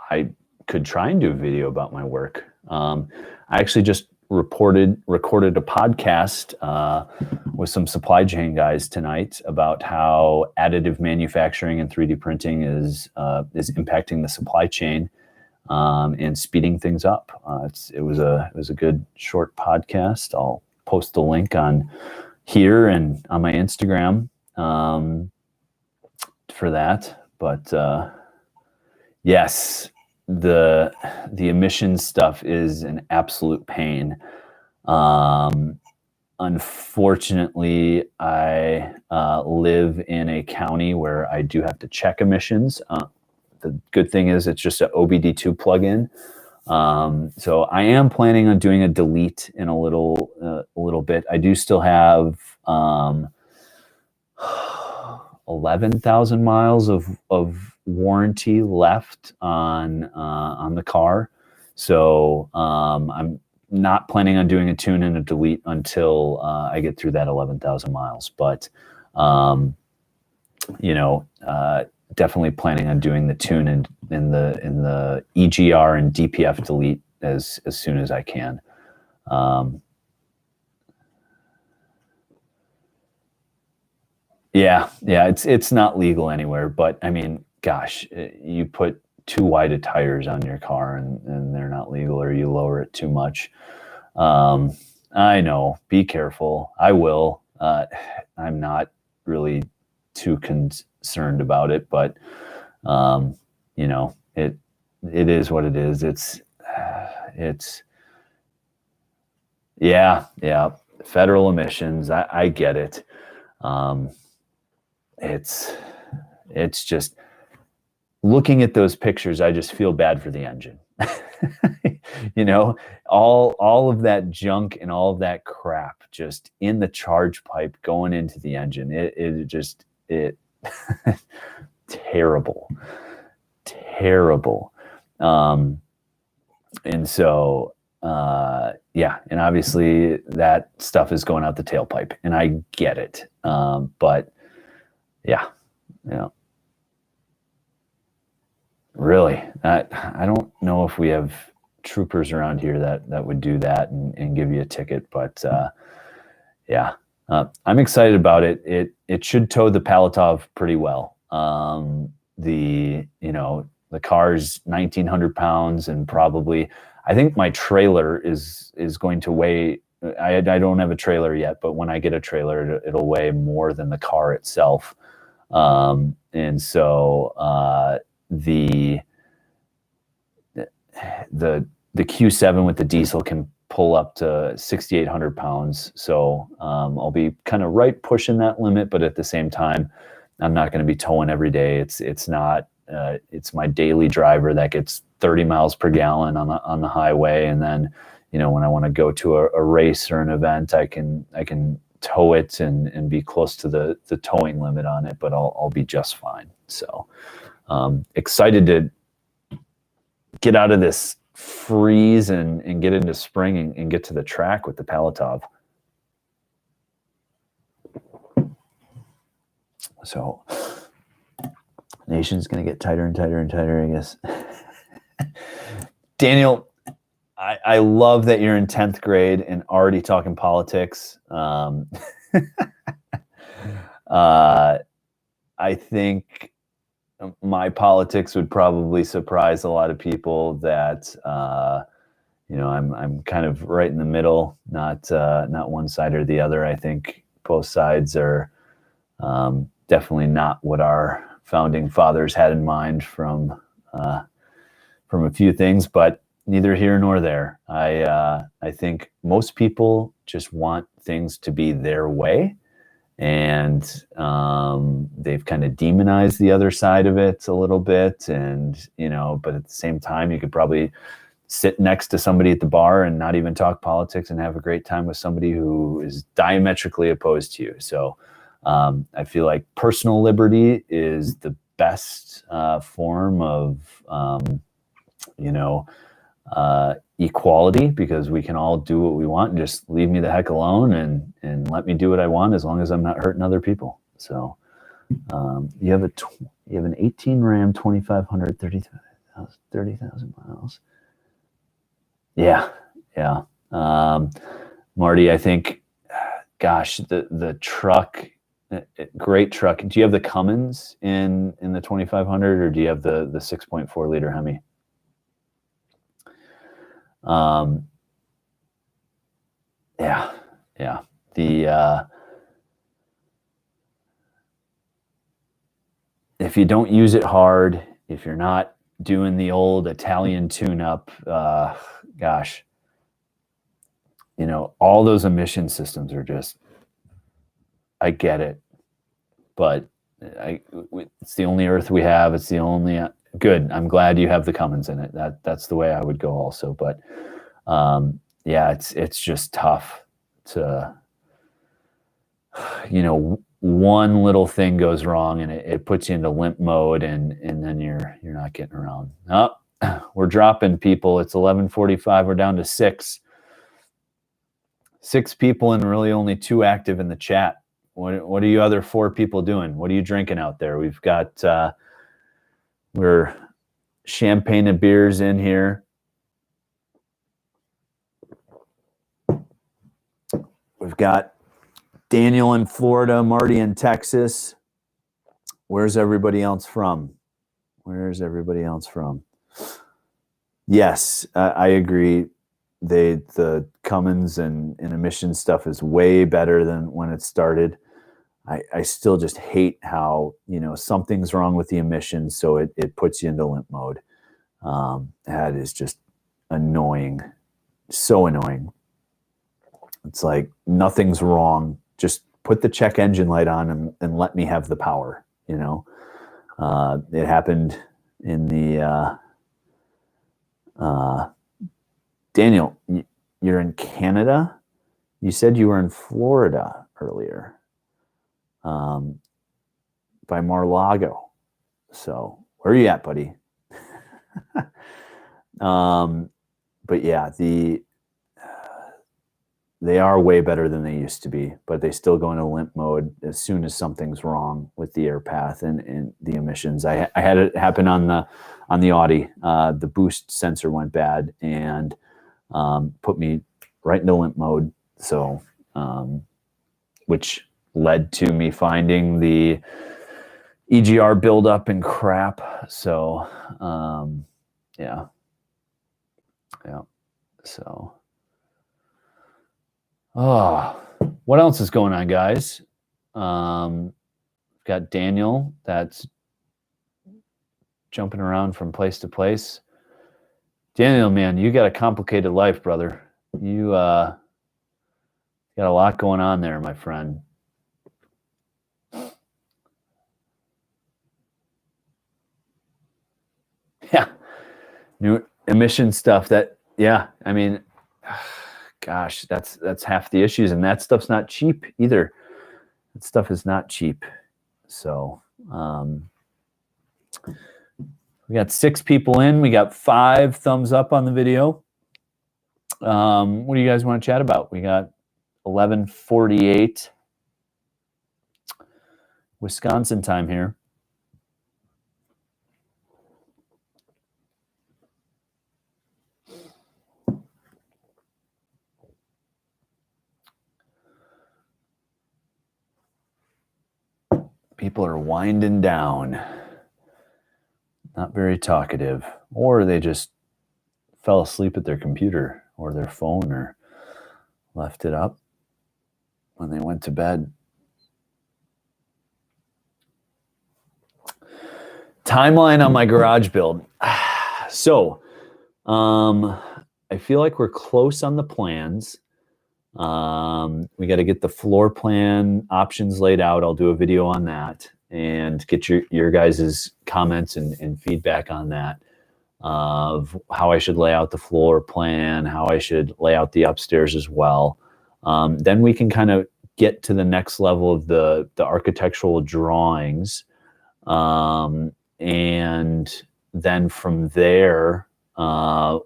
I could try and do a video about my work. I actually just recorded a podcast with some supply chain guys tonight about how additive manufacturing and 3D printing is impacting the supply chain and speeding things up. It was a good short podcast. I'll post the link on here and on my Instagram for that. But yes, the emissions stuff is an absolute pain. Unfortunately, I live in a county where I do have to check emissions. The good thing is it's just an OBD2 plugin. So I am planning on doing a delete in a little bit. I do still have 11,000 miles of warranty left on the car. So I'm not planning on doing a tune and a delete until I get through that 11,000 miles. But definitely planning on doing the tune in the EGR and DPF delete as soon as I can. Yeah, it's not legal anywhere, but I mean, gosh, you put too wide of tires on your car and they're not legal, or you lower it too much. I know, be careful. I will. I'm not really too concerned about it, but it is what it is. It's federal emissions. I get it. It's just looking at those pictures, I just feel bad for the engine. All of that junk and all of that crap just in the charge pipe going into the engine. It terrible. And so and obviously that stuff is going out the tailpipe, and I get it. But really, I don't know if we have troopers around here that would do that and give you a ticket, but I'm excited about it. It should tow the Palatov pretty well. The car's 1,900 pounds, and probably, I think my trailer is going to weigh, I don't have a trailer yet, but when I get a trailer, it'll weigh more than the car itself. And so the Q7 with the diesel can pull up to 6,800 pounds. So I'll be kind of right pushing that limit, but at the same time, I'm not going to be towing every day. It's not. It's my daily driver that gets 30 miles per gallon on the highway, and then when I want to go to a race or an event, I can tow it and be close to the towing limit on it, but I'll be just fine. So excited to get out of this freeze and get into spring and get to the track with the Palatov. So nation's going to get tighter and tighter and tighter, I guess. Daniel, I love that you're in 10th grade and already talking politics. I think my politics would probably surprise a lot of people that I'm kind of right in the middle, not one side or the other. I think both sides are definitely not what our founding fathers had in mind from a few things, but neither here nor there. I think most people just want things to be their way, and they've kind of demonized the other side of it a little bit. And but at the same time, you could probably sit next to somebody at the bar and not even talk politics and have a great time with somebody who is diametrically opposed to you. So I feel like personal liberty is the best form of equality, because we can all do what we want and just leave me the heck alone and let me do what I want, as long as I'm not hurting other people. So you have an 18 Ram 2500 30,000 miles. Yeah. Marty, I think, gosh, the truck, great truck. Do you have the Cummins in the 2500, or do you have the 6.4 liter Hemi? Yeah. If you don't use it hard, if you're not doing the old Italian tune-up, gosh, all those emission systems are just, I get it, but it's the only Earth we have. It's the only good. I'm glad you have the Cummins in it. That's the way I would go also. But yeah, it's just tough to, one little thing goes wrong and it puts you into limp mode, and then you're not getting around. Oh, we're dropping, people. It's 11:45. We're down to six people, and really only 2 active in the chat. What are you other 4 people doing? What are you drinking out there? We've got we're champagne and beers in here. We've got Daniel in Florida, Marty in Texas. Where's everybody else from? Yes, I agree. The Cummins and emission stuff is way better than when it started. I still just hate how, something's wrong with the emissions, so it puts you into limp mode. That is just annoying. So annoying. It's like, nothing's wrong. Just put the check engine light on and let me have the power. It happened in the Daniel, you're in Canada? You said you were in Florida earlier, by Mar-a-Lago. So where are you at, buddy? But yeah, they are way better than they used to be, but they still go into limp mode as soon as something's wrong with the air path and the emissions. I had it happen on the Audi. The boost sensor went bad and put me right into limp mode. So, which led to me finding the EGR buildup and crap. So, yeah. So, what else is going on, guys? Got Daniel that's jumping around from place to place. Daniel, man, you got a complicated life, brother. You got a lot going on there, my friend. Yeah. New emission stuff I mean, gosh, that's half the issues, and that stuff's not cheap either. That stuff is not cheap. So, we got 6 people in. We got 5 thumbs up on the video. What do you guys want to chat about? We got 11:48 Wisconsin time here. People are winding down. not very talkative, or they just fell asleep at their computer or their phone or left it up when they went to bed. Timeline on my garage build. So, I feel like we're close on the plans. We got to get the floor plan options laid out. I'll do a video on that and get your guys' comments and feedback on that, of how I should lay out the floor plan, how I should lay out the upstairs as well. Then we can kind of get to the next level of the architectural drawings. And then from there,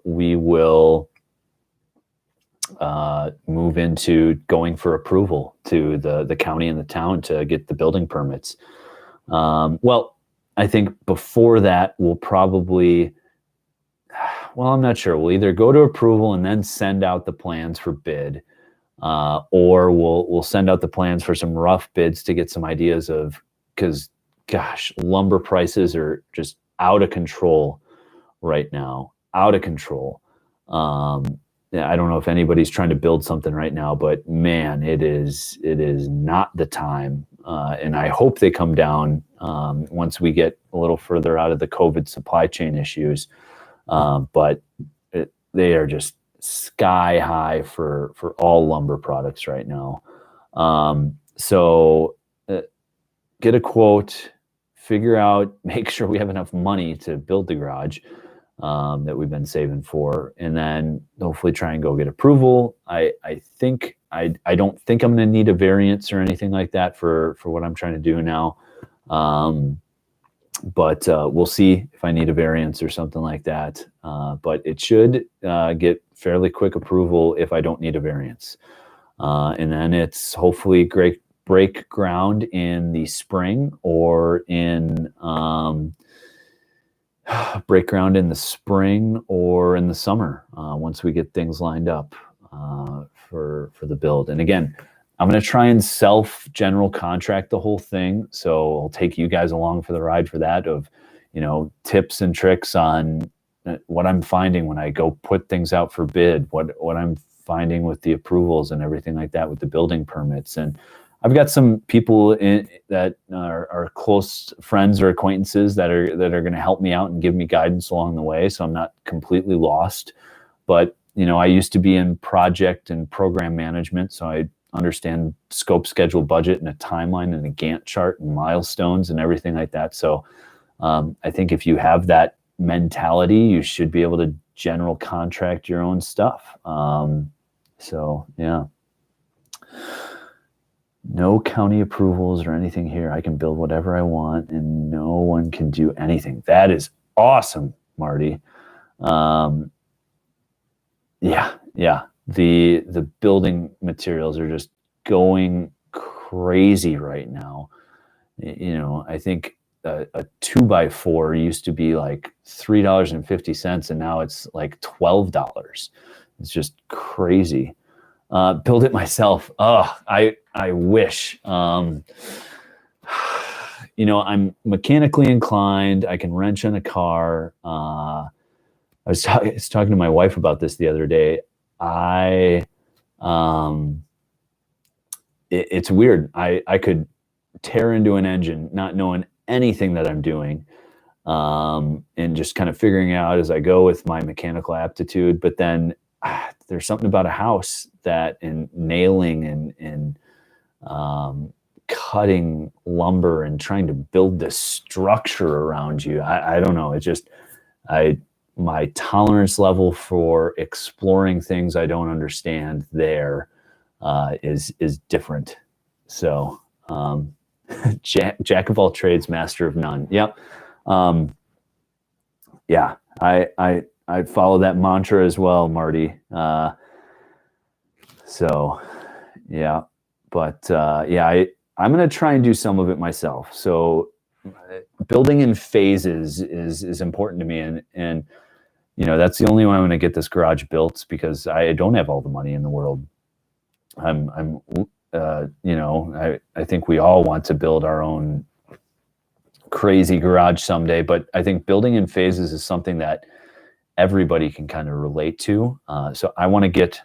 we will move into going for approval to the county and the town to get the building permits. Well, I think before that, we'll probably, well, I'm not sure. We'll either go to approval and then send out the plans for bid, or we'll send out the plans for some rough bids to get some ideas of, because gosh, lumber prices are just out of control right now, out of control. Yeah, I don't know if anybody's trying to build something right now, but man, it is not the time. And I hope they come down once we get a little further out of the COVID supply chain issues. But they are just sky high for all lumber products right now. So get a quote, figure out, make sure we have enough money to build the garage that we've been saving for, and then hopefully try and go get approval. I think I don't think I'm going to need a variance or anything like that for what I'm trying to do now. But we'll see if I need a variance or something like that. But it should get fairly quick approval if I don't need a variance. And then it's hopefully break ground in the spring, or in break ground in the spring or in the summer, once we get things lined up for the build. And again, I'm going to try and general contract the whole thing. So I'll take you guys along for the ride for that, of, tips and tricks on what I'm finding when I go put things out for bid, what I'm finding with the approvals and everything like that with the building permits. And I've got some people that are close friends or acquaintances that are going to help me out and give me guidance along the way, so I'm not completely lost. But I used to be in project and program management, so I understand scope, schedule, budget, and a timeline and a Gantt chart and milestones and everything like that. So I think if you have that mentality, you should be able to general contract your own stuff. So yeah. No county approvals or anything here. I can build whatever I want and no one can do anything. That is awesome, Marty. Yeah. The building materials are just going crazy right now. I think a 2x4 used to be like $3.50, and now it's like $12. It's just crazy. Build it myself. Oh, I wish. I'm mechanically inclined. I can wrench on a car. I was talking to my wife about this the other day. It's weird. I could tear into an engine, not knowing anything that I'm doing, and just kind of figuring out as I go with my mechanical aptitude. But then there's something about a house that, in nailing and cutting lumber and trying to build this structure around you. I don't know. It just, my tolerance level for exploring things I don't understand there is different. So jack of all trades, master of none. Yep. Yeah, I follow that mantra as well, Marty. So yeah, but I'm going to try and do some of it myself. So building in phases is important to me. And that's the only way I'm going to get this garage built, because I don't have all the money in the world. I think we all want to build our own crazy garage someday, but I think building in phases is something that everybody can kind of relate to. So I want to get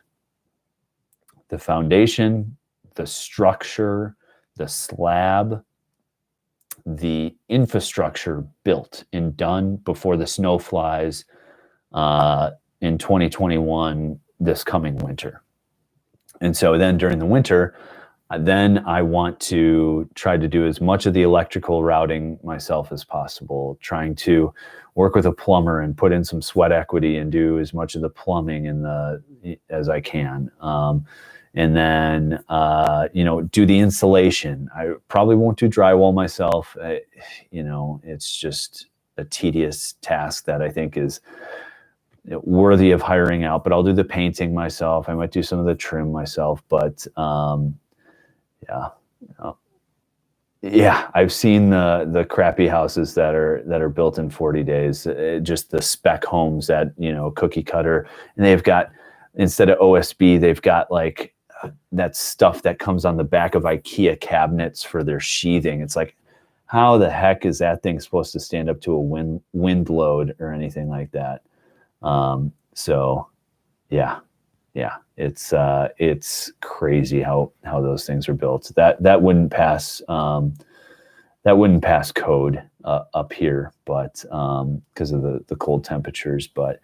the foundation, the structure, the slab, the infrastructure built and done before the snow flies in 2021, this coming winter. And so then during the winter, then I want to try to do as much of the electrical routing myself as possible, trying to work with a plumber and put in some sweat equity and do as much of the plumbing as I can. And then, do the insulation. I probably won't do drywall myself. It's just a tedious task that I think is worthy of hiring out, but I'll do the painting myself. I might do some of the trim myself, but I've seen the crappy houses that are built in 40 days, just the spec homes that, cookie cutter, and they've got, instead of OSB, they've got like that stuff that comes on the back of IKEA cabinets for their sheathing. It's like, how the heck is that thing supposed to stand up to a wind load or anything like that? It's crazy how those things are built. That wouldn't pass code up here, but because of the cold temperatures. But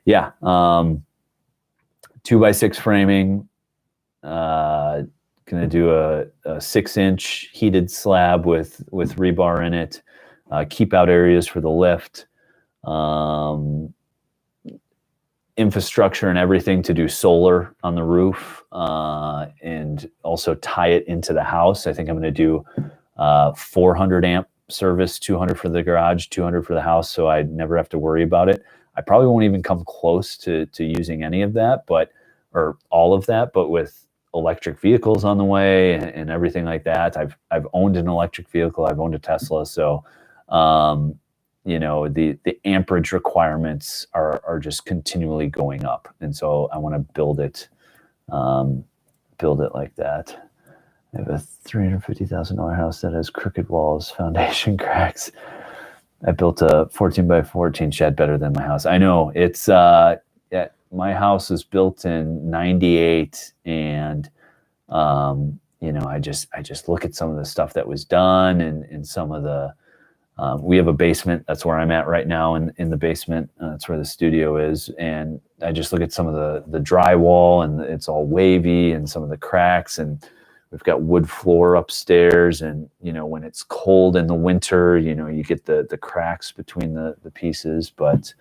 2x6 framing. Gonna do a 6-inch heated slab with rebar in it. Keep out areas for the lift. Infrastructure and everything to do solar on the roof, and also tie it into the house. I think I'm going to do 400 amp service, 200 for the garage, 200 for the house, so I never have to worry about it. I probably won't even come close to using any of that, or all of that, but with electric vehicles on the way and everything like that. I've owned an electric vehicle. I've owned a Tesla, so the amperage requirements are just continually going up, and so I want to build it like that. I have a $350,000 house that has crooked walls, foundation cracks. I built a 14 by 14 shed better than my house. I know it's my house was built in '98, and I just look at some of the stuff that was done and some of the. We have a basement. That's where I'm at right now, in the basement. That's where the studio is. And I just look at some of the drywall, and it's all wavy, and some of the cracks. And we've got wood floor upstairs. And, when it's cold in the winter, you get the cracks between the pieces. But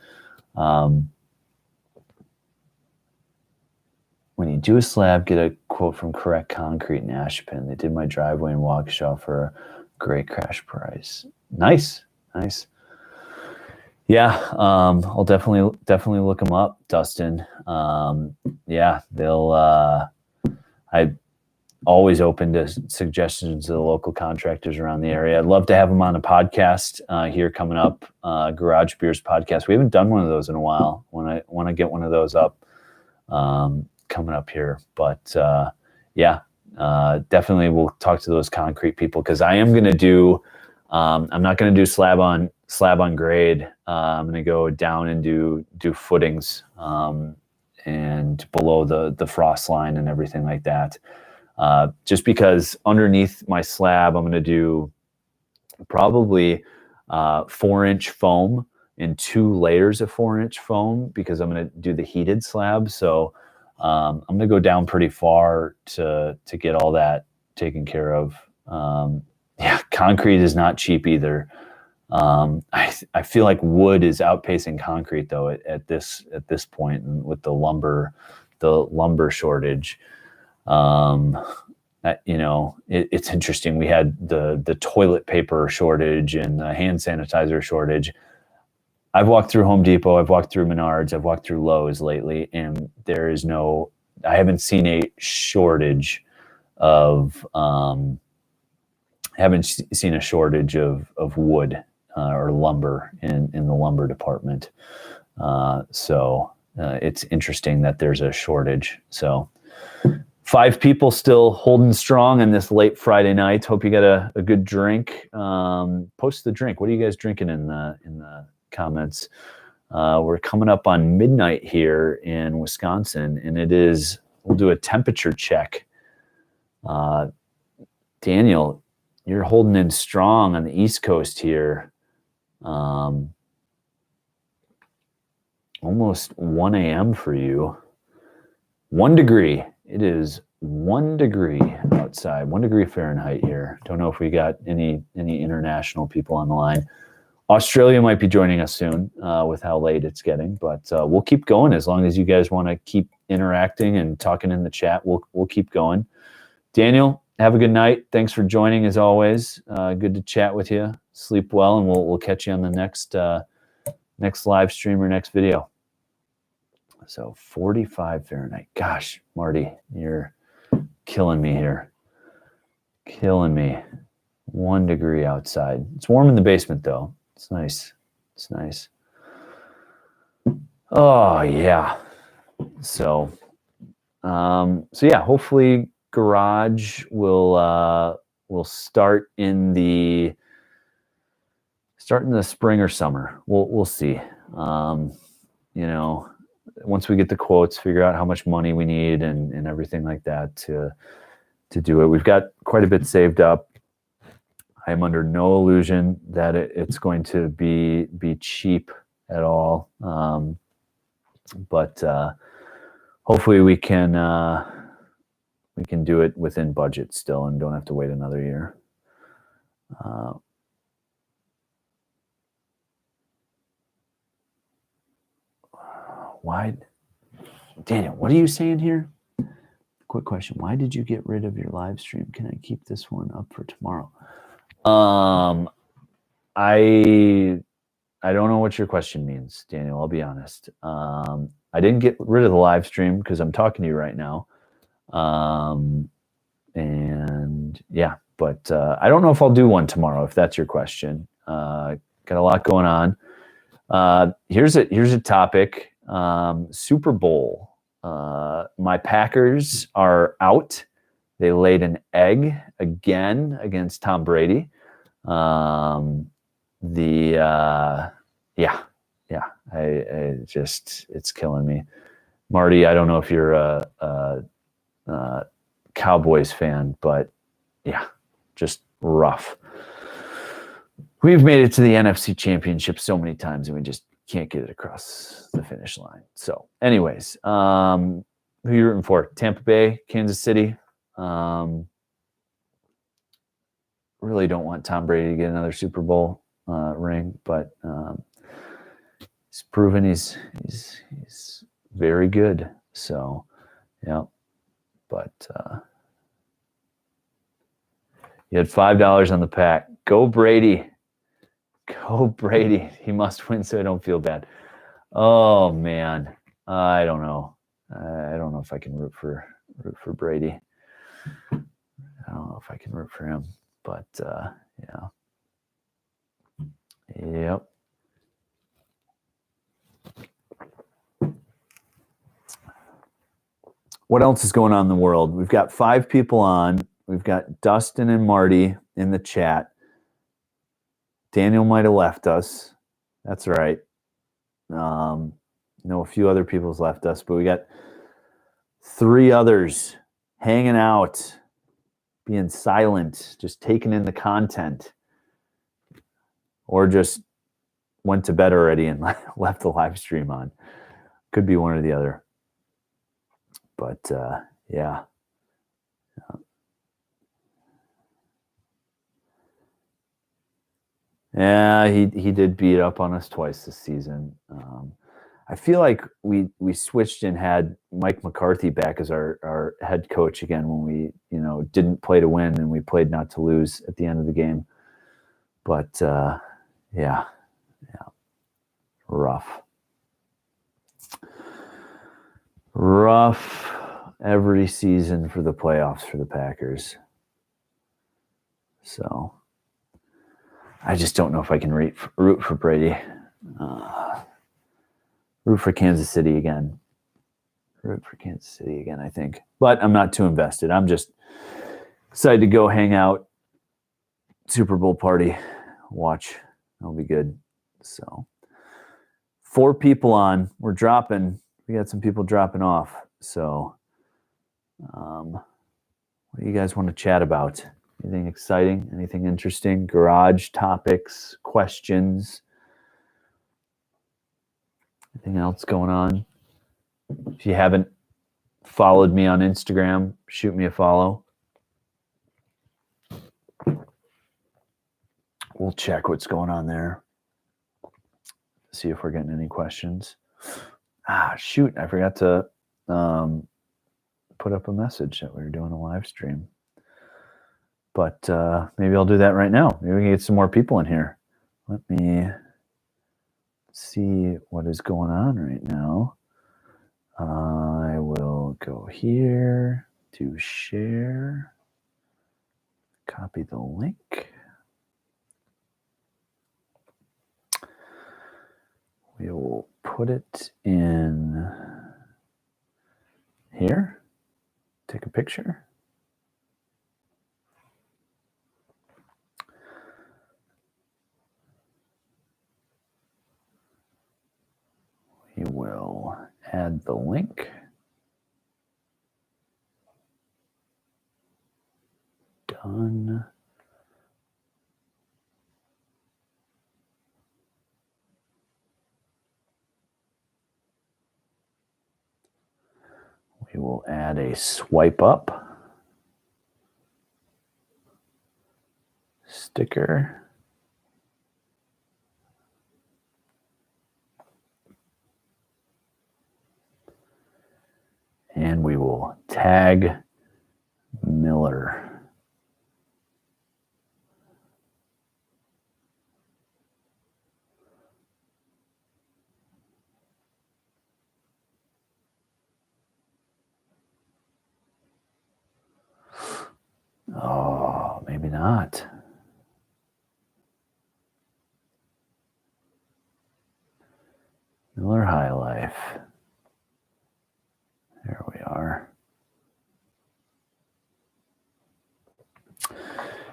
when you do a slab, get a quote from Correct Concrete in Ashpin. They did my driveway in Waukesha for a great crash price. Nice. Yeah, I'll definitely look them up, Dustin. They'll. I'm always open to suggestions of the local contractors around the area. I'd love to have them on a podcast here coming up. Garage Beers podcast. We haven't done one of those in a while. Want to get one of those up coming up here, but definitely we'll talk to those concrete people, because I am going to do. I'm not going to do slab on grade. I'm going to go down and do footings and below the frost line and everything like that. Just because underneath my slab, I'm going to do probably 4-inch foam in 2 layers of 4-inch foam, because I'm going to do the heated slab. So I'm going to go down pretty far to get all that taken care of. Concrete is not cheap either. I feel like wood is outpacing concrete though at this point, and with the lumber shortage. It's interesting. We had the toilet paper shortage and the hand sanitizer shortage. I've walked through Home Depot, I've walked through Menards, I've walked through Lowe's lately, and I haven't seen a shortage of wood or lumber in the lumber department. So it's interesting that there's a shortage. So 5 people still holding strong on this late Friday night. Hope you got a good drink. Post the drink. What are you guys drinking in the comments? We're coming up on midnight here in Wisconsin, and we'll do a temperature check. Daniel, you're holding in strong on the East Coast here. Almost 1 a.m. for you. 1 degree. It is 1 degree outside, 1 degree Fahrenheit here. Don't know if we got any international people on the line. Australia might be joining us soon with how late it's getting, but we'll keep going as long as you guys want to keep interacting and talking in the chat. We'll keep going. Daniel, have a good night. Thanks for joining as always. Good to chat with you. Sleep well, and we'll catch you on the next live stream or next video. So 45 Fahrenheit. Gosh, Marty, you're killing me here. Killing me. 1 degree outside. It's warm in the basement, though. It's nice. It's nice. Oh, yeah. So yeah, hopefully Garage will start in the spring or summer. We'll see. Once we get the quotes, figure out how much money we need and everything like that to do it. We've got quite a bit saved up. I'm under no illusion that it's going to be cheap at all. But hopefully we can do it within budget still and don't have to wait another year. Why, Daniel, what are you saying here? Quick question. Why did you get rid of your live stream? Can I keep this one up for tomorrow? I don't know what your question means, Daniel. I'll be honest. I didn't get rid of the live stream because I'm talking to you right now. And yeah, but I don't know if I'll do one tomorrow, if that's your question. Got a lot going on. Here's a topic. Super Bowl. My Packers are out. They laid an egg again against Tom Brady. It's killing me. Marty, I don't know if you're a Cowboys fan, but yeah, just rough. We've made it to the NFC Championship so many times, and we just can't get it across the finish line. So, anyways, who are you rooting for? Tampa Bay, Kansas City. Really don't want Tom Brady to get another Super Bowl ring, but he's proven he's very good. So, yeah. But you had $5 on the pack. Go Brady. Go Brady. He must win so I don't feel bad. Oh man. I don't know. I don't know if I can root for Brady. I don't know if I can root for him. But yeah. Yep. What else is going on in the world? We've got 5 people on. We've got Dustin and Marty in the chat. Daniel might have left us. That's right. A few other people's left us, but we got 3 others hanging out, being silent, just taking in the content, or just went to bed already and left the live stream on. Could be one or the other. But yeah. Yeah, he did beat up on us twice this season. I feel like we switched and had Mike McCarthy back as our head coach again when we didn't play to win and we played not to lose at the end of the game. But yeah, rough every season for the playoffs for the Packers. So I just don't know if I can root for Brady. Root for Kansas City again. root for Kansas City again, I think. But I'm not too invested. I'm just excited to go hang out, Super Bowl party, watch. That'll be good. So 4 people on. We're dropping. We got some people dropping off. So what do you guys want to chat about? Anything exciting? Anything interesting? Garage topics, questions? Anything else going on? If you haven't followed me on Instagram, shoot me a follow. We'll check what's going on there. See if we're getting any questions. Shoot, I forgot to put up a message that we were doing a live stream. But maybe I'll do that right now. Maybe we can get some more people in here. Let me see what is going on right now. I will go here to share. Copy the link. We will put it in here. Take a picture. We will add the link. Done. We will add a swipe up sticker. And we will tag Miller. Oh, maybe not. Miller High Life. There we are.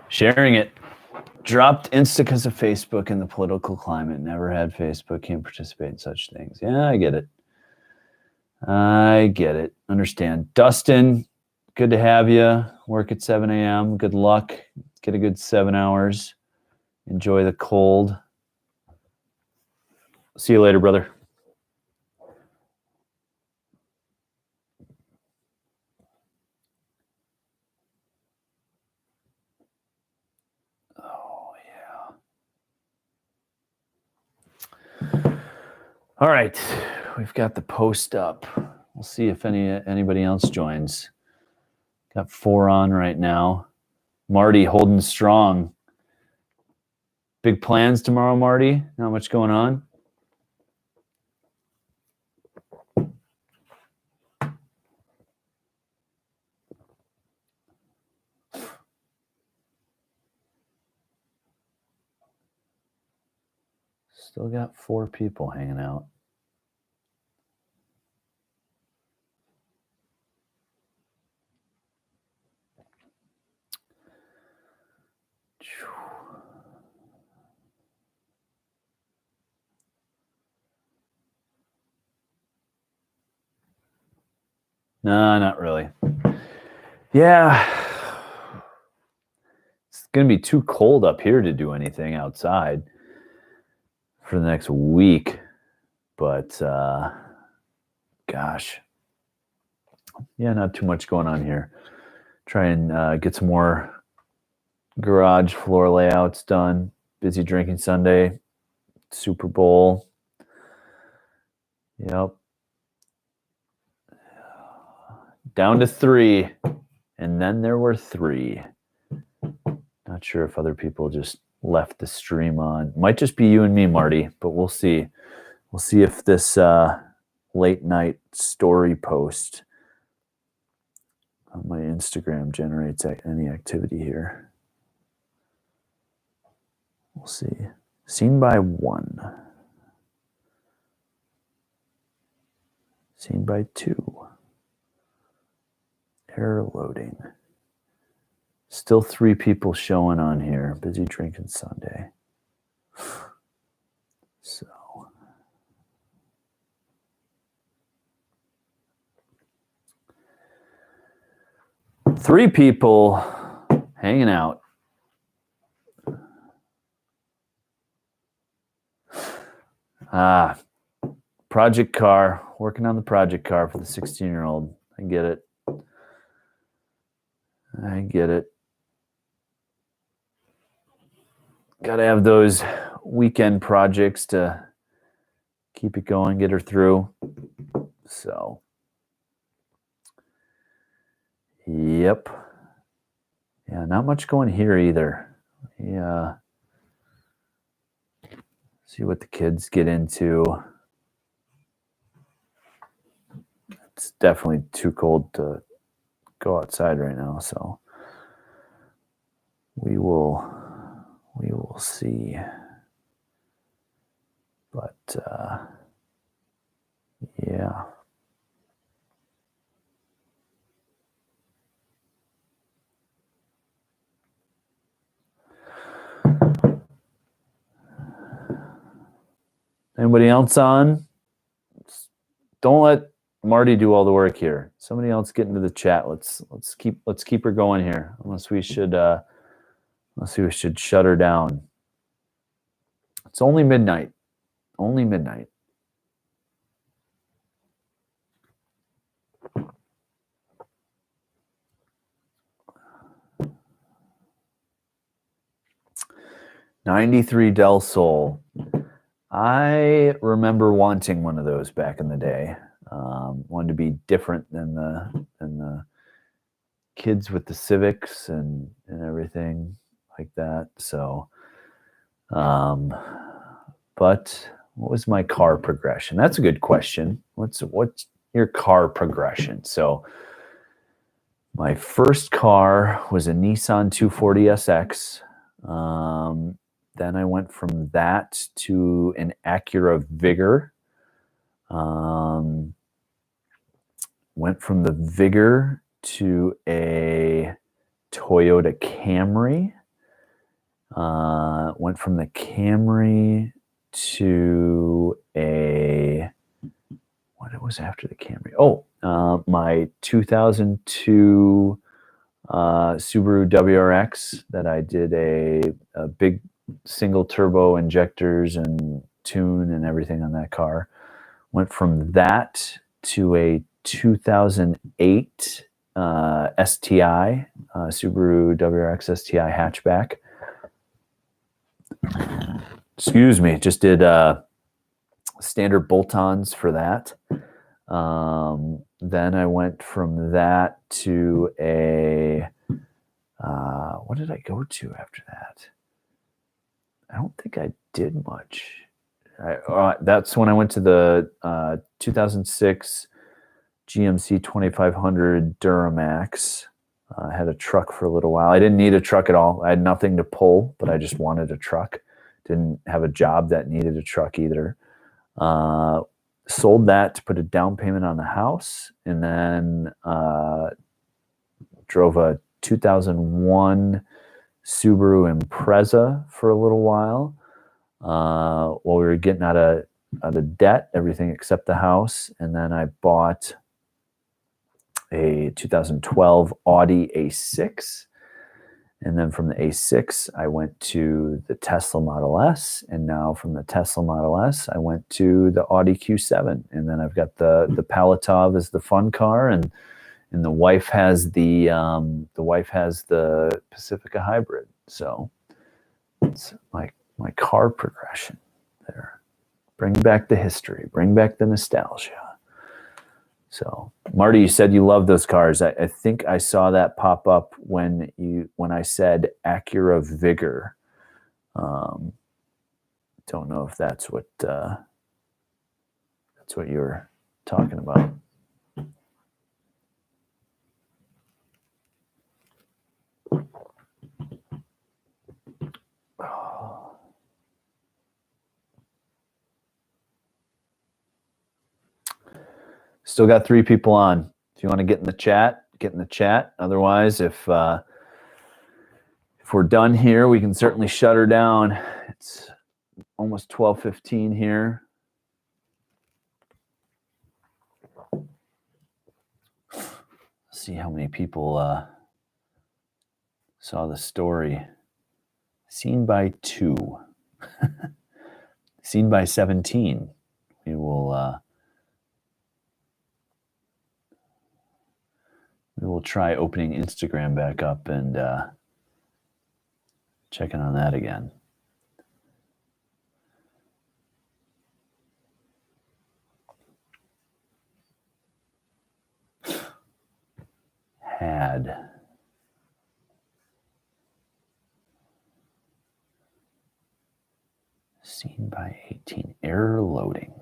Sharing it. Dropped Insta because of Facebook and the political climate. Never had Facebook. Can't participate in such things. Yeah, I get it. I get it. Understand. Dustin, good to have you. Work at 7 a.m. Good luck. Get a good 7 hours. Enjoy the cold. See you later, brother. Oh, yeah. All right. We've got the post up. We'll see if anybody else joins. Got 4 on right now. Marty holding strong. Big plans tomorrow, Marty? Not much going on? Still got 4 people hanging out. No, not really. Yeah. It's going to be too cold up here to do anything outside for the next week. But, gosh. Yeah, not too much going on here. Try and get some more garage floor layouts done. Busy drinking Sunday. Super Bowl. Yep. Down to 3. And then there were 3. Not sure if other people just left the stream on. Might just be you and me, Marty, but we'll see. We'll see if this late night story post on my Instagram generates any activity here. We'll see. Seen by 1. Seen by 2. Error loading. Still 3 people showing on here. Busy drinking Sunday. So. Three people hanging out. Project car. Working on the project car for the 16-year-old. I get it. I get it. Got to have those weekend projects to keep it going, get her through. So, yep. Yeah, not much going here either. Yeah. See what the kids get into. It's definitely too cold to go outside right now, so we will see. But yeah. Anybody else on? Don't let Marty do all the work here. Somebody else get into the chat. Let's keep her going here. Unless we should shut her down. It's only midnight. Only midnight. '93 Del Sol. I remember wanting one of those back in the day. Wanted to be different than the kids with the Civics and everything like that. So, but what was my car progression? That's a good question. What's your car progression? So, my first car was a Nissan 240SX. Then I went from that to an Acura Vigor. Went from the Vigor to a Toyota Camry. Went from the Camry to what was after the Camry? Oh, my 2002 Subaru WRX that I did a big single turbo injectors and tune and everything on that car. Went from that to a 2008 STI, Subaru WRX STI hatchback. Excuse me, just did standard bolt-ons for that. Then I went from that to what did I go to after that? I don't think I did much. That's when I went to the 2006 GMC 2500 Duramax. I had a truck for a little while. I didn't need a truck at all. I had nothing to pull, but I just wanted a truck. Didn't have a job that needed a truck either. Sold that to put a down payment on the house, and then drove a 2001 Subaru Impreza for a little while while we were getting out of debt, everything except the house. And then I bought a 2012 Audi A6. And then from the A6, I went to the Tesla Model S. And now from the Tesla Model S, I went to the Audi Q7. And then I've got the Palatov as the fun car, and the wife has the Pacifica Hybrid. So it's my car progression there. Bring back the history, bring back the nostalgia. So, Marty, you said you love those cars. I think I saw that pop up when I said Acura Vigor. Don't know if that's what you were talking about. Still got 3 people on. If you want to get in the chat, get in the chat. Otherwise, if we're done here, we can certainly shut her down. It's almost 12:15 here. See how many people saw the story. Seen by 2. Seen by 17. We will try opening Instagram back up and checking on that again. Had. Seen by 18. Error loading.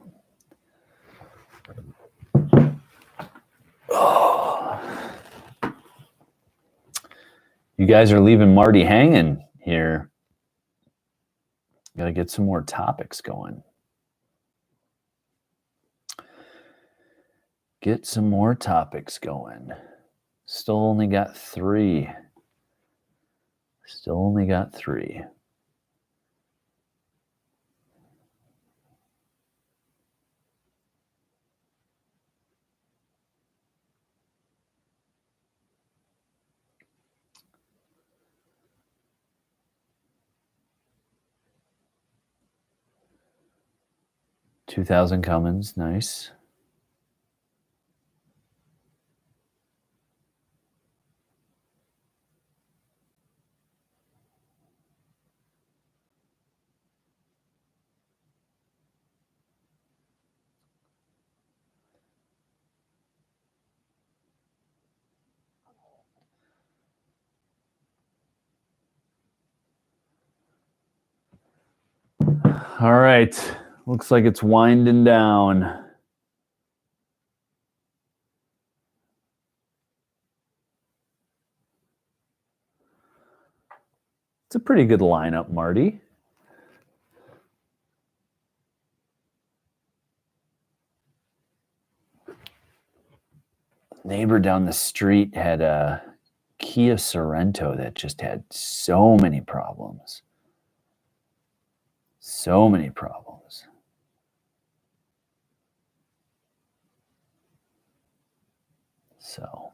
Oh. You guys are leaving Marty hanging here. Got to get some more topics going. Get some more topics going. Still only got 3. Still only got 3. $2,000 Cummins, nice. All right, looks like it's winding down. It's a pretty good lineup, Marty. Neighbor down the street had a Kia Sorento that just had so many problems. So many problems. So,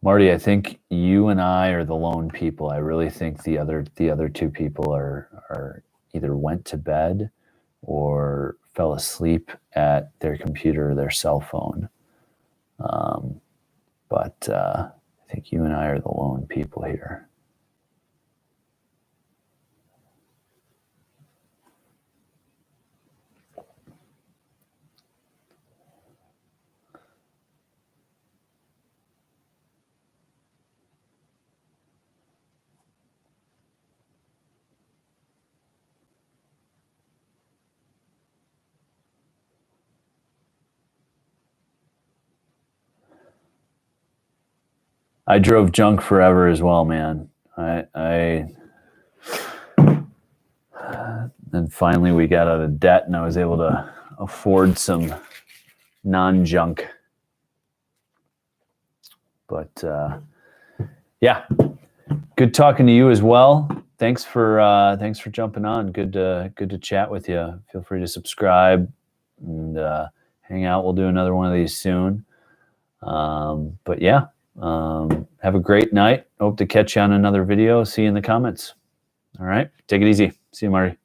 Marty, I think you and I are the lone people. I really think the other 2 people are either went to bed or fell asleep at their computer or their cell phone. But I think you and I are the lone people here. I drove junk forever as well, man. And finally we got out of debt and I was able to afford some non-junk. But yeah, good talking to you as well. Thanks for jumping on. Good to chat with you. Feel free to subscribe and hang out. We'll do another one of these soon. But yeah. Have a great night. Hope to catch you on another video. See you in the comments. All right. Take it easy. See you, Marty.